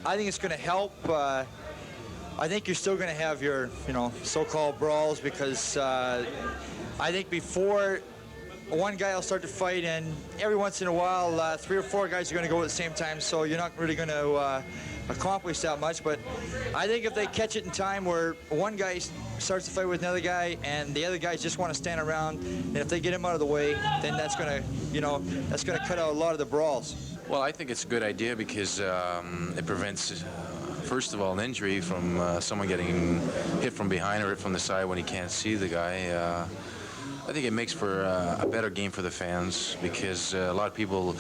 I think it's going to help. I think you're still going to have your, so-called brawls, because I think before one guy will start to fight, and every once in a while, 3 or 4 guys are going to go at the same time. So you're not really going to accomplish that much. But I think if they catch it in time where one guy starts to fight with another guy and the other guys just want to stand around, and if they get him out of the way, then that's going to cut out a lot of the brawls. Well, I think it's a good idea because it prevents, first of all, an injury from someone getting hit from behind or hit from the side when he can't see the guy. I think it makes for a better game for the fans, because a lot of people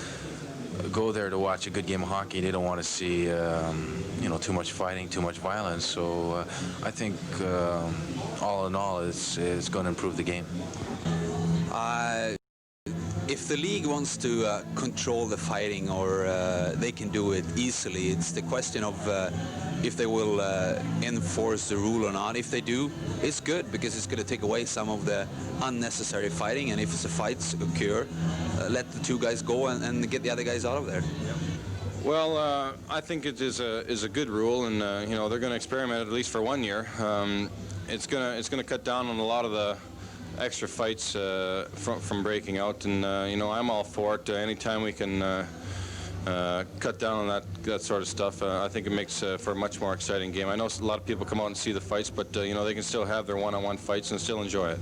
go there to watch a good game of hockey. They don't want to see, too much fighting, too much violence. So I think, all in all, it's going to improve the game. If the league wants to control the fighting, or they can do it easily, it's the question of if they will enforce the rule or not. If they do, it's good, because it's going to take away some of the unnecessary fighting, and if it's a fights occur, let the 2 guys go and get the other guys out of there. Well, I think it is a good rule, and they're going to experiment at least for 1 year. It's going to cut down on a lot of the extra fights from breaking out, and I'm all for it. Anytime we can cut down on that sort of stuff, I think it makes for a much more exciting game. I know a lot of people come out and see the fights, but they can still have their one-on-one fights and still enjoy it.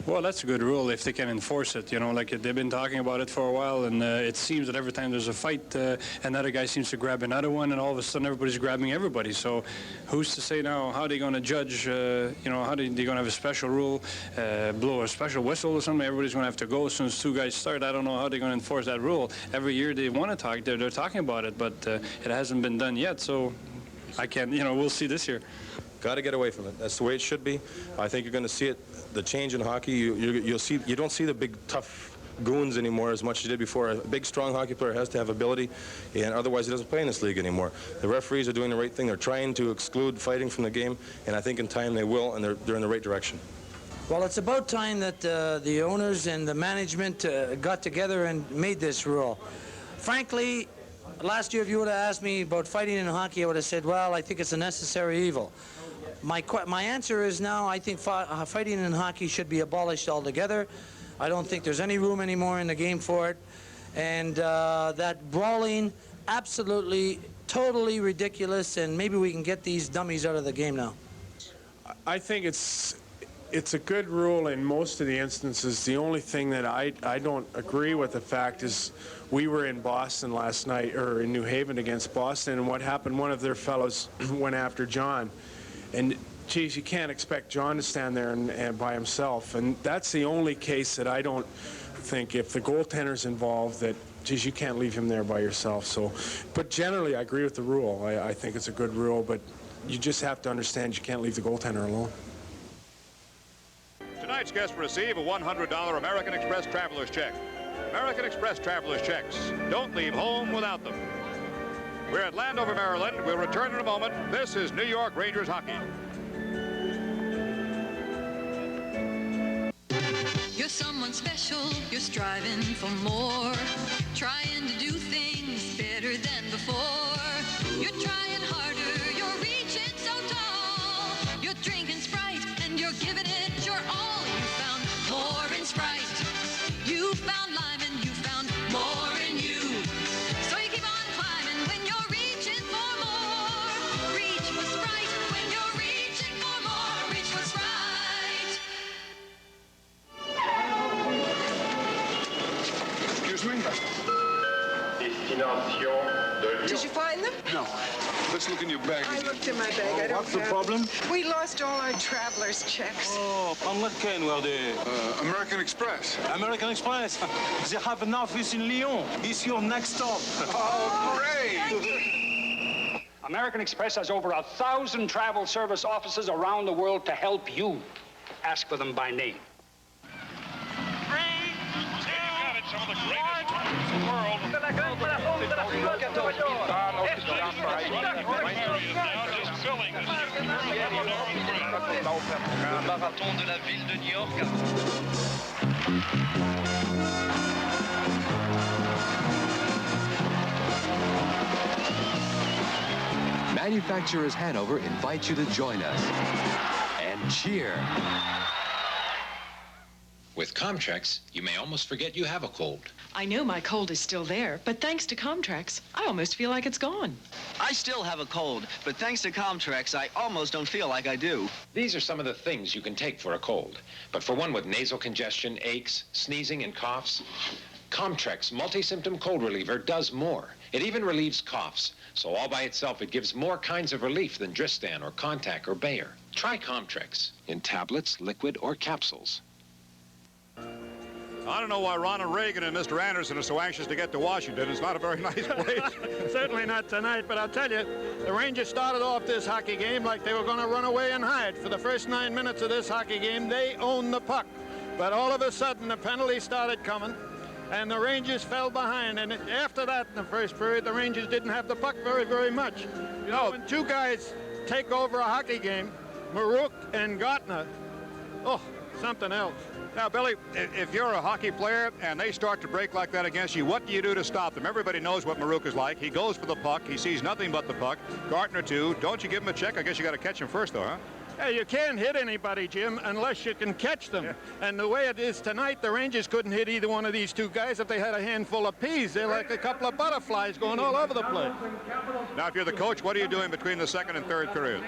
Well, that's a good rule if they can enforce it. Like they've been talking about it for a while, and it seems that every time there's a fight, another guy seems to grab another one, and all of a sudden everybody's grabbing everybody. So who's to say now how they're going to judge, how they're going to have a special rule, blow a special whistle or something? Everybody's going to have to go as soon as 2 guys start. I don't know how they're going to enforce that rule. Every year they want to talk, they're talking about it, but it hasn't been done yet. So I can't, we'll see this year. Got to get away from it. That's the way it should be. I think you're going to see it, the change in hockey. You'll see. You don't see the big tough goons anymore as much as you did before. A big strong hockey player has to have ability, and otherwise he doesn't play in this league anymore. The referees are doing the right thing. They're trying to exclude fighting from the game, and I think in time they will, and they're in the right direction. Well, it's about time that the owners and the management got together and made this rule. Frankly, last year if you would have asked me about fighting in hockey, I would have said, well, I think it's a necessary evil. My answer is now I think fighting in hockey should be abolished altogether. I don't think there's any room anymore in the game for it. And that brawling, absolutely, totally ridiculous, and maybe we can get these dummies out of the game now. I think it's a good rule in most of the instances. The only thing that I don't agree with the fact is we were in Boston last night, or in New Haven against Boston, and what happened, one of their fellows went after John. And, geez, you can't expect John to stand there and by himself. And that's the only case that I don't think, if the goaltender's involved, that, geez, you can't leave him there by yourself. So, but generally, I agree with the rule. I think it's a good rule, but you just have to understand you can't leave the goaltender alone. Tonight's guests receive a $100 American Express traveler's check. American Express traveler's checks. Don't leave home without them. We're at Landover, Maryland. We'll return in a moment. This is New York Rangers hockey. You're someone special, you're striving for more, trying to do things better than before. You're trying harder, you're reaching so tall. You're drinking Sprite and you're giving it your all. You found more in Sprite. You found lime and you found more in you. So you keep on climbing when you're reaching for more. Reach for Sprite when you're reaching for more. Reach for Sprite. Excuse me? Did you find them? No. Let's look in your bag. I looked in my bag. I don't What's the have problem? them. We lost all our traveler's checks. Oh, on what kind were they? American Express. American Express. They have an office in Lyon. It's your next stop. Oh, great! American Express has over 1,000 travel service offices around the world to help you. Ask for them by name. Some of the greatest hockey in the world. Just filling this Marathon de la ville de New York. Manufacturers Hanover invite you to join us and cheer. With Comtrex, you may almost forget you have a cold. I know my cold is still there, but thanks to Comtrex, I almost feel like it's gone. I still have a cold, but thanks to Comtrex, I almost don't feel like I do. These are some of the things you can take for a cold. But for one with nasal congestion, aches, sneezing, and coughs, Comtrex multi-symptom cold reliever does more. It even relieves coughs. So all by itself, it gives more kinds of relief than Dristan or Contac or Bayer. Try Comtrex in tablets, liquid, or capsules. I don't know why Ronald Reagan and Mr. Anderson are so anxious to get to Washington. It's not a very nice place. Certainly not tonight, but I'll tell you, the Rangers started off this hockey game like they were going to run away and hide. For the first 9 minutes of this hockey game, they owned the puck. But all of a sudden, the penalty started coming, and the Rangers fell behind. And after that, in the first period, the Rangers didn't have the puck very much. You know, when two guys take over a hockey game, Maruk and Gartner, oh, something else. Now, Billy, if you're a hockey player and they start to break like that against you, what do you do to stop them? Everybody knows what Maruk is like. He goes for the puck. He sees nothing but the puck. Gartner, too. Don't you give him a check? I guess you got to catch him first, though, huh? Hey, you can't hit anybody, Jim, unless you can catch them. Yeah. And the way it is tonight, the Rangers couldn't hit either one of these two guys if they had a handful of peas. They're like a couple of butterflies going all over the place. Now, if you're the coach, what are you doing between the second and third period?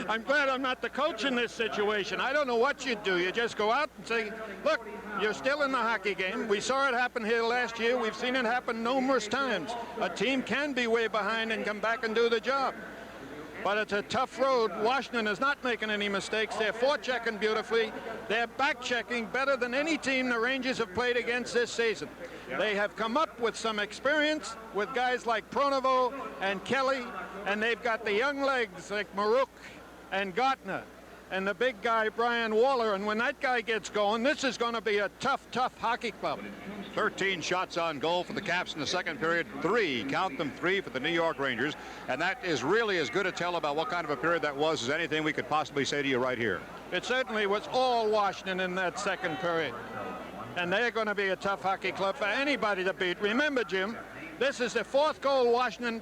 I'm glad I'm not the coach in this situation. I don't know what you'd do. You just go out and say, look, you're still in the hockey game. We saw it happen here last year. We've seen it happen numerous times. A team can be way behind and come back and do the job. But it's a tough road. Washington is not making any mistakes. They're forechecking beautifully. They're back-checking better than any team the Rangers have played against this season. They have come up with some experience with guys like Pronovo and Kelly, and they've got the young legs like Maruk and Gartner and the big guy Brian Waller. And when that guy gets going, this is going to be a tough hockey club. 13 shots on goal for the Caps in the second period. 3, count them, 3 for the New York Rangers. And that is really as good a tell about what kind of a period that was as anything we could possibly say to you right here. It certainly was all Washington in that second period. And they're going to be a tough hockey club for anybody to beat. Remember, Jim, this is the 4th goal Washington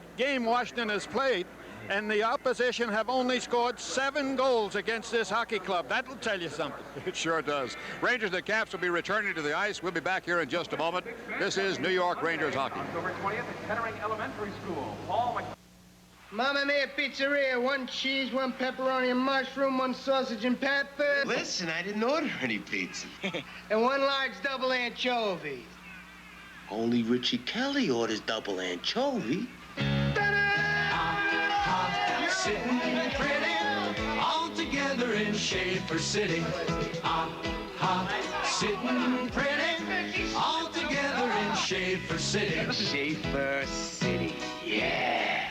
has played, and the opposition have only scored 7 goals against this hockey club. That'll tell you something. It sure does. Rangers and the Caps will be returning to the ice. We'll be back here in just a moment. This is New York Rangers hockey. October 20th at Kettering Elementary School. Paul Mamma Mia Pizzeria, 1 cheese, 1 pepperoni, and mushroom, 1 sausage and pepper. Listen, I didn't order any pizza. And 1 large double anchovy. Only Richie Kelly orders double anchovy. Sitting pretty, all together in Schaefer City. Sitting pretty, all together in Schaefer City. Schaefer City, yeah.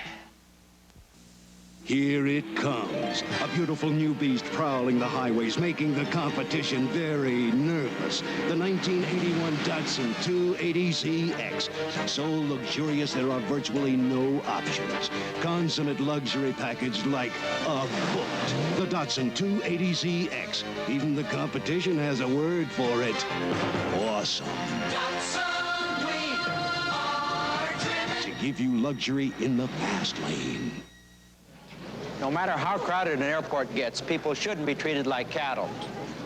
Here it comes. A beautiful new beast prowling the highways, making the competition very nervous. The 1981 Datsun 280ZX. So luxurious there are virtually no options. Consummate luxury packaged like a boat. The Datsun 280ZX. Even the competition has a word for it. Awesome. Datsun, we are driven. To give you luxury in the fast lane. No matter how crowded an airport gets, people shouldn't be treated like cattle.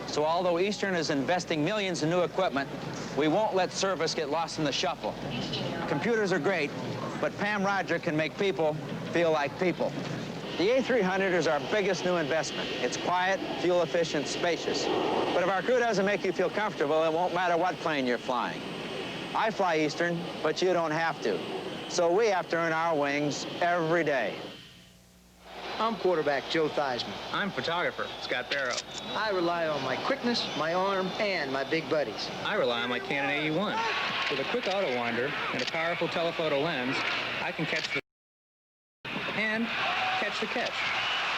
So although Eastern is investing millions in new equipment, we won't let service get lost in the shuffle. Computers are great, but Pam Roger can make people feel like people. The A300 is our biggest new investment. It's quiet, fuel efficient, spacious. But if our crew doesn't make you feel comfortable, it won't matter what plane you're flying. I fly Eastern, but you don't have to. So we have to earn our wings every day. I'm quarterback Joe Theismann. I'm photographer Scott Barrow. I rely on my quickness, my arm, and my big buddies. I rely on my Canon AE-1. With a quick auto wander and a powerful telephoto lens, I can catch the and catch the catch.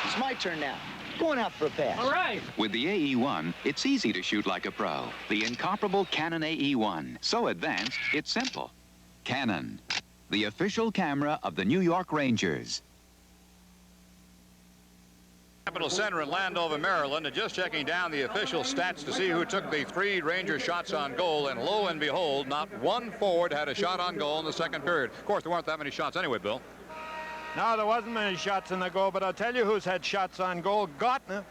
It's my turn now. Going out for a pass. All right. With the AE-1, it's easy to shoot like a pro. The incomparable Canon AE-1. So advanced, it's simple. Canon, the official camera of the New York Rangers. Capitol Center in Landover, Maryland, and just checking down the official stats to see who took the 3 Ranger shots on goal, and lo and behold, not one forward had a shot on goal in the second period. Of course, there weren't that many shots anyway, Bill. No, there wasn't many shots in the goal, but I'll tell you who's had shots on goal. Gartner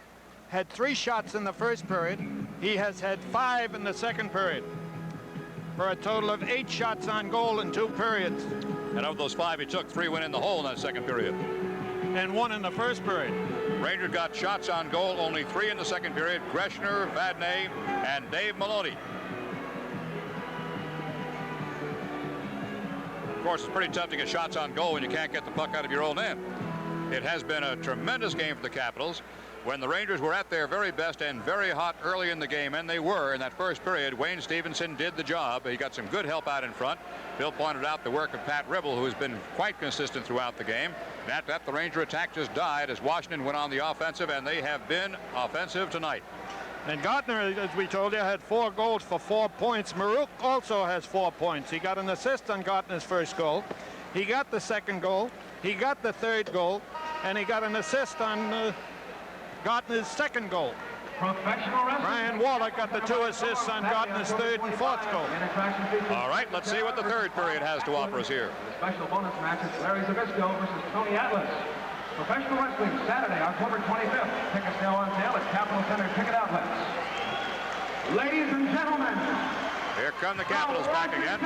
had 3 shots in the first period. He has had 5 in the second period, for a total of 8 shots on goal in 2 periods. And of those 5 he took, 3 went in the hole in that second period. And 1 in the first period. Rangers got shots on goal, only 3 in the second period. Greshner, Vadnais, and Dave Maloney. Of course, it's pretty tough to get shots on goal when you can't get the puck out of your own end. It has been a tremendous game for the Capitals. When the Rangers were at their very best and very hot early in the game, and they were in that first period, Wayne Stevenson did the job. He got some good help out in front. Bill pointed out the work of Pat Ribble, who has been quite consistent throughout the game. And at that, the Ranger attack just died as Washington went on the offensive, and they have been offensive tonight. And Gartner, as we told you, had 4 goals for 4 points. Maruk also has 4 points. He got an assist on Gartner's first goal. He got the second goal. He got the third goal. And he got an assist on Gartner's second goal. Brian Waller got the 2 assists on Gartner's third and fourth goal. All right, let's see what the third period has to offer us here. The special bonus match is Larry Zabisco versus Tony Atlas. Professional Wrestling, Saturday, October 25th. Tickets now on sale at Capitol Center Ticket Outlets. Ladies and gentlemen. Here come the Capitals back again.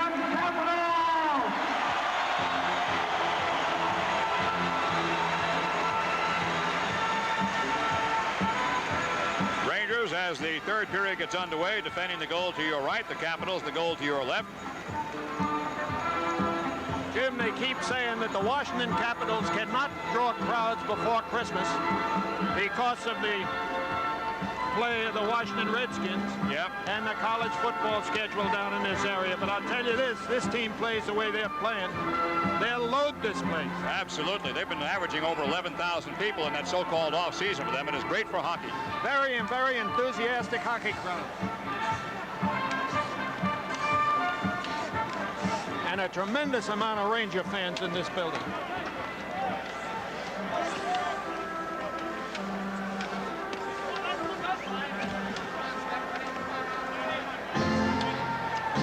Rangers, as the third period gets underway, defending the goal to your right, the Capitals the goal to your left. Jim, they keep saying that the Washington Capitals cannot draw crowds before Christmas because of the play of the Washington Redskins and the college football schedule down in this area. But I'll tell you this team plays the way they're playing. They'll load this place. Absolutely. They've been averaging over 11,000 people in that so-called off-season for them. It is great for hockey. Very enthusiastic hockey crowd. And a tremendous amount of Ranger fans in this building.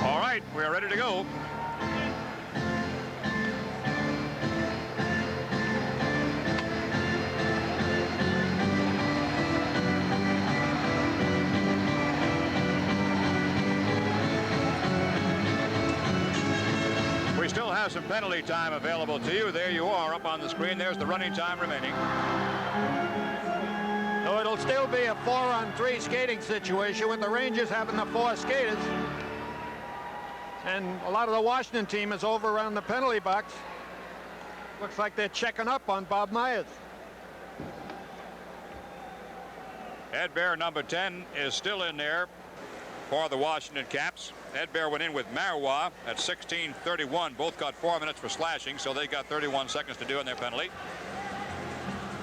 All right, we're ready to go. We still have have some penalty time available to you. There you are up on the screen. There's the running time remaining. So it'll still be a 4-on-3 skating situation with the Rangers having the 4 skaters. And a lot of the Washington team is over around the penalty box. Looks like they're checking up on Bob Myers. Ed Bear, number 10, is still in there for the Washington Caps. Ed Bear went in with Marois at 16:31. Both got 4 minutes for slashing, so they got 31 seconds to do in their penalty.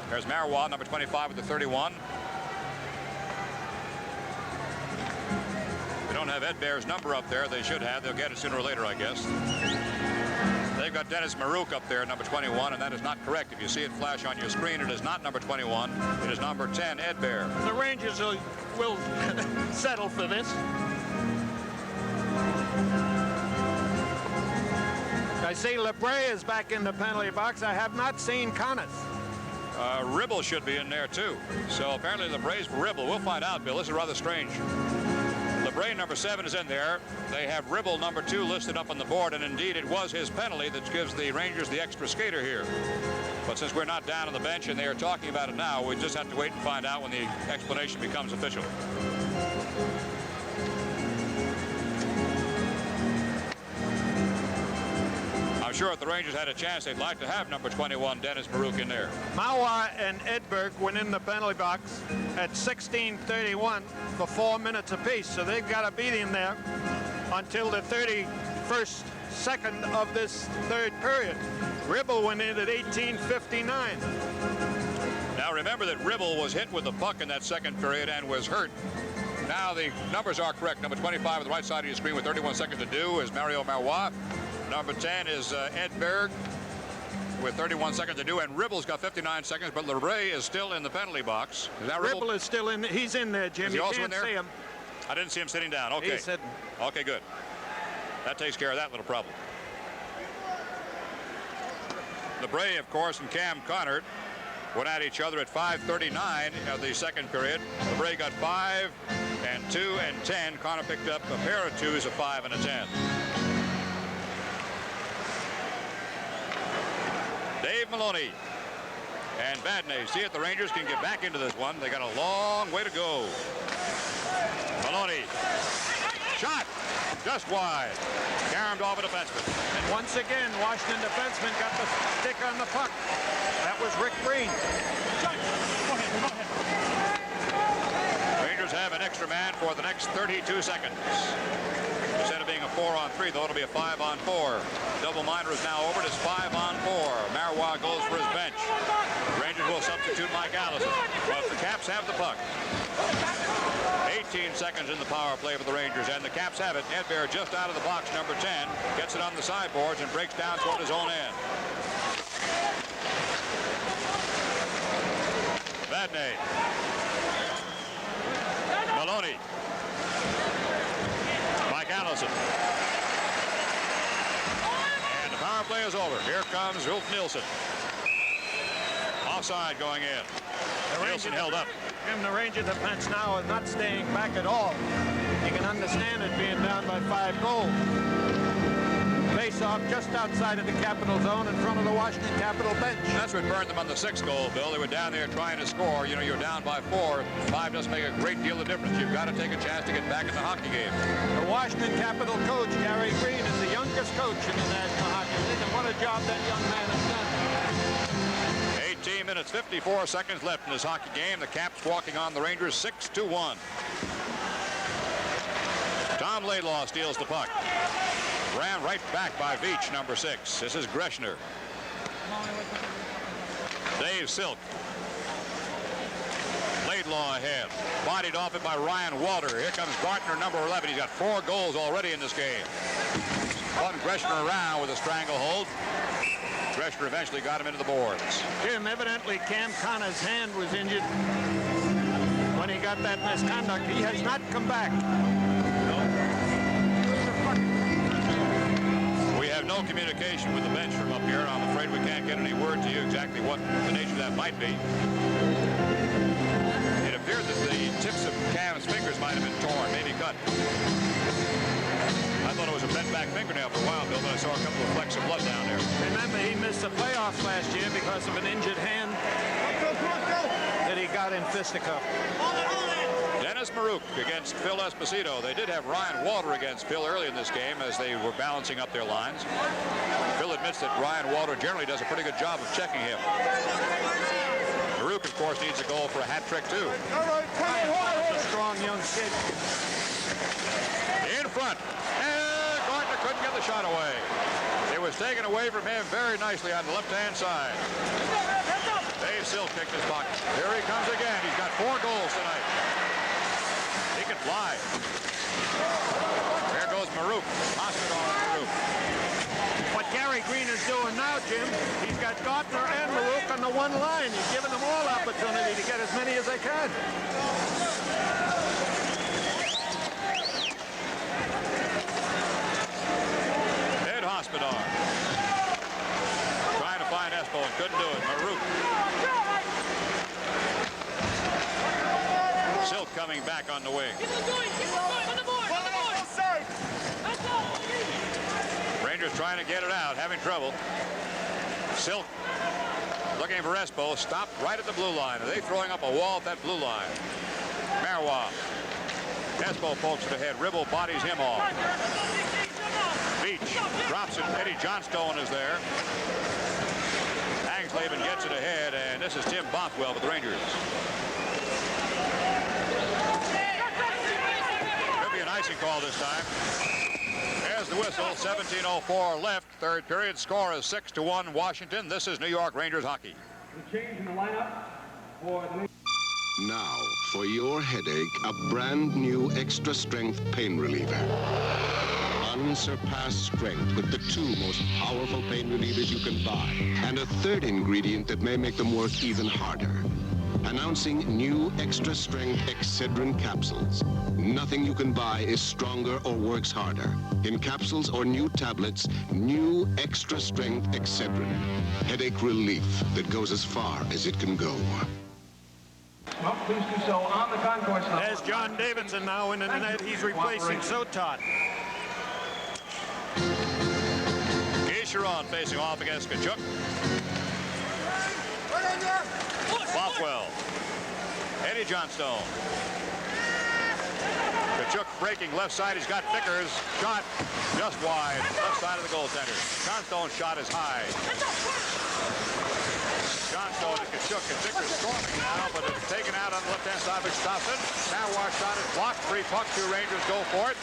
There's Marois, number 25, with the 31. We don't have Ed Bear's number up there. They should have. They'll get it sooner or later, I guess. They've got Dennis Marouk up there, number 21, and that is not correct. If you see it flash on your screen, it is not number 21. It is number 10, Ed Bear. The Rangers will settle for this. I see LeBray is back in the penalty box. I have not seen Connors. Ribble should be in there, too. So apparently LeBray's for Ribble. We'll find out, Bill. This is rather strange. LeBray, number 7, is in there. They have Ribble, number 2, listed up on the board, and indeed it was his penalty that gives the Rangers the extra skater here. But since we're not down on the bench and they are talking about it now, we just have to wait and find out when the explanation becomes official. I'm sure if the Rangers had a chance, they'd like to have number 21, Dennis Marouk, in there. Marois and Edberg went in the penalty box at 16:31 for 4 minutes apiece, so they've got to be in there until the 31st second of this third period. Ribble went in at 18:59. Now remember that Ribble was hit with the puck in that second period and was hurt. Now the numbers are correct. Number 25 on the right side of your screen with 31 seconds to do is Mario Marois. Number 10 is Edberg with 31 seconds to do, and Ribble's got 59 seconds, but LeBray is still in the penalty box. Is that Ribble? Ribble is still in. He's in there, Jim. Is he also in there? See him. I didn't see him sitting down. Okay. He's sitting. Okay, good. That takes care of that little problem. LeBray, of course, and Cam Connor went at each other at 5:39 of the second period. LeBray got 5 and 2 and 10. Connor picked up a pair of 2s, a 5 and a 10. Dave Maloney and Vadnais. See if the Rangers can get back into this one. They got a long way to go. Maloney. Shot. Just wide. Caromed off a defenseman. And once again, Washington defenseman got the stick on the puck. That was Rick Green. Rangers have an extra man for the next 32 seconds. Instead of being a 4-on-3, though, it'll be a 5-on-4. Double minor is now over. It's 5-on-4. Marois goes for his bench. The Rangers will substitute Mike Allison. But the Caps have the puck. 18 seconds in the power play for the Rangers, and the Caps have it. Edberg just out of the box, number 10. Gets it on the sideboards and breaks down toward his own end. Vadnais. Maloney. Mike Allison. And the power play is over. Here comes Ulf Nilsson. Offside going in. Nilsson held up. Jim, the Ranger defense now is not staying back at all. You can understand it being down by 5 goals. Face-off just outside of the Capital zone in front of the Washington Capital bench. That's what burned them on the 6th goal, Bill. They were down there trying to score. You know, you're down by 4. 5 doesn't make a great deal of difference. You've got to take a chance to get back in the hockey game. The Washington Capital coach, Gary Green, is the youngest coach in the National Hockey League, and what a job that young man has done. 18 minutes, 54 seconds left in this hockey game. The Caps walking on the Rangers 6-1. Tom Laidlaw steals the puck. Ran right back by Veach, number 6. This is Greshner. Dave Silk. Laidlaw ahead. Bodied off it by Ryan Walter. Here comes Gartner, number 11. He's got 4 goals already in this game. Spun Greshner around with a stranglehold. Greshner eventually got him into the boards. Jim, evidently Cam Connor's hand was injured when he got that misconduct. He has not come back. We have no communication with the bench from up here. I'm afraid we can't get any word to you exactly what the nature of that might be. It appeared that the tips of Cam's fingers might have been torn, maybe cut. I thought it was a bent back fingernail for a while, Bill, but I saw a couple of flecks of blood down there. Remember, he missed the playoffs last year because of an injured hand that he got in fisticuff. Dennis Marouk against Phil Esposito. They did have Ryan Walter against Phil early in this game as they were balancing up their lines. Phil admits that Ryan Walter generally does a pretty good job of checking him. Marouk, of course, needs a goal for a hat trick, too. A strong young kid. In front. And Gardner couldn't get the shot away. It was taken away from him very nicely on the left-hand side. Dave Silk kicked his pocket. Here he comes again. He's got 4 goals tonight. He can fly. There goes Marouk. Hospital Marouk. What Gary Green is doing now, Jim, he's got Gardner and Marouk on the one line. He's giving them all opportunity to get as many as they can. Ed Hospodar trying to find Espo and couldn't do it. Marouk. Silk coming back on the wing. Rangers trying to get it out, having trouble. Silk looking for Espo, stopped right at the blue line. Are they throwing up a wall at that blue line? Marois. Espo pokes it ahead. Ribble bodies him off. Beach drops it. Eddie Johnstone is there. Angslaven gets it ahead, and this is Tim Bothwell with the Rangers. Could be an icing call this time. There's the whistle. 17:04 left. Third period. Score is 6-1 Washington. This is New York Rangers hockey. The change in the lineup for the... Now, for your headache, a brand new extra strength pain reliever. Unsurpassed strength with the 2 most powerful pain relievers you can buy. And a third ingredient that may make them work even harder. Announcing new extra strength Excedrin capsules. Nothing you can buy is stronger or works harder. In capsules or new tablets, new extra strength Excedrin. Headache relief that goes as far as it can go. Well, please do so on the concourse now. There's John Davidson now in the net. He's replacing Sotot. Gicheron facing off against Kachuk. Bothwell. Eddie Johnstone. Kachuk breaking left side. He's got Vickers. Shot just wide. Left side of the goaltender. Johnstone's shot is high. Johnstone to Kachuk, and Vickers storming now, but it's taken out on the left-hand side by Gustafsson. Marois shot is blocked. Free puck. 2 Rangers go for it.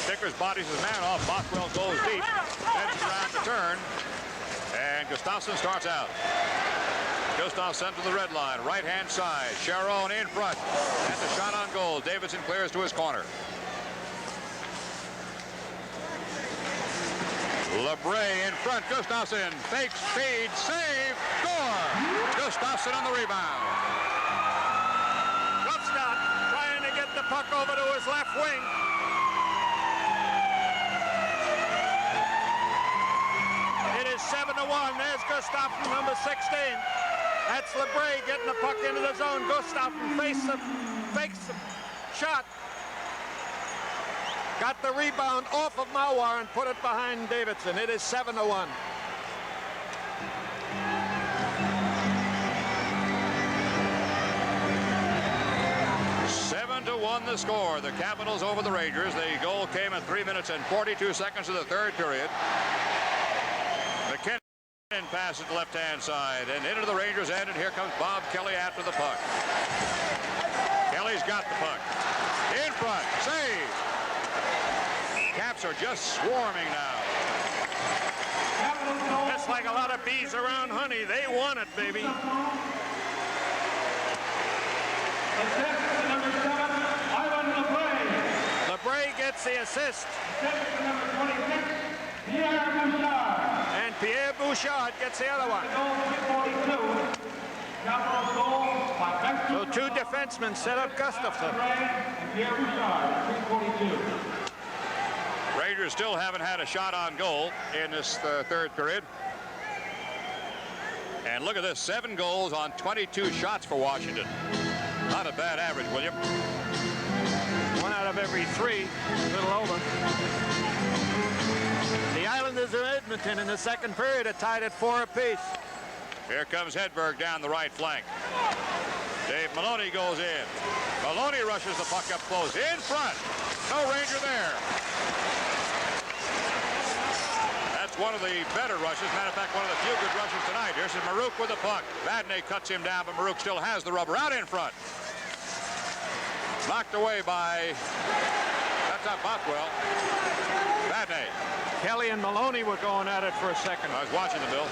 Vickers bodies his man off. Bothwell goes deep. Heads around the turn. And Gustafsson starts out. Gustafsson to the red line, right-hand side. Sharon in front. And the shot on goal. Davidson clears to his corner. LeBray in front. Gustafsson fakes, speed, save, score. Gustafsson on the rebound. Gustaf trying to get the puck over to his left wing. It is 7-1. There's Gustafsson, number 16. That's LeBray getting the puck into the zone. Gustafsson fakes the shot. Got the rebound off of Mauer and put it behind Davidson. It is 7-1. The score. The Capitals over the Rangers. The goal came at 3 minutes and 42 seconds of the third period. McKinnon passes to the left-hand side and into the Rangers' end, and here comes Bob Kelly after the puck. Kelly's got the puck. In front. Save. Caps are just swarming now. Just like a lot of bees around honey. They want it, baby. LeBray gets the assist. And Pierre Bouchard gets the other one. So 2 defensemen set up Gustafsson. Rangers still haven't had a shot on goal in this third period. And look at this, 7 goals on 22 shots for Washington. Not a bad average, William. 1 out of every 3, a little over. Islanders of Edmonton in the second period are tied at 4 apiece. Here comes Hedberg down the right flank. Dave Maloney goes in. Maloney rushes the puck up close. In front. No Ranger there. That's one of the better rushes. Matter of fact, one of the few good rushes tonight. Here's Marouk with the puck. Vadnais cuts him down, but Marouk still has the rubber. Out in front. Knocked away by... That's not Bothwell. Vadnais. Kelly and Maloney were going at it for a second. I was watching the Bill.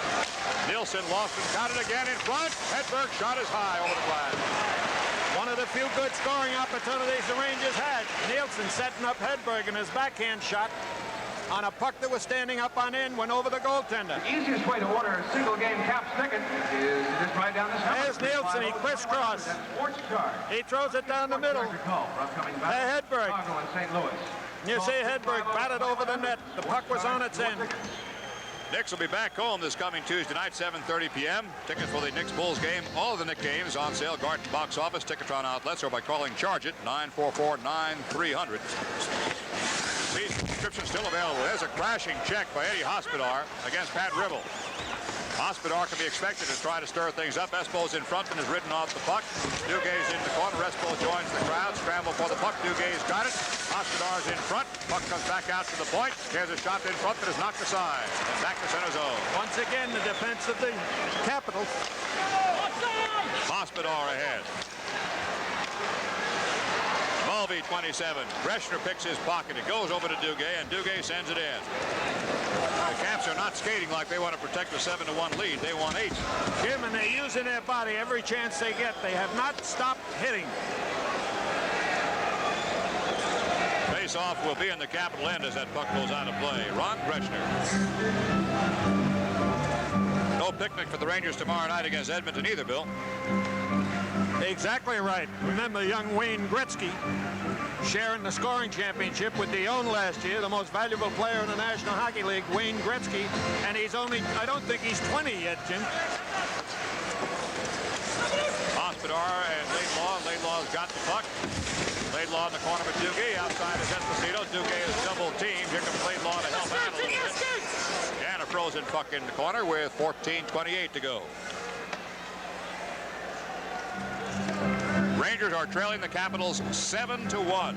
Nielsen lost it, got it again in front. Hedberg shot is high over the glass. One of the few good scoring opportunities the Rangers had. Nielsen setting up Hedberg, and his backhand shot on a puck that was standing up on end went over the goaltender. The easiest way to order a single game Caps ticket is to just write down this number. There's Nielsen, he crisscross. He throws it down the middle. Hey, Hedberg. You see Hedberg batted over the net. The puck was on its end. Knicks will be back home this coming Tuesday night, 7:30 p.m. Tickets for the Knicks-Bulls game, all of the Knicks games on sale, Garden Box Office, Ticketron outlets, or by calling Charge It, 944-9300. These subscriptions still available. There's a crashing check by Eddie Hospodar against Pat Ribble. Hospodar can be expected to try to stir things up. Espo's in front and is ridden off the puck. Duguay's in the corner. Espo joins the crowd. Scramble for the puck. Duguay's got it. Hospodar's in front. Puck comes back out to the point. There's a shot in front that is knocked aside. And back to center zone. Once again, the defense of the Capitals. Hospodar ahead. Mulvey, 27. Greshner picks his pocket. It goes over to Duguay, and Duguay sends it in. The Caps are not skating like they want to protect the 7-1 lead. They want 8. Jim, and they're using their body every chance they get. They have not stopped hitting. Face-off will be in the Capital end as that puck goes out of play. Ron Greshner. No picnic for the Rangers tomorrow night against Edmonton either, Bill. Exactly right. Remember young Wayne Gretzky sharing the scoring championship with Dion last year, the most valuable player in the National Hockey League, Wayne Gretzky, and he's only, I don't think he's 20 yet, Jim. Hospodar and Laidlaw. Laidlaw's got the puck. Laidlaw in the corner with Duguay. Outside is Esposito. Duguay is double teamed. Here comes Laidlaw to help out a little bit. And a frozen puck in the corner with 14:28 to go. Rangers are trailing the Capitals 7-1.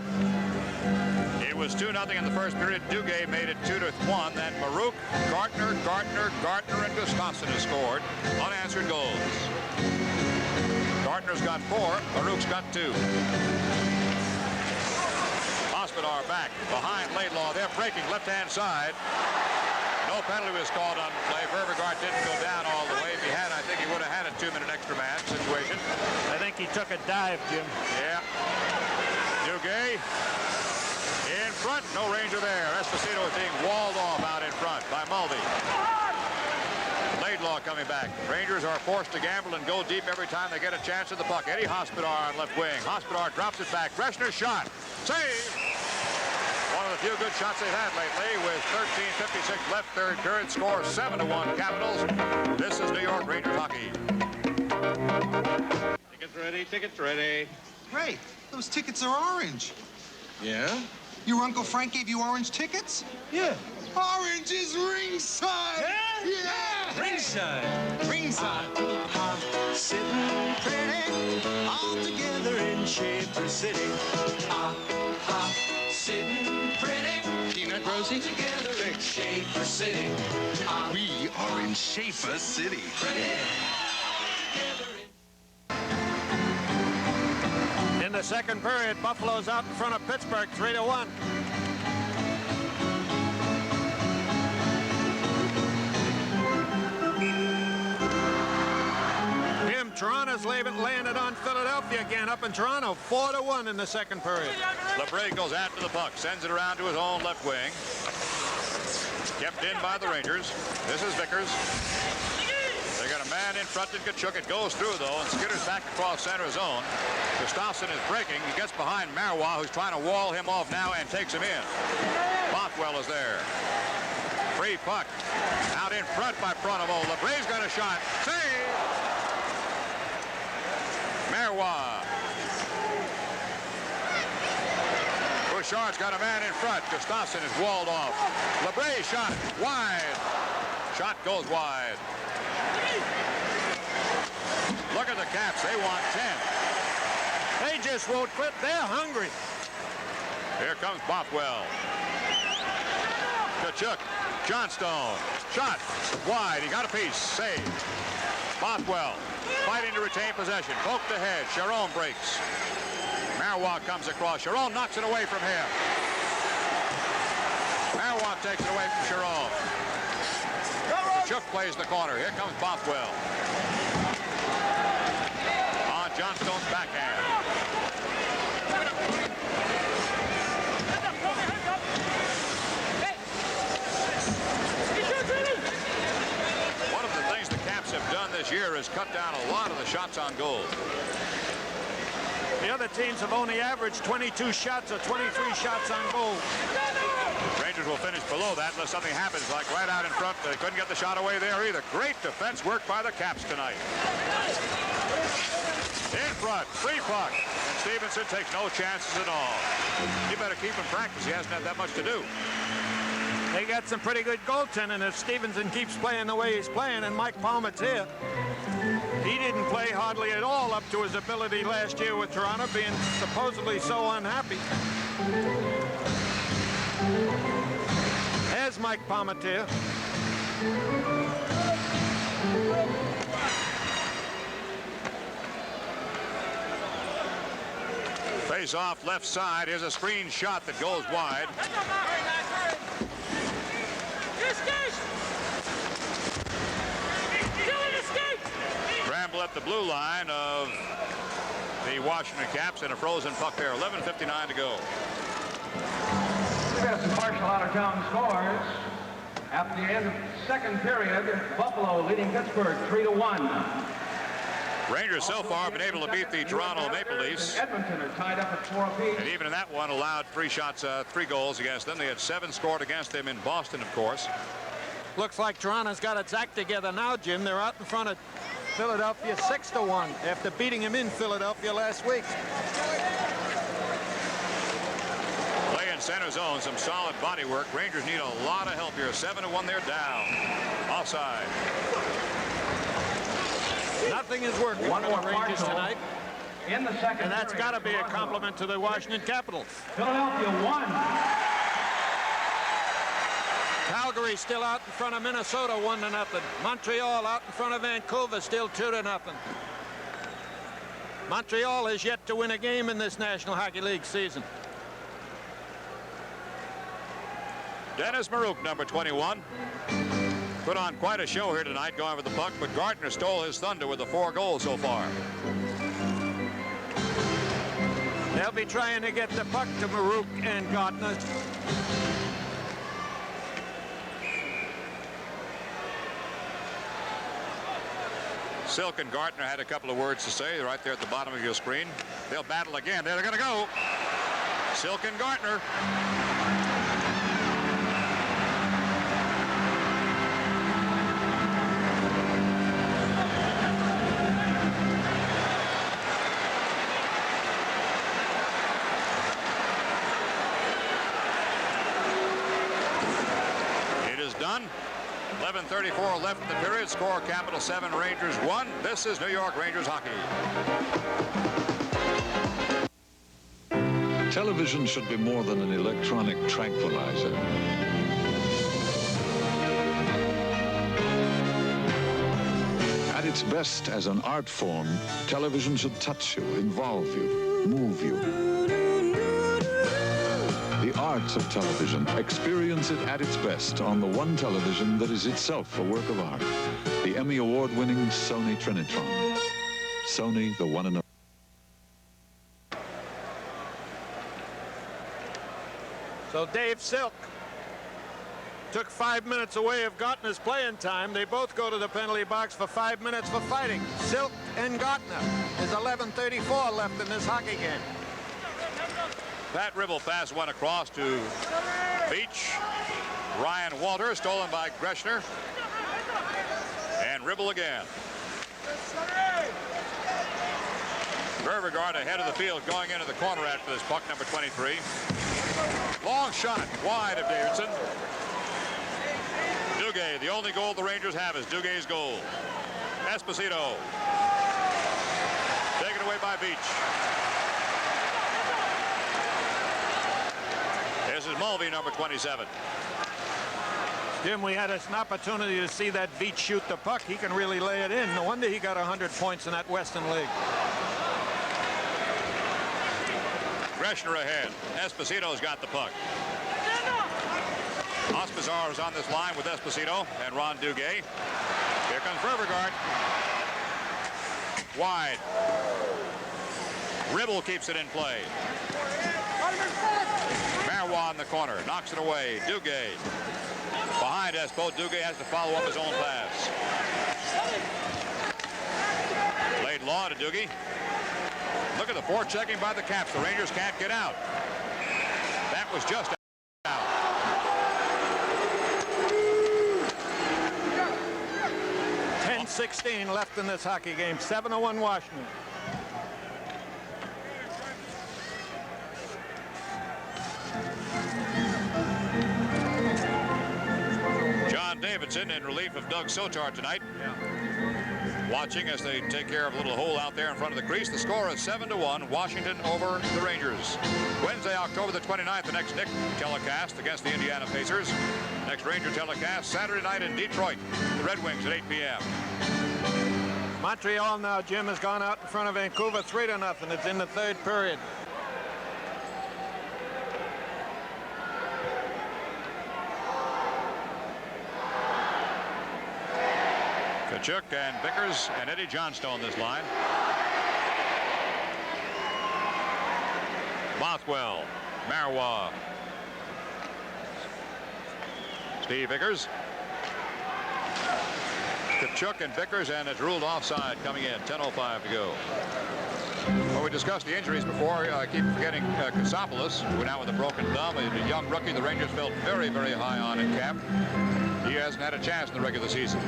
It was 2-0 in the first period. Duguay made it 2-1. Then Marouk, Gartner, and Gustafsson has scored unanswered goals. Gartner's got 4. Marouk's got 2. Hospodar back behind Laidlaw. They're breaking left-hand side. No penalty was called on the play. Vervegaard didn't go down all the way. If he had, I think he would have had a 2-minute extra match situation. I think he took a dive, Jim. Yeah. Duguay in front. No Ranger there. Esposito is being walled off out in front by Mulvey. Laidlaw coming back. Rangers are forced to gamble and go deep every time they get a chance at the puck. Eddie Hospodar on left wing. Hospodar drops it back. Greshner shot. Save! One of the few good shots they've had lately with 13:56 left third period. Score 7-1 Capitals. This is New York Rangers hockey. Tickets ready, tickets ready. Ray, those tickets are orange. Yeah? Your Uncle Frank gave you orange tickets? Yeah. Orange is ringside! Yeah! Ringside! Ringside! Sitting pretty, all together in Shaper City. Sitting pretty. Peanut Rosie? Together in Shaper City. We are in Shaper City. In the second period, Buffalo's out in front of Pittsburgh, 3-1. Jim, Toronto's landed on Philadelphia again up in Toronto, 4-1 in the second period. LeBray goes after the puck, sends it around to his own left wing. Kept in by the Rangers. This is Vickers. They got a man in front in Kachuk. It goes through, though, and skitters back across center zone. Gustafsson is breaking. He gets behind Marois, who's trying to wall him off now, and takes him in. Bothwell is there. Free puck. Out in front by Pronovo. LeBray's got a shot. Save! Marois. Bouchard's got a man in front. Gustafsson is walled off. LeBray shot wide. Shot goes wide. Look at the Caps. They want 10. They just won't quit. They're hungry. Here comes Bothwell. Kachuk. Johnstone. Shot. Wide. He got a piece. Save. Bothwell fighting to retain possession. Poked ahead. Sharon breaks. Marois comes across. Sharon knocks it away from him. Marois takes it away from Sharon. Kachuk plays the corner. Here comes Bothwell. On Johnstone's backhand. One of the things the Caps have done this year is cut down a lot of the shots on goal. The other teams have only averaged 22 shots or 23 shots on goal. Rangers will finish below that unless something happens, like right out in front. They couldn't get the shot away there either. Great defense work by the Caps tonight. In front, free puck. And Stevenson takes no chances at all. You better keep him practice. He hasn't had that much to do. They got some pretty good goaltending if Stevenson keeps playing the way he's playing, and Mike Palmer's here. He didn't play hardly at all up to his ability last year with Toronto, being supposedly so unhappy. There's Mike Palmetier. Face off left side. Here's a screen shot that goes wide. Scramble at the blue line of the Washington Caps and a frozen puck there. 11:59 to go. We have some partial out-of-town scores. At the end of the second period, Buffalo leading Pittsburgh 3-1. Rangers so far have been able to beat the Toronto Maple Leafs. Edmonton are tied up at 4 apiece. And even in that one allowed 3 goals against them. They had 7 scored against them in Boston, of course. Looks like Toronto's got its act together now, Jim. They're out in front of Philadelphia 6-1 after beating him in Philadelphia last week. Play in center zone, some solid body work. Rangers need a lot of help here. 7-1, they're down. Offside. Nothing is working for the Rangers tonight. In the second and that's got to be a compliment to the Washington Capitals. Philadelphia won. Calgary still out in front of Minnesota 1-0. Montreal out in front of Vancouver still 2-0. Montreal has yet to win a game in this National Hockey League season. Dennis Maruk, number 21. Put on quite a show here tonight going with the puck, but Gardner stole his thunder with the 4 goals so far. They'll be trying to get the puck to Maruk and Gardner. Silk and Gardner had a couple of words to say right there at the bottom of your screen. They'll battle again. They're going to go. Silk and Gardner. It is done. 11:34 left in the period. Score Capital 7, Rangers 1. This is New York Rangers hockey. Television should be more than an electronic tranquilizer. At its best as an art form, television should touch you, involve you, move you. The arts of television. Experience it at its best on the one television that is itself a work of art. The Emmy Award-winning Sony Trinitron. Sony, the one and only. So Dave Silk took 5 minutes away of Gartner's playing time. They both go to the penalty box for 5 minutes for fighting. Silk and Gartner. There's 11:34 left in this hockey game. That dribble pass went across to Beach. Ryan Walter, stolen by Greshner. And Ribble again. Beauregard ahead of the field going into the corner after this puck, number 23. Long shot, wide of Davidson. Duguay, the only goal the Rangers have is Duguay's goal. Esposito. Taken away by Beach. This is Mulvey, number 27. Jim, we had an opportunity to see that Beach shoot the puck. He can really lay it in. No wonder he got 100 points in that Western League. Greshner ahead. Esposito's got the puck. Hospizar is on this line with Esposito and Ron Duguay. Here comes Ververgaard. Wide. Ribble keeps it in play. Marois in the corner. Knocks it away. Duguay. Behind Espo. Duguay has to follow up his own pass. Laid law to Duguay. Look at the forechecking by the Caps. The Rangers can't get out. That was just out. .16 left in this hockey game. 7-1 Washington. John Davidson in relief of Doug Sotar tonight. Watching as they take care of a little hole out there in front of the crease. The score is 7-1, Washington over the Rangers. Wednesday, October the 29th, the next Nick telecast against the Indiana Pacers. Next Ranger telecast Saturday night in Detroit. The Red Wings at 8 p.m. Montreal now, Jim, has gone out in front of Vancouver 3-0. It's in the third period. Kachuk and Vickers and Eddie Johnstone this line. Bothwell, Marois, Steve Vickers, Kachuk and Vickers, and it's ruled offside coming in. 10:05 to go. Well, we discussed the injuries before. I keep forgetting Kasopoulos, who now with a broken thumb. A young rookie the Rangers felt very, very high on in camp. He hasn't had a chance in the regular season.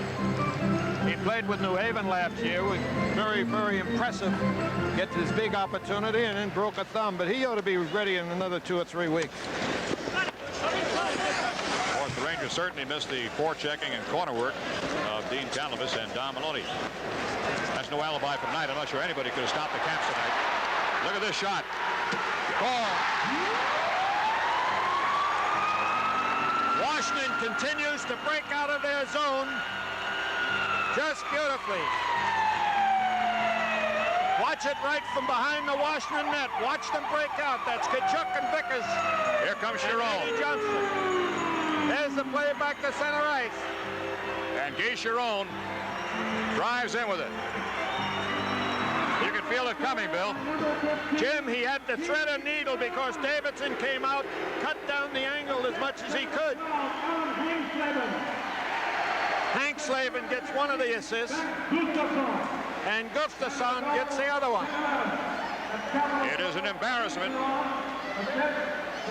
He played with New Haven last year. Was very, very impressive. Gets his big opportunity and then broke a thumb. But he ought to be ready in another 2 or 3 weeks. Of course, the Rangers certainly missed the forechecking and corner work of Dean Talavis and Don Maloney. That's no alibi for tonight. I'm not sure anybody could have stopped the Caps tonight. Look at this shot. Washington continues to break out of their zone just beautifully. Watch it right from behind the Washington net. Watch them break out. That's Kachuk and Vickers. Here comes Chiron. Johnson. There's the play back to center ice. And Guy Chiron drives in with it. You can feel it coming, Bill. Jim, he had to thread a needle because Davidson came out, cut down the angle as much as he could. Hank Slavin gets one of the assists, and Gustafsson gets the other one. It is an embarrassment.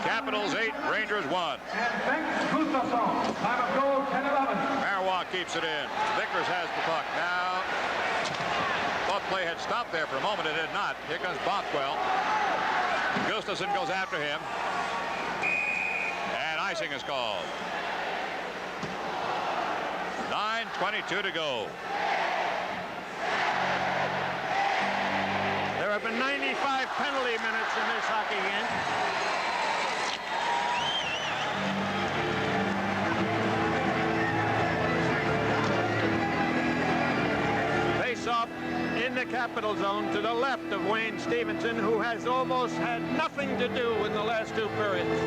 Capitals 8, Rangers 1. Marois keeps it in. Vickers has the puck. Now, thought play had stopped there for a moment. It did not. Here comes Bothwell. Gustafsson goes after him. And icing is called. 9:22 to go. There have been 95 penalty minutes in this hockey game. Face-off in the Capital zone to the left of Wayne Stevenson, who has almost had nothing to do in the last 2 periods.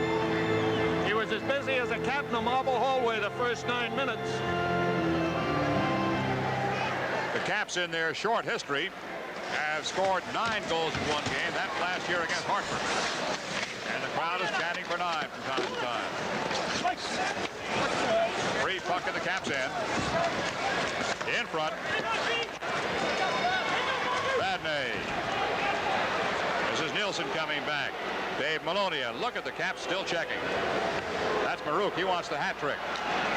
He was as busy as a cat in a marble hallway the first 9 minutes. The Caps in their short history have scored 9 goals in one game. That last year against Hartford. And the crowd is chanting for 9 from time to time. Free puck in the Caps end. In front. Vadnais. This is Nielsen coming back. Dave Maloney, and look at the Caps still checking. That's Marouk. He wants the hat trick.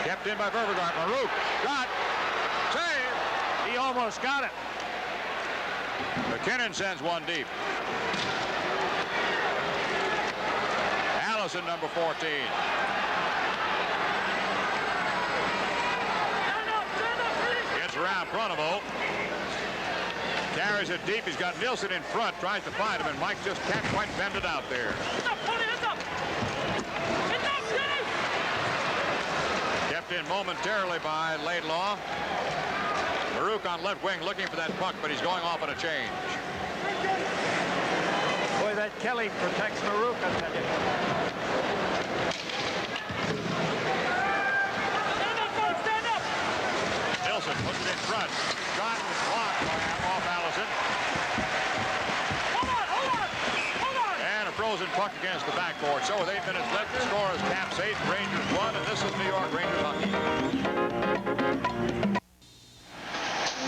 Kept in by Ververgaard. Marouk. Shot. Save. He almost got it. McKinnon sends one deep. Allison, number 14. Gets around Pronovo. Carries it deep. He's got Nielsen in front. Tries to find him, and Mike just can't quite bend it out there. Kept in momentarily by Laidlaw. Marouk on left wing looking for that puck, but he's going off on a change. Boy, that Kelly protects Marouk, I tell you. Nielsen puts it in front. Shot was blocked off Allison. And a frozen puck against the backboard. So with 8 minutes left, the score is Caps 8, Rangers 1, and this is New York Rangers hockey.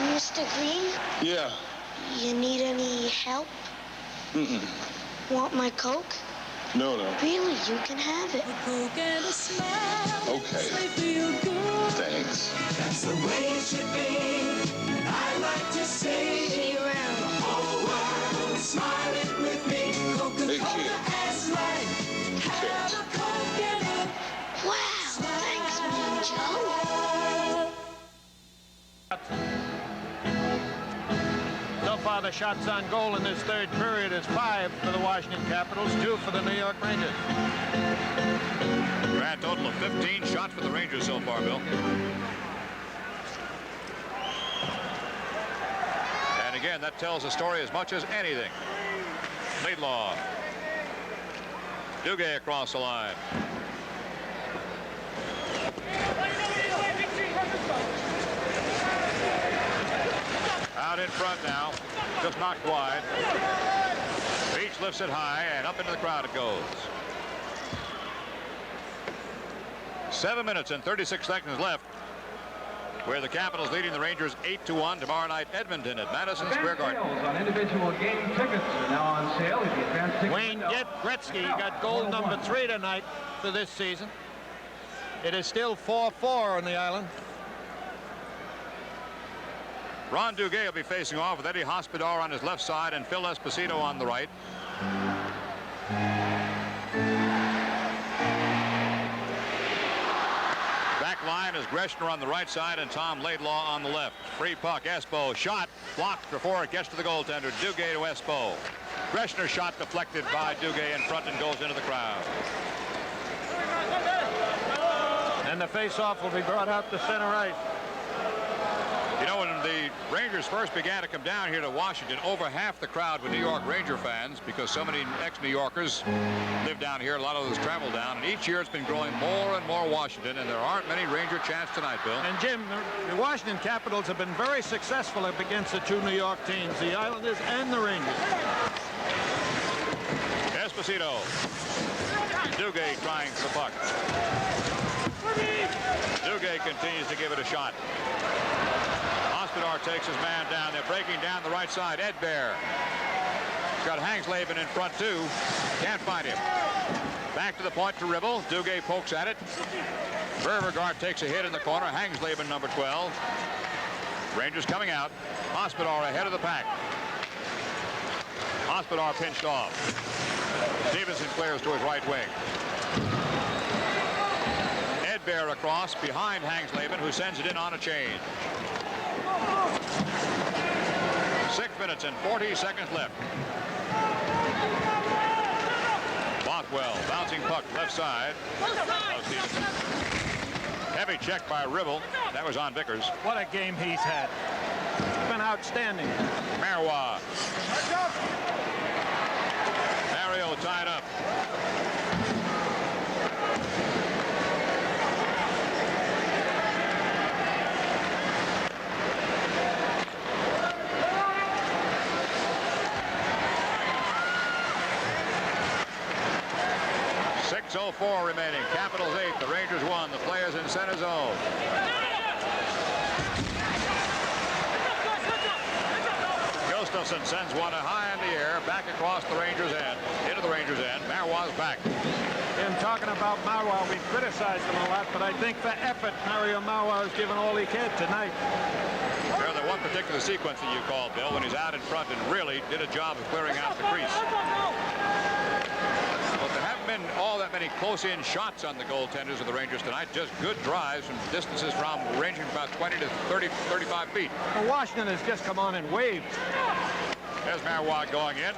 Mr. Green? Yeah. You need any help? Mm-mm. Want my Coke? No. Really, you can have it. A Coke and a smile. Okay. They feel good. Thanks. That's the way it should be. I like to say. See you around. The whole world smiling with me. Coca-Cola as life. Have a Coke and a... Wow, thanks, Mean Joe. So far, the shots on goal in this third period is 5 for the Washington Capitals, 2 for the New York Rangers. Grand total of 15 shots for the Rangers so far, Bill. And again, that tells the story as much as anything. Laidlaw. Duguay across the line. Out in front now, just knocked wide. Beach lifts it high, and up into the crowd it goes. 7 minutes and 36 seconds left. Where the Capitals leading the Rangers 8-1 tomorrow night, Edmonton at Madison Square Garden. On individual game tickets are now on sale. The advanced tickets Wayne Gretzky got goal number 3 tonight for this season. It is still 4-4 on the island. Ron Duguay will be facing off with Eddie Hospodar on his left side and Phil Esposito on the right. Back line is Greshner on the right side and Tom Laidlaw on the left. Free puck, Espo shot, blocked before it gets to the goaltender. Duguay to Espo. Greshner shot deflected by Duguay in front and goes into the crowd. And the face-off will be brought out to center ice. You know, when the Rangers first began to come down here to Washington, over half the crowd were New York Ranger fans because so many ex-New Yorkers live down here. A lot of those travel down. And each year it's been growing more and more Washington, and there aren't many Ranger chants tonight, Bill. And, Jim, the Washington Capitals have been very successful up against the 2 New York teams, the Islanders and the Rangers. Esposito. Duguay trying for the puck. Duguay continues to give it a shot. Hospodar takes his man down. They're breaking down the right side. Edbear. He's got Hangsleben in front, too. Can't find him. Back to the point to Ribble. Duguay pokes at it. Beauregard takes a hit in the corner. Hangsleben, number 12. Rangers coming out. Hospodar ahead of the pack. Hospodar pinched off. Stevenson clears to his right wing. Edbear across behind Hangsleben, who sends it in on a change. 6 minutes and 40 seconds left. Bothwell bouncing puck left side. Heavy check by Ribble. That was on Vickers. What a game he's had. It's been outstanding. Marois. Mario tied up. .04 remaining. Capitals 8. The Rangers 1. The players in center zone. Gustafsson sends one high in the air, back across the Rangers' end, into the Rangers' end. Marois back. In talking about Marois, we've criticized him a lot, but I think for effort, Mario Marois has given all he can tonight. There's the one particular sequence that you called, Bill, when he's out in front and really did a job of clearing out the crease. But there haven't been been all that many close-in shots on the goaltenders of the Rangers tonight. Just good drives from distances from ranging from about 20 to 30, 35 feet. Well, Washington has just come on in waves. There's Marwad going in.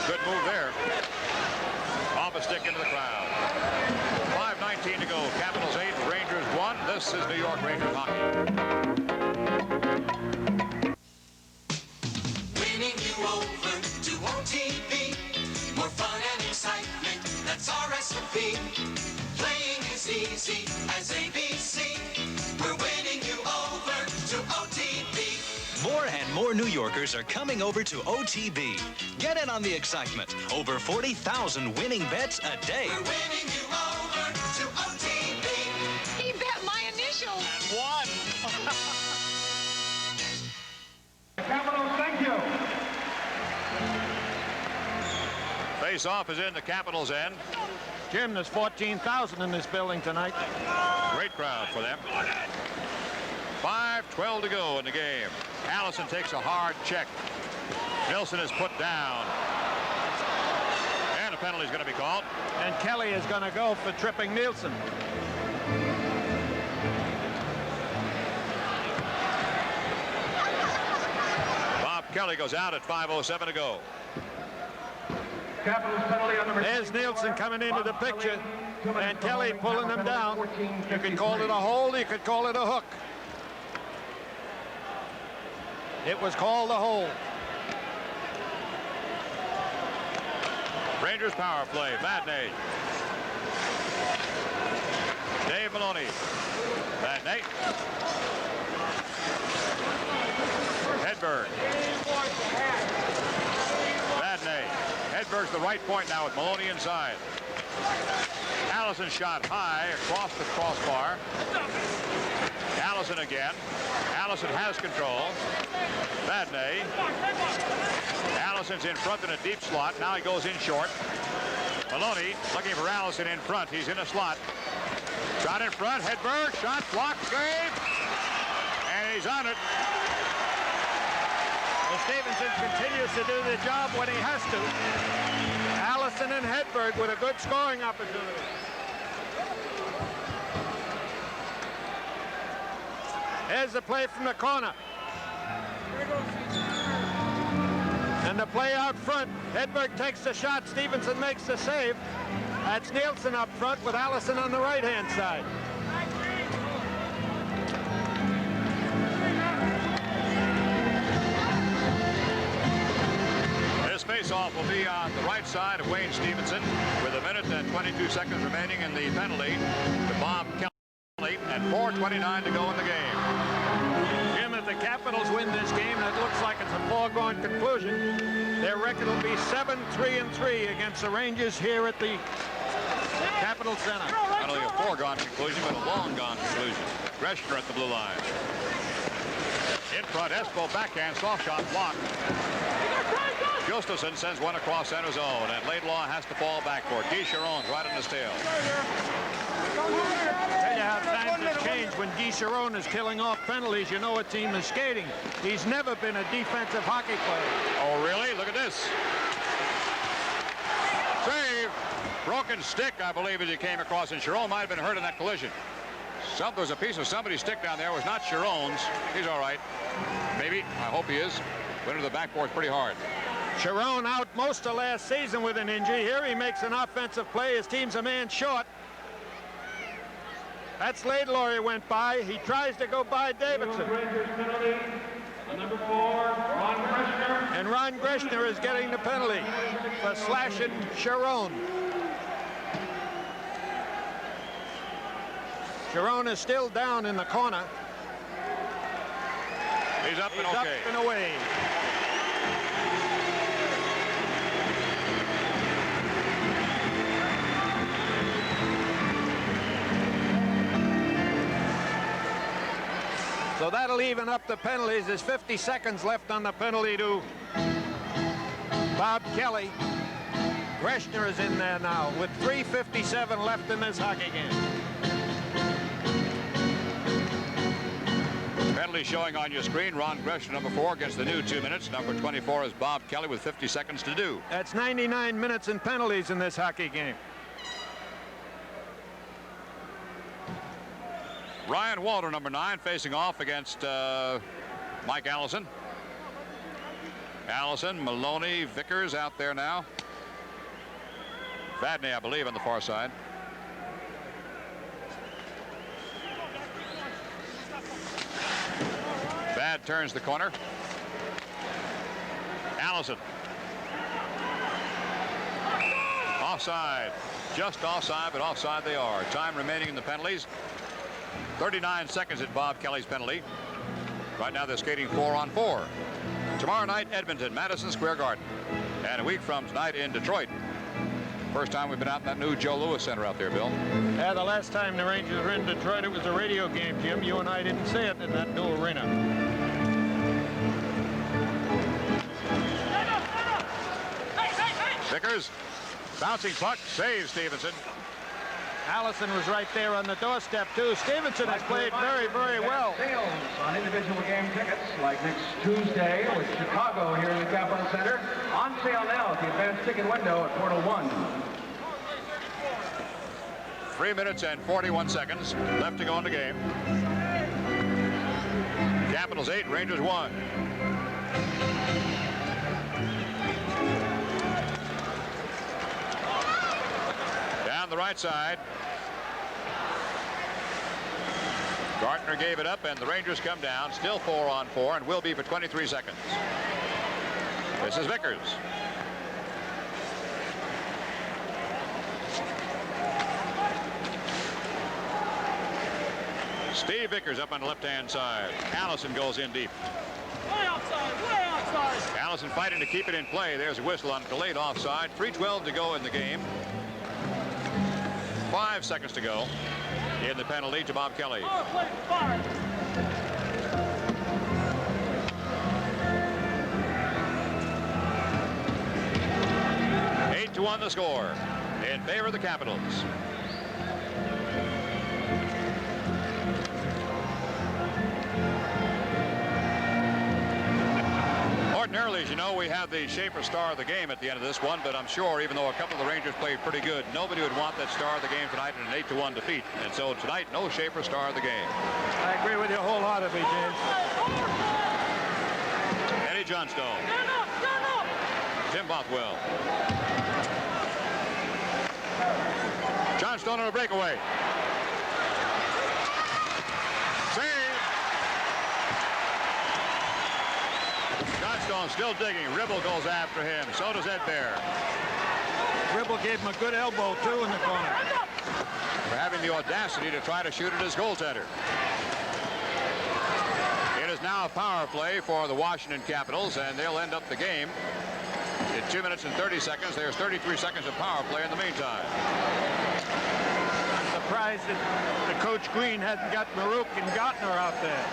Good move there. Off a stick into the crowd. 5:19 to go. Capitals 8, Rangers 1. This is New York Rangers hockey. Winning you over to OTB. More fun and excitement, that's our recipe. Playing as easy as ABC. We're winning you over to OTB. More and more New Yorkers are coming over to OTB. Get in on the excitement. Over 40,000 winning bets a day. We're winning you over to OTB. He bet my initials. And won. Capitals, thank you. Face-off is in the Capitals' end. Jim, there's 14,000 in this building tonight. Great crowd for them. 5:12 to go in the game. Allison takes a hard check. Nilsson is put down. And a penalty is going to be called. And Kelly is going to go for tripping Nielsen. Bob Kelly goes out at 5:07 to go. Capitals penalty on number. There's Nielsen coming into the picture. And Kelly pulling them down. You could call it a hold, you could call it a hook. It was called a hold. Rangers power play. Vadnais. Dave Maloney. Vadnais. Hedberg. Vadnais. Hedberg's the right point now with Maloney inside. Allison shot high across the crossbar. Allison again. Allison has control. Vadnais. Allison's in front in a deep slot. Now he goes in short. Maloney looking for Allison in front. He's in a slot. Shot in front. Hedberg. Shot blocked. Save. And he's on it. Well, Stevenson continues to do the job when he has to. Allison and Hedberg with a good scoring opportunity. Here's the play from the corner. And the play out front. Hedberg takes the shot. Stevenson makes the save. That's Nielsen up front with Allison on the right-hand side. This face-off will be on the right side of Wayne Stevenson with 1 minute and 22 seconds remaining in the penalty to Bob Kelly and 4:29 to go in the game. Jim, if the Capitals win this game, that looks like it's a foregone conclusion. Their record will be 7-3-3 against the Rangers here at the Capitol Center. Not only a foregone conclusion, but a long-gone conclusion. Greshner at the blue line. In front, Espo backhand, soft shot blocked. Gustafsson sends one across center zone, and Laidlaw has to fall back for it. Guy Chiron's right on his tail. Tell you how times have changed. When Guy Chiron is killing off penalties, you know a team is skating. He's never been a defensive hockey player. Oh, really? Look at this. Save. Broken stick, I believe, as he came across, and Chiron might have been hurt in that collision. There's a piece of somebody's stick down there. It was not Chiron's. He's all right. Maybe. I hope he is. Went into the backboard pretty hard. Chiron out most of last season with an injury. Here he makes an offensive play. His team's a man short. That's Laidlaw he went by. He tries to go by Davidson. Number 4, Ron Greshner. And Ron Greshner is getting the penalty for slashing Chiron. Chiron is still down in the corner. He's up and He's okay. up and away. So that'll even up the penalties. There's 50 seconds left on the penalty to Bob Kelly. Greshner is in there now with 3:57 left in this hockey game. Penalty showing on your screen. Ron Greshner, number 4, gets the new 2 minutes. Number 24 is Bob Kelly with 50 seconds to do. That's 99 minutes in penalties in this hockey game. Ryan Walter, number 9, facing off against Mike Allison. Allison, Maloney, Vickers out there now. Vadney, I believe, on the far side. Vad turns the corner. Allison. Offside. Just offside, but offside they are. Time remaining in the penalties. 39 seconds at Bob Kelly's penalty. Right now they're skating 4-on-4. Tomorrow night, Edmonton, Madison Square Garden. And a week from tonight in Detroit. First time we've been out in that new Joe Louis Center out there, Bill. Yeah, the last time the Rangers were in Detroit, it was a radio game, Jim. You and I didn't see it in that new arena. Vickers, bouncing puck, saves Stevenson. Allison was right there on the doorstep, too. Stevenson has played very, very well. Sales on individual game tickets, like next Tuesday with Chicago here in the Capitol Center. On sale now at the advanced ticket window at Portal 1. 3 minutes and 41 seconds left to go in the game. Capitals 8, Rangers 1. Down the right side. Gartner gave it up, and the Rangers come down. Still 4-on-4, and will be for 23 seconds. This is Vickers. Steve Vickers up on the left-hand side. Allison goes in deep. Way outside, way outside. Allison fighting to keep it in play. There's a whistle on delayed offside. 3:12 to go in the game. 5 seconds to go in the penalty to Bob Kelly. 8-1 the score in favor of the Capitals. Ordinarily, as you know, we have the Schaefer star of the game at the end of this one, but I'm sure, even though a couple of the Rangers played pretty good, nobody would want that star of the game tonight in an 8-1 defeat. And so tonight, no Schaefer star of the game. I agree with you wholeheartedly, James. Eddie Johnstone. Tim Bothwell. Johnstone on a breakaway. Johnstone still digging. Ribble goes after him. So does Ed Bear. Ribble gave him a good elbow, too, in the corner. For having the audacity to try to shoot at his goaltender. It is now a power play for the Washington Capitals, and they'll end up the game in 2 minutes and 30 seconds. There's 33 seconds of power play in the meantime. I'm surprised that the Coach Green hadn't got Maruk and Gartner out there.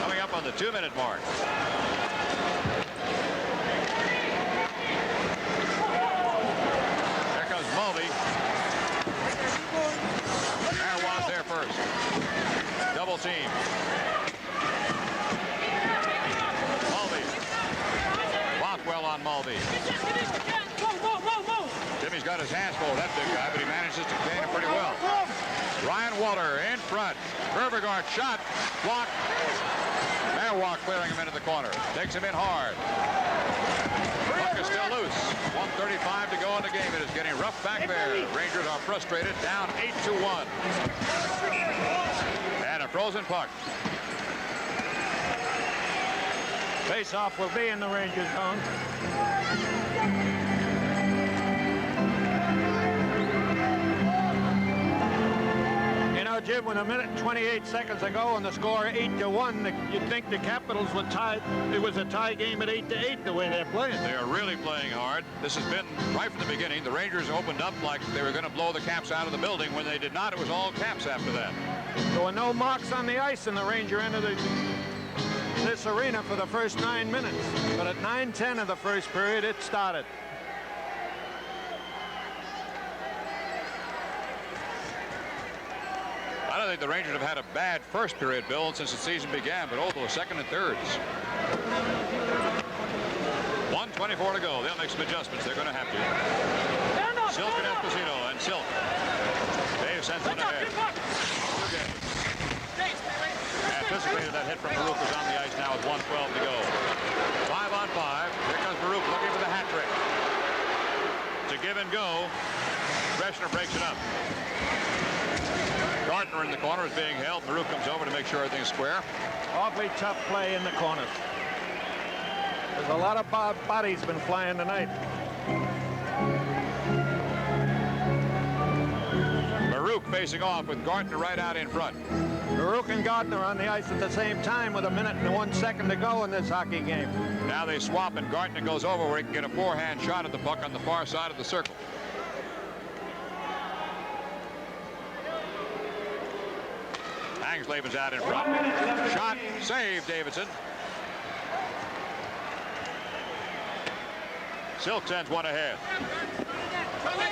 Coming up on the 2-minute mark. There comes Mulvey. Marwaz there first. Double team. Mulvey. Bothwell on Mulvey. Jimmy's got his hands full of that big guy, but he manages to contain him pretty well. Ryan Walter in front. Beauregard shot. Blocked. Marwaz clearing him into the corner. Takes him in hard. Puck is still loose. 1:35 to go in the game. It is getting rough back there. Rangers are frustrated. Down 8-1. And a frozen puck. Face-off will be in the Rangers zone. Jim, with 1:28 seconds ago and the score 8-1, you'd think the Capitals would tie. It was a tie game at 8-8 the way they're playing. They are really playing hard. This has been right from the beginning. The Rangers opened up like they were going to blow the Caps out of the building. When they did not, it was all Caps after that. There were no marks on the ice in the Ranger end of this arena for the first 9 minutes. But at 9:10 of the first period, it started. I don't think the Rangers have had a bad first period, Bill, since the season began, but those second and thirds. 2:24 to go. They'll make some adjustments. They're going to have to. Silk and Esposito, and Silk. Dave sends one ahead. Anticipated that hit from Baruch is on the ice now with 1:12 to go. 5 on 5. Here comes Baruch looking for the hat trick. To give and go. Greshner breaks it up. Gardner in the corner is being held. Baruch comes over to make sure everything's square. Awfully tough play in the corners. There's a lot of bodies been flying tonight. Baruch facing off with Gardner right out in front. Baruch and Gardner on the ice at the same time with 1 minute and 1 second to go in this hockey game. Now they swap, and Gardner goes over where he can get a forehand shot at the puck on the far side of the circle. Angslaven's out in front. Shot, save, Davidson. Silk sends one ahead. 40